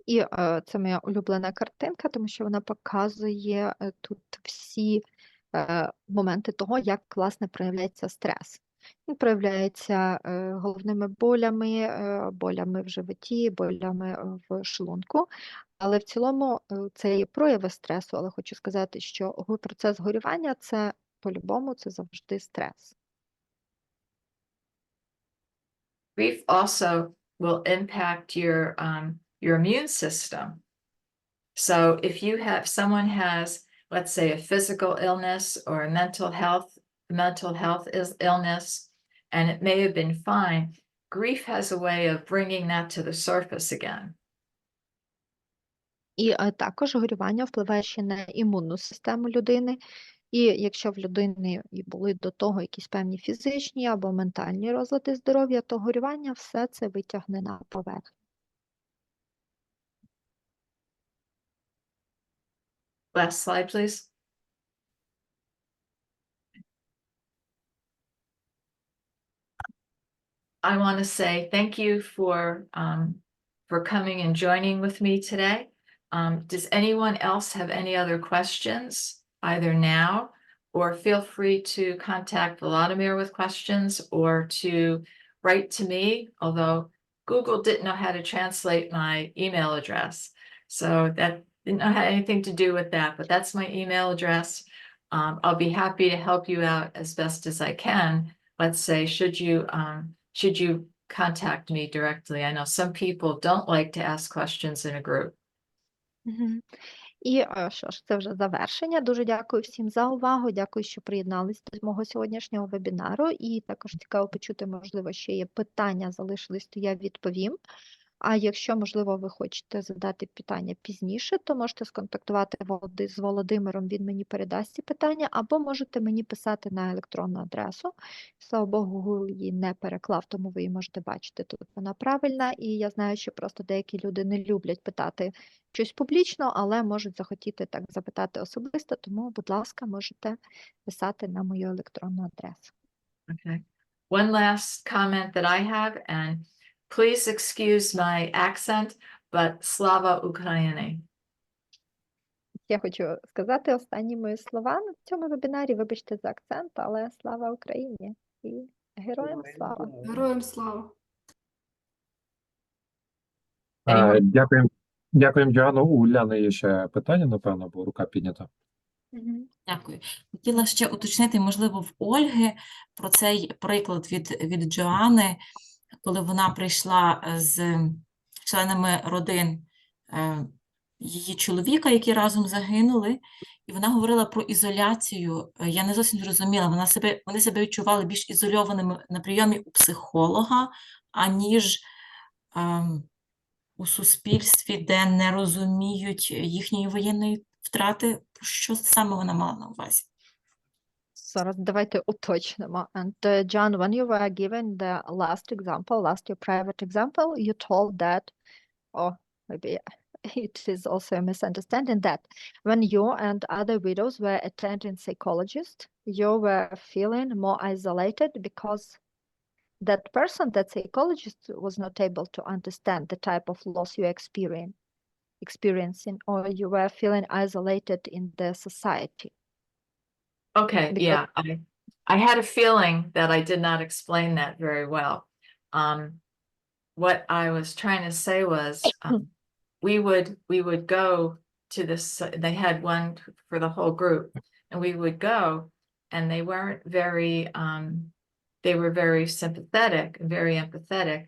І це моя улюблена картинка, тому що вона показує тут всі моменти того, як, власне, проявляється стрес. Він проявляється головними болями в животі, болями в шлунку. Але в цілому це є прояви стресу, але хочу сказати, що процес горювання – це по-любому, це завжди стрес. Grief also will impact your immune system. So if someone has, let's say, a physical illness or a mental health illness, and it may have been fine, grief has a way of bringing that to the surface again. І також горювання впливає ще на імунну систему людини. І якщо в людини і були до того якісь певні фізичні або ментальні розлади здоров'я, то горювання все це витягне на поверхню. Last slide, please. I want to say thank you for coming and joining with me today. Does anyone else have any other questions, either now, or feel free to contact Vladimir with questions, or to write to me, although Google didn't know how to translate my email address. So that didn't know had anything to do with that, but that's my email address. I'll be happy to help you out as best as I can. Let's say, should you contact me directly? I know some people don't like to ask questions in a group. І що ж, це вже завершення. Дуже дякую всім за увагу. Дякую, що приєдналися до мого сьогоднішнього вебінару. І також цікаво почути, можливо, ще є питання, залишились, то я відповім. А якщо, можливо, ви хочете задати питання пізніше, то можете сконтактувати з Володимиром, він мені передасть ці питання, або можете мені писати на електронну адресу. Слава Богу, Google її не переклав, тому ви її можете бачити. Тут вона правильна, і я знаю, що просто деякі люди не люблять питати щось публічно, але можуть захотіти так запитати особисто, тому, будь ласка, можете писати на мою електронну адресу. Okay. One last comment that I have, and please excuse my accent, but Slava Ukraini. Я хочу сказати останні мої слова на цьому вебінарі. Вибачте за акцент, але слава Україні і героям слава. Героям слава. Anyone? Дякуємо, Джоанно. У Уляни є ще питання, напевно, бо рука піднята. Дякую. Хотіла ще уточнити, можливо, в Ольги про цей приклад від Джоани, коли вона прийшла з членами родин її чоловіка, які разом загинули, і вона говорила про ізоляцію. Я не зовсім зрозуміла, вони себе відчували більш ізольованими на прийомі у психолога, аніж у суспільстві, де не розуміють їхньої воєнної втрати. Що саме вона мала на увазі? Зараз давайте уточнимо. And John, when you were given the last your private example, you told that, or maybe it is also a misunderstanding, that when you and other widows were attending psychologists, you were feeling more isolated because that person, that psychologist, was not able to understand the type of loss you experiencing, or you were feeling isolated in the society. Okay, yeah, I had a feeling that I did not explain that very well. What I was trying to say was, we would go to this, they had one for the whole group, and we would go, and they weren't very, they were very sympathetic and very empathetic,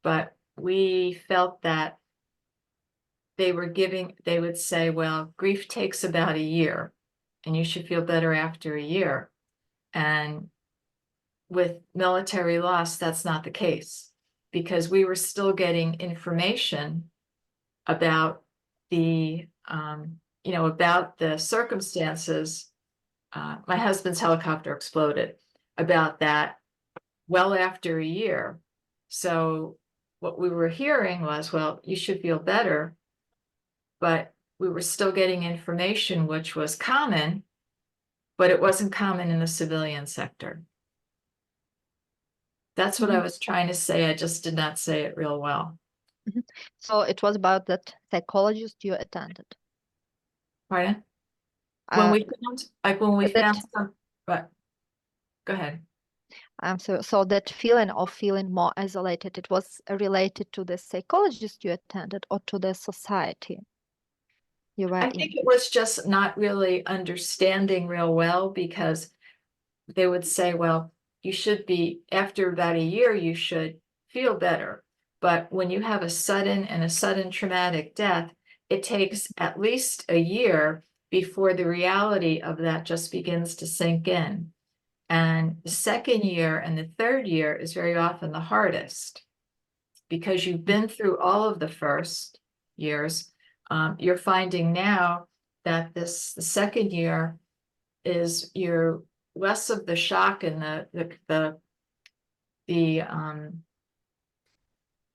but we felt that they would say, well, grief takes about a year, and you should feel better after a year. And with military loss, that's not the case, because we were still getting information about about the circumstances. My husband's helicopter exploded, about that well after a year. So what we were hearing was, well, you should feel better, but we were still getting information which was common, but it wasn't common in the civilian sector. That's what I was trying to say. I just did not say it real well. So it was about that psychologist you attended. Pardon? When we that- found some, but go ahead. So that feeling of feeling more isolated, it was related to the psychologist you attended or to the society you were I in? think it was just not really understanding real well, because they would say, well, you should be, after about a year, you should feel better. But when you have a sudden traumatic death, it takes at least a year before the reality of that just begins to sink in. And the second year and the third year is very often the hardest, because you've been through all of the first years. You're finding now that the second year is you're less of the shock, and the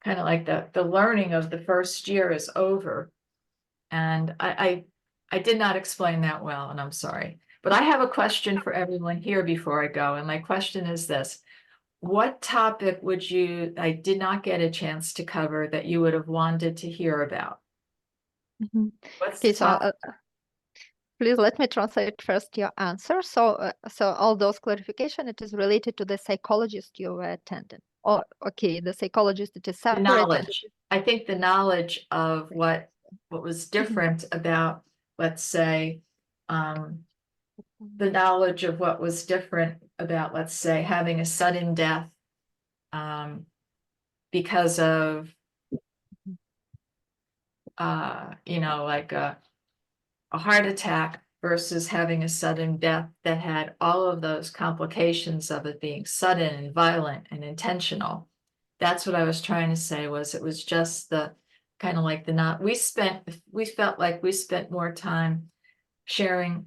kind of like the learning of the first year is over. And I did not explain that well, and I'm sorry. But I have a question for everyone here before I go, and my question is this. What topic I did not get a chance to cover that you would have wanted to hear about? What's Okay, the topic? please let me translate first your answer. So all those clarification, it is related to the psychologist you were attending. Oh, okay, the psychologist, it is The separate. knowledge. I think the knowledge of what was different about, let's say, the knowledge of what was different about, let's say, having a sudden death because of like a heart attack versus having a sudden death that had all of those complications of it being sudden and violent and intentional. That's what I was trying to say, was it was just the kind of like the not, we felt like we spent more time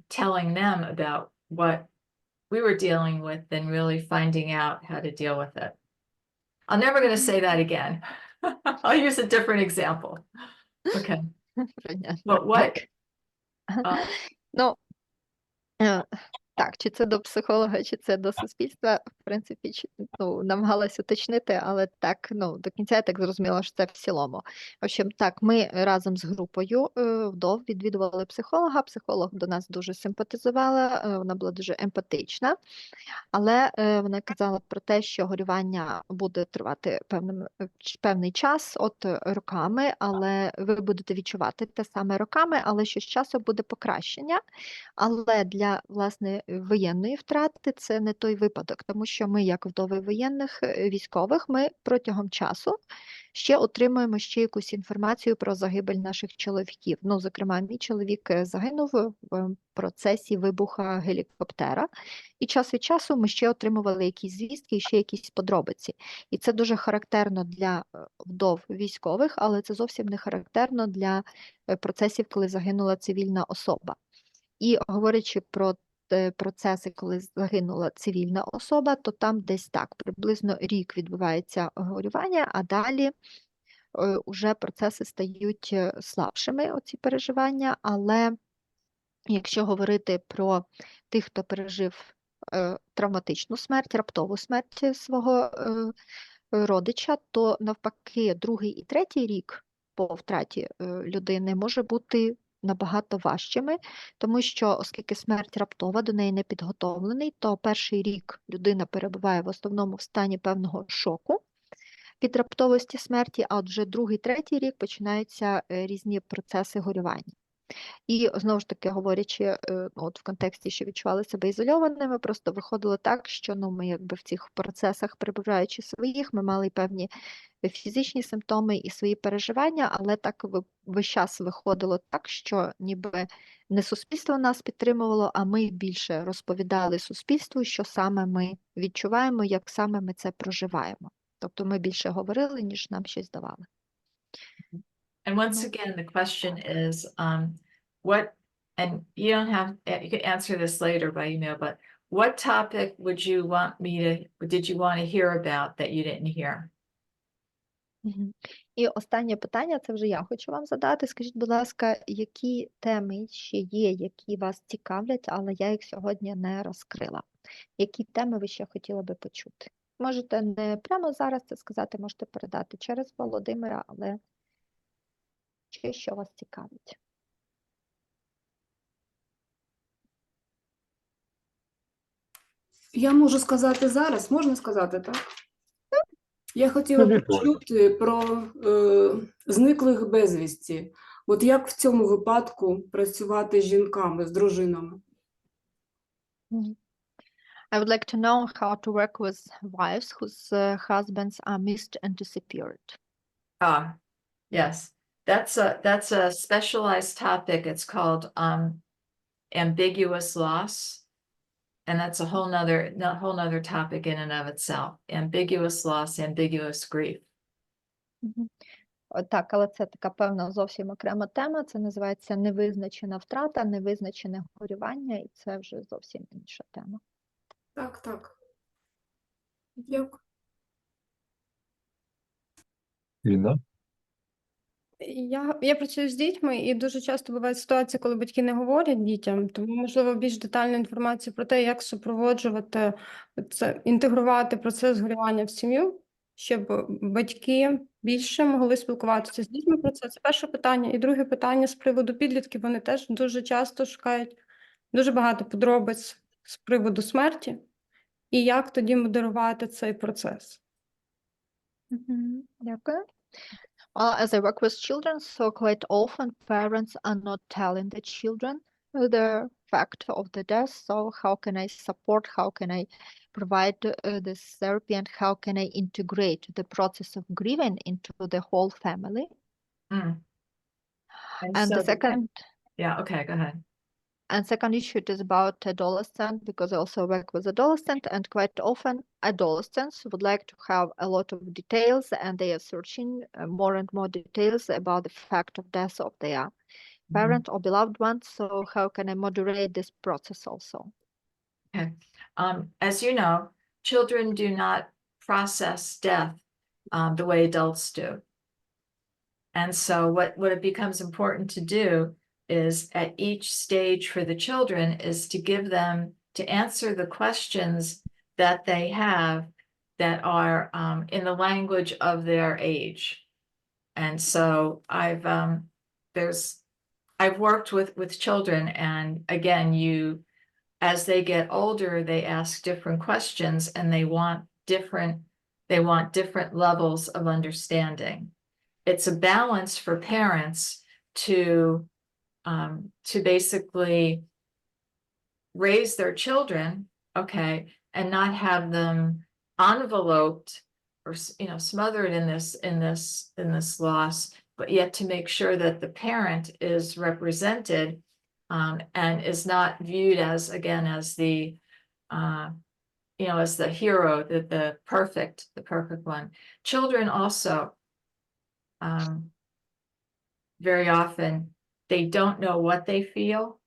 telling them about what we were dealing with than really finding out how to deal with it. I'm never going to say that again. I'll use a different example. Okay. Понятно. But what, Так. Ну, так, чи це до психолога, чи це до суспільства, в принципі, намагалась уточнити, але так, до кінця я так зрозуміла, що це в цілому. В общем, так, ми разом з групою вдов відвідували психолога, психолог до нас дуже симпатизувала, вона була дуже емпатична, але вона казала про те, що горювання буде тривати певний час, роками, але ви будете відчувати те саме роками, але що з часом буде покращення. Але для, власне, воєнної втрати це не той випадок, тому що ми, як вдови воєнних військових, ми протягом часу ще отримуємо ще якусь інформацію про загибель наших чоловіків. Зокрема, мій чоловік загинув в процесі вибуха гелікоптера, і час від часу ми ще отримували якісь звістки і ще якісь подробиці. І це дуже характерно для вдов військових, але це зовсім не характерно для процесів, коли загинула цивільна особа. І говорячи про процеси, коли загинула цивільна особа, то там десь так, приблизно рік відбувається горювання, а далі уже процеси стають слабшими, оці переживання, але якщо говорити про тих, хто пережив травматичну смерть, раптову смерть свого родича, то навпаки, другий і третій рік по втраті людини може бути набагато важчими, тому що, оскільки смерть раптова, до неї не підготовлений, то перший рік людина перебуває в основному в стані певного шоку від раптовості смерті, а от вже другий, третій рік починаються різні процеси горювання. І, знову ж таки, говорячи в контексті, що відчували себе ізольованими, просто виходило так, що ми якби в цих процесах, перебуваючи своїх, ми мали певні фізичні симптоми і свої переживання, але так весь час виходило так, що ніби не суспільство нас підтримувало, а ми більше розповідали суспільству, що саме ми відчуваємо, як саме ми це проживаємо. Тобто ми більше говорили, ніж нам щось давали. and once again, the question is, what, and you don't have, you can answer this later by email, but what topic did you want to hear about that you didn't hear? І останнє питання, це вже я хочу вам задати. Скажіть, будь ласка, які теми ще є, які вас цікавлять, але я їх сьогодні не розкрила? Які теми ви ще хотіли би почути? Можете не прямо зараз це сказати, можете передати через Володимира, але ще що вас цікавить? Я можу сказати зараз, можна сказати, так? Я хотіла Скажи, почути про зниклих безвісті. От як в цьому випадку працювати з жінками, з дружинами? I would like to know how to work with wives whose husbands are missed and disappeared. Yes, that's a specialized topic. It's called ambiguous loss. And that's a whole nother topic in and of itself. Ambiguous loss, ambiguous grief. Так, але це така певна зовсім окрема тема. Це називається невизначена втрата, невизначене горювання, і це вже зовсім інша тема. Так. Дякую. Інна? Я працюю з дітьми, і дуже часто бувають ситуації, коли батьки не говорять дітям, тому, можливо, більш детальну інформацію про те, як супроводжувати це, інтегрувати процес горювання в сім'ю, щоб батьки більше могли спілкуватися з дітьми про це. Це перше питання. І друге питання з приводу підлітків. Вони теж дуже часто шукають дуже багато подробиць з приводу смерті, і як тоді модерувати цей процес. Дякую. As I work with children, so quite often parents are not telling the children the fact of the death. So how can I support, how can I provide this therapy, and how can I integrate the process of grieving into the whole family? And And so the second, Yeah, okay, go ahead. And second issue is about adolescent, because I also work with adolescent, and quite often adolescents would like to have a lot of details, and they are searching more and more details about the fact of death of their parent or beloved one. So how can I moderate this process also? Okay. As you know, children do not process death the way adults do. And so what it becomes important to do is at each stage for the children is to give them, to answer the questions that they have that are in the language of their age. And so I've worked with children, and again, as they get older, they ask different questions, and they want different levels of understanding. It's a balance for parents to basically raise their children, okay, and not have them enveloped or smothered in this loss, but yet to make sure that the parent is represented and is not viewed as, again, as the as the hero, the perfect one. Children also very often, they don't know what they feel.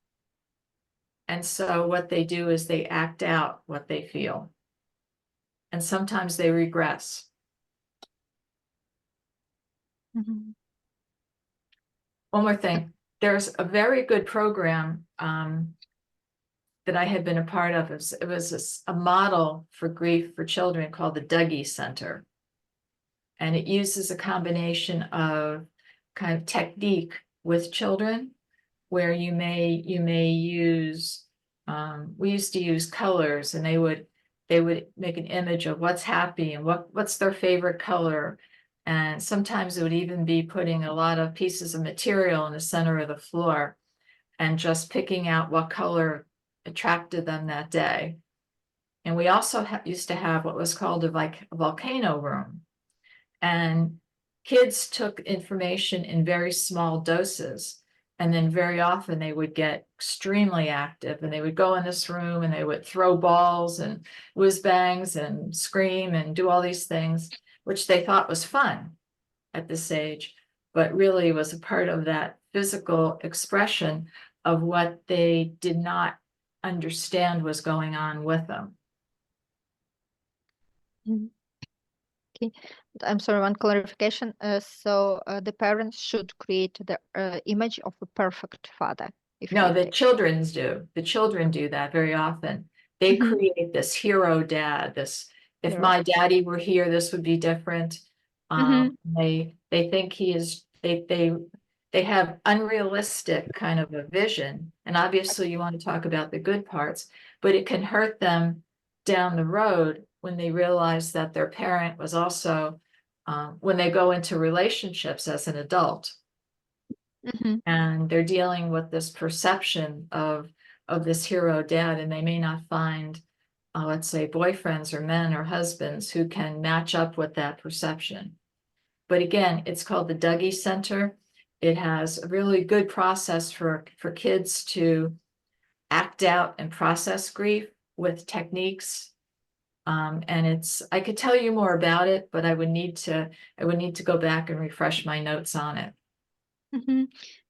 And so what they do is they act out what they feel. And sometimes they regress. One more thing, there's a very good program that I had been a part of. It was a model for grief for children called the Dougie Center. And it uses a combination of kind of technique with children, where you may use, we used to use colors, and they would make an image of what's happy and what's their favorite color. And sometimes it would even be putting a lot of pieces of material in the center of the floor and just picking out what color attracted them that day. And we also used to have what was called a volcano room. And kids took information in very small doses. And then very often they would get extremely active, and they would go in this room and they would throw balls and whiz bangs and scream and do all these things, which they thought was fun at this age, but really was a part of that physical expression of what they did not understand was going on with them. Okay, I'm sorry, one clarification. So the parents should create the image of a perfect father. No, the children do that very often. They create this hero dad, if my daddy were here, this would be different. They think they have unrealistic kind of a vision. And obviously you want to talk about the good parts, but it can hurt them down the road when they realize that their parent was also, when they go into relationships as an adult. And they're dealing with this perception of this hero dad, and they may not find, let's say, boyfriends or men or husbands who can match up with that perception. But again, it's called the Dougie Center. It has a really good process for kids to act out and process grief with techniques. And I could tell you more about it, but I would need to go back and refresh my notes on it.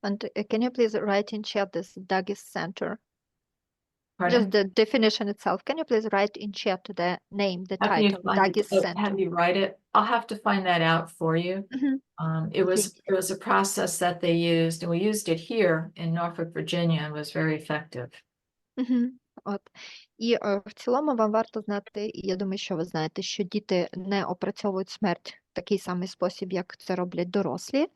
And can you please write in chat this Dougie Center? Pardon? Just the definition itself. Can you please write in chat the name, the title, Dougie Center? Have you write it? I'll have to find that out for you. It was a process that they used, and we used it here in Norfolk, Virginia, and was very effective. От. І в цілому вам варто знати, і я думаю, що ви знаєте, що діти не опрацьовують смерть в такий самий спосіб, як це роблять дорослі.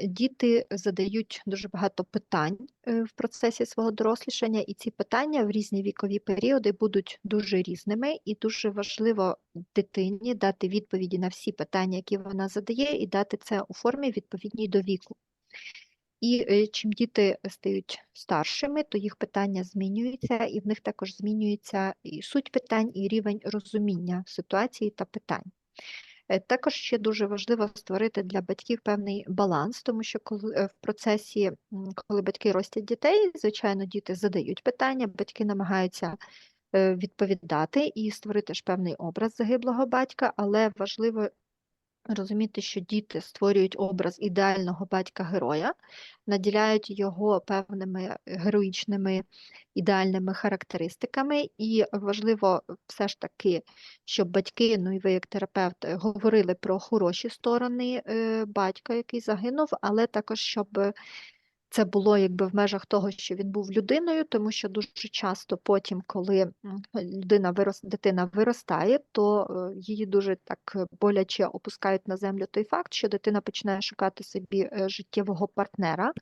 Діти задають дуже багато питань в процесі свого дорослішання, і ці питання в різні вікові періоди будуть дуже різними, і дуже важливо дитині дати відповіді на всі питання, які вона задає, і дати це у формі відповідній до віку. І чим діти стають старшими, то їх питання змінюються, і в них також змінюється і суть питань, і рівень розуміння ситуації та питань. Також ще дуже важливо створити для батьків певний баланс, тому що коли в процесі, коли батьки ростять дітей, звичайно, діти задають питання, батьки намагаються відповідати і створити ж певний образ загиблого батька, але важливо розуміти, що діти створюють образ ідеального батька-героя, наділяють його певними героїчними ідеальними характеристиками, і важливо все ж таки, щоб батьки, ну і ви як терапевт, говорили про хороші сторони батька, який загинув, але також, щоб це було якби в межах того, що він був людиною, тому що дуже часто потім, коли дитина виростає, то її дуже так боляче опускають на землю той факт, що дитина починає шукати собі життєвого партнера,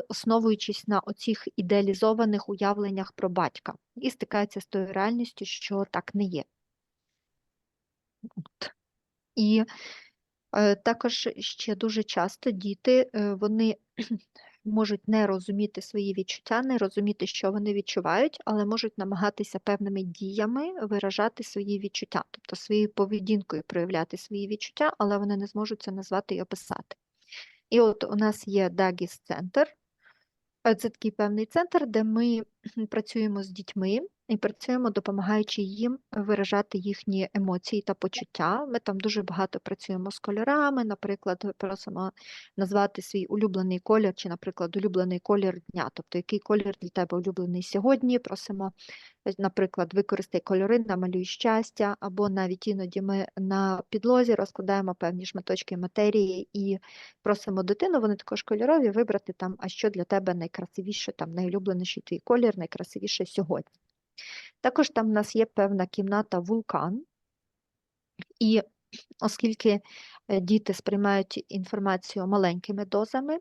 основуючись на оцих ідеалізованих уявленнях про батька, і стикається з тою реальністю, що так не є. От. І також ще дуже часто діти, вони можуть не розуміти свої відчуття, не розуміти, що вони відчувають, але можуть намагатися певними діями виражати свої відчуття, тобто своєю поведінкою проявляти свої відчуття, але вони не зможуть це назвати і описати. І от у нас є Дагіс-центр. Це такий певний центр, де ми працюємо з дітьми і працюємо, допомагаючи їм виражати їхні емоції та почуття. Ми там дуже багато працюємо з кольорами, наприклад, просимо назвати свій улюблений колір чи, наприклад, улюблений колір дня, тобто який колір для тебе улюблений сьогодні, просимо, наприклад, використай кольори, намалюй щастя, або навіть іноді ми на підлозі розкладаємо певні шматочки матерії і просимо дитину, вони також кольорові, вибрати там, а що для тебе найкрасивіше, там найулюбленіший твій колір, найкрасивіше сьогодні. Також там в нас є певна кімната вулкан, і оскільки діти сприймають інформацію маленькими дозами,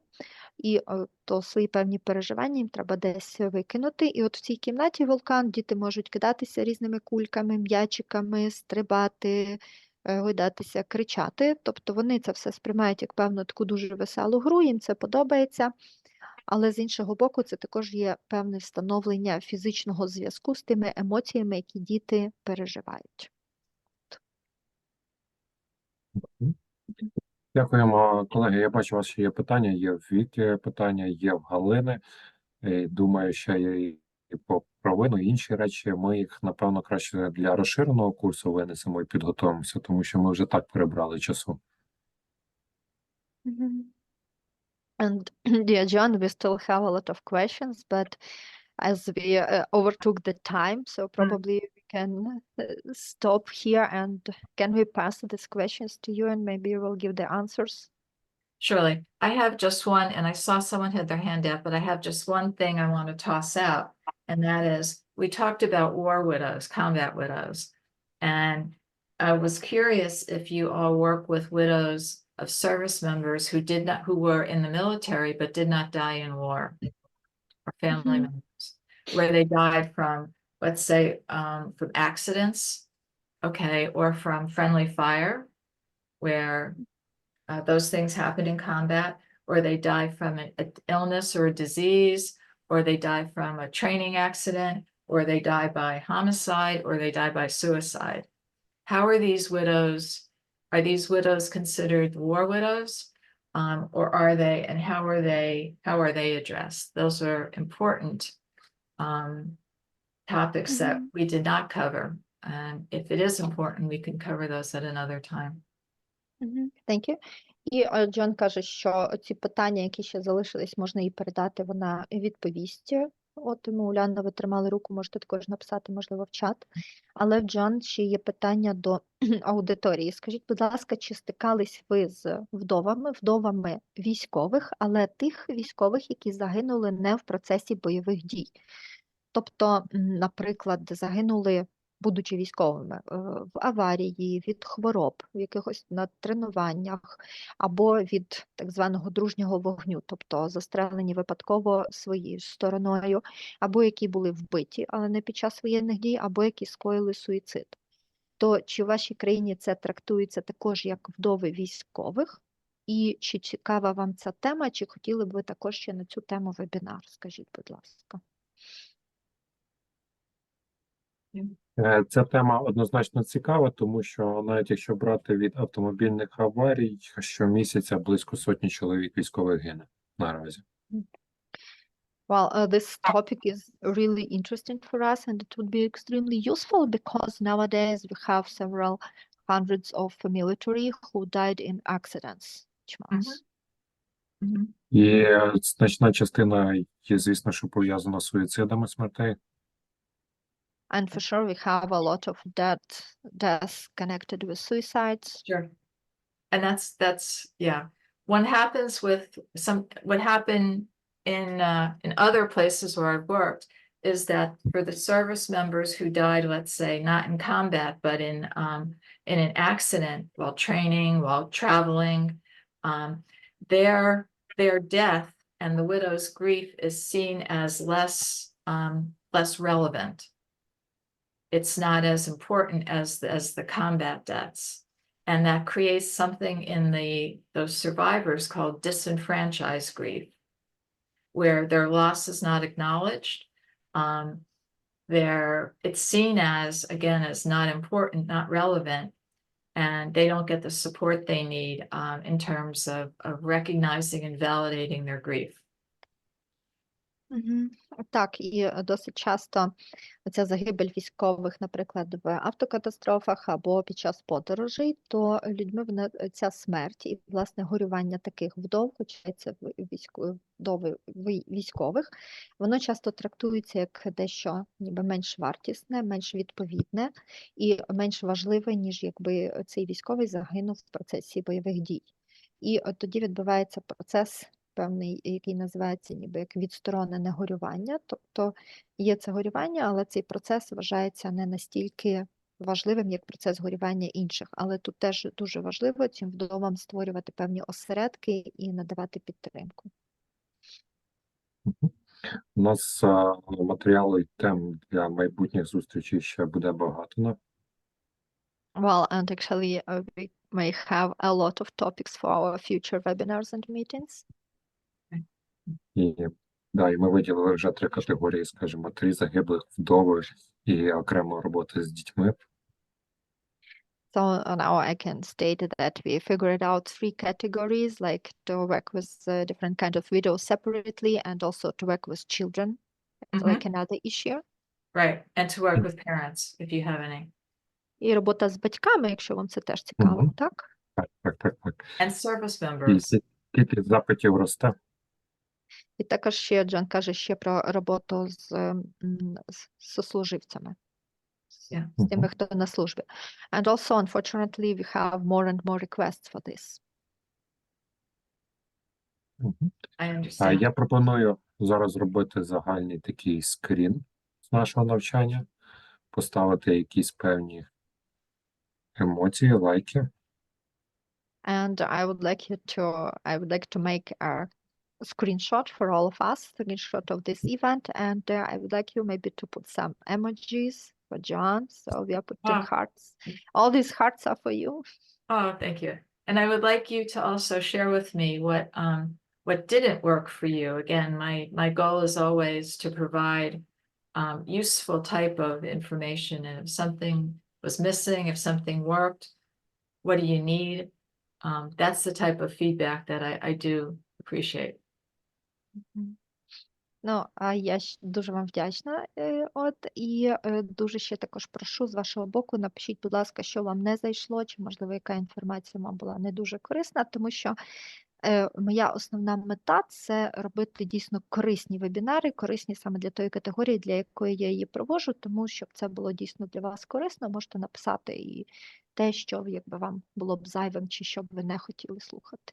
і то свої певні переживання їм треба десь викинути. І от в цій кімнаті вулкан діти можуть кидатися різними кульками, м'ячиками, стрибати, гойдатися, кричати. Тобто вони це все сприймають як певну таку дуже веселу гру, їм це подобається. Але з іншого боку, це також є певне встановлення фізичного зв'язку з тими емоціями, які діти переживають. Дякуємо, колеги. Я бачу, у вас ще є питання, є в Віки питання, є в Галини. Думаю, що є і по провину, і інші речі. Ми їх, напевно, краще для розширеного курсу винесемо і підготуємося, тому що ми вже так перебрали часу. And dear John, we still have a lot of questions, but as we overtook the time, so probably we can stop here, and can we pass these questions to you and maybe you will give the answers? Surely. I have just one, and I saw someone had their hand up, but I have just one thing I want to toss out, and that is, we talked about war widows, combat widows, and I was curious if you all work with widows of service members who were in the military but did not die in war, or family members, where they died from, let's say, from accidents, okay, or from friendly fire, where those things happen in combat, or they die from an illness or a disease, or they die from a training accident, or they die by homicide, or they die by suicide. How are these widows considered war widows? Or are they, and how are they addressed? Those are important topics that we did not cover. And if it is important, we can cover those at another time. Thank you. І Джон каже, що ці питання, які ще залишились, можна їй передати, вона відповість. От, тому, Уляна, ви тримали руку, можете також написати, можливо, в чат. Але, Джон, ще є питання до аудиторії. Скажіть, будь ласка, чи стикались ви з вдовами військових, але тих військових, які загинули не в процесі бойових дій? Тобто, наприклад, загинули, будучи військовими, в аварії, від хвороб, в якихось на тренуваннях, або від так званого дружнього вогню, тобто застрелені випадково своєю стороною, або які були вбиті, але не під час воєнних дій, або які скоїли суїцид. То чи в вашій країні це трактується також як вдови військових? І чи цікава вам ця тема, чи хотіли б ви також ще на цю тему вебінар? Скажіть, будь ласка. Ця тема однозначно цікава, тому що навіть якщо брати від автомобільних аварій, щомісяця близько сотні чоловік військових гине наразі. Well, this topic is really interesting for us, and it would be extremely useful because nowadays we have several hundreds of military who died in accidents each month. І значна частина є, звісно, що пов'язана з суїцидами смертей. And for sure, we have a lot of deaths connected with suicides. Sure. And that's yeah. What happens with what happened in other places where I've worked is that for the service members who died, let's say, not in combat, but in an accident while training, while traveling, their death and the widow's grief is seen as less relevant. It's not as important as the combat deaths. And that creates something in those survivors called disenfranchised grief, where their loss is not acknowledged. It's seen as, again, as not important, not relevant, and they don't get the support they need in terms of recognizing and validating their grief. Так, і досить часто ця загибель військових, наприклад, в автокатастрофах або під час подорожей, то людьми ця смерть і, власне, горювання таких вдов, хоча це вдови військових, воно часто трактується як дещо ніби менш вартісне, менш відповідне і менш важливе, ніж якби цей військовий загинув в процесі бойових дій. І от тоді відбувається процес певний, який називається ніби як відсторонене горювання. Тобто є це горювання, але цей процес вважається не настільки важливим, як процес горювання інших. Але тут теж дуже важливо цим вдовам створювати певні осередки і надавати підтримку. У нас матеріалу і тем для майбутніх зустрічей ще буде багато. Well, and actually we may have a lot of topics for our future webinars and meetings. І ми виділили вже 3 категорії, скажімо, 3 загиблих, вдови і окремо роботи з дітьми. So now I can state that we figured out 3 categories, like to work with different kind of widows separately and also to work with children, like another issue. Right, and to work with parents, if you have any. І робота з батьками, якщо вам це теж цікаво, так? Так. And service members. І кількість запитів росте. І також ще Джон каже ще про роботу з сослуживцями, з тими, хто на службі. And also, unfortunately, we have more and more requests for this. I understand. Я пропоную зараз зробити загальний такий скрін з нашого навчання, поставити якісь певні емоції, лайки. And I would like to make a screenshot for all of us, screenshot of this event, and I would like you maybe to put some emojis for Joan. So we are putting hearts. All these hearts are for you. Oh, thank you. And I would like you to also share with me what didn't work for you. Again, my goal is always to provide useful type of information. And if something was missing, if something worked, what do you need? That's the type of feedback that I do appreciate. Ну, я дуже вам вдячна, і дуже ще також прошу з вашого боку, напишіть, будь ласка, що вам не зайшло, чи, можливо, яка інформація вам була не дуже корисна, тому що моя основна мета – це робити дійсно корисні вебінари, корисні саме для тої категорії, для якої я її проводжу, тому щоб це було дійсно для вас корисно, можете написати і те, що якби вам було б зайвим, чи що б ви не хотіли слухати.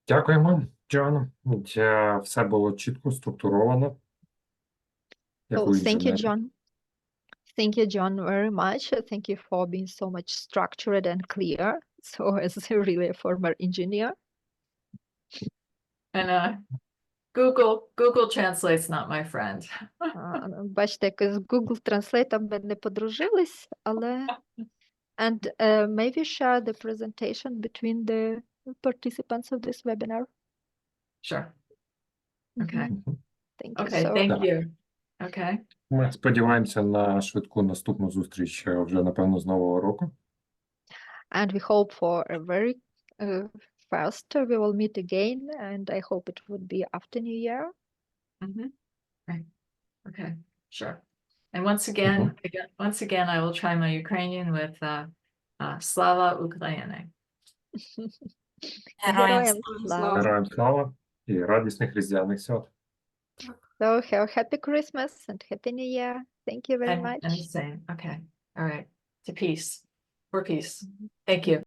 Дякуємо, Джоан. Все було чітко, структуровано. Thank you, John. Thank you, John, very much. Thank you for being so much structured and clear. So as really a former engineer. And Google Translate's not my friend. Бачите, якось з Google Translate ми не подружились, але... And maybe share the presentation between the participants of this webinar. Sure. Okay. Thank you Okay, so thank much. you. Okay. Ми сподіваємося на швидку наступну зустріч вже, напевно, з Нового року. And we hope for a very fast we will meet again, and I hope it would be after New Year. Mhm. Right. Okay, sure. And once again, I will try my Ukrainian with Slava Ukraini. Героям Героям слава. Героям слава і радісних різдвяних свят. So have a happy Christmas and happy New Year. Thank you very much. And the same. Okay. All right. To peace. For peace. Thank you.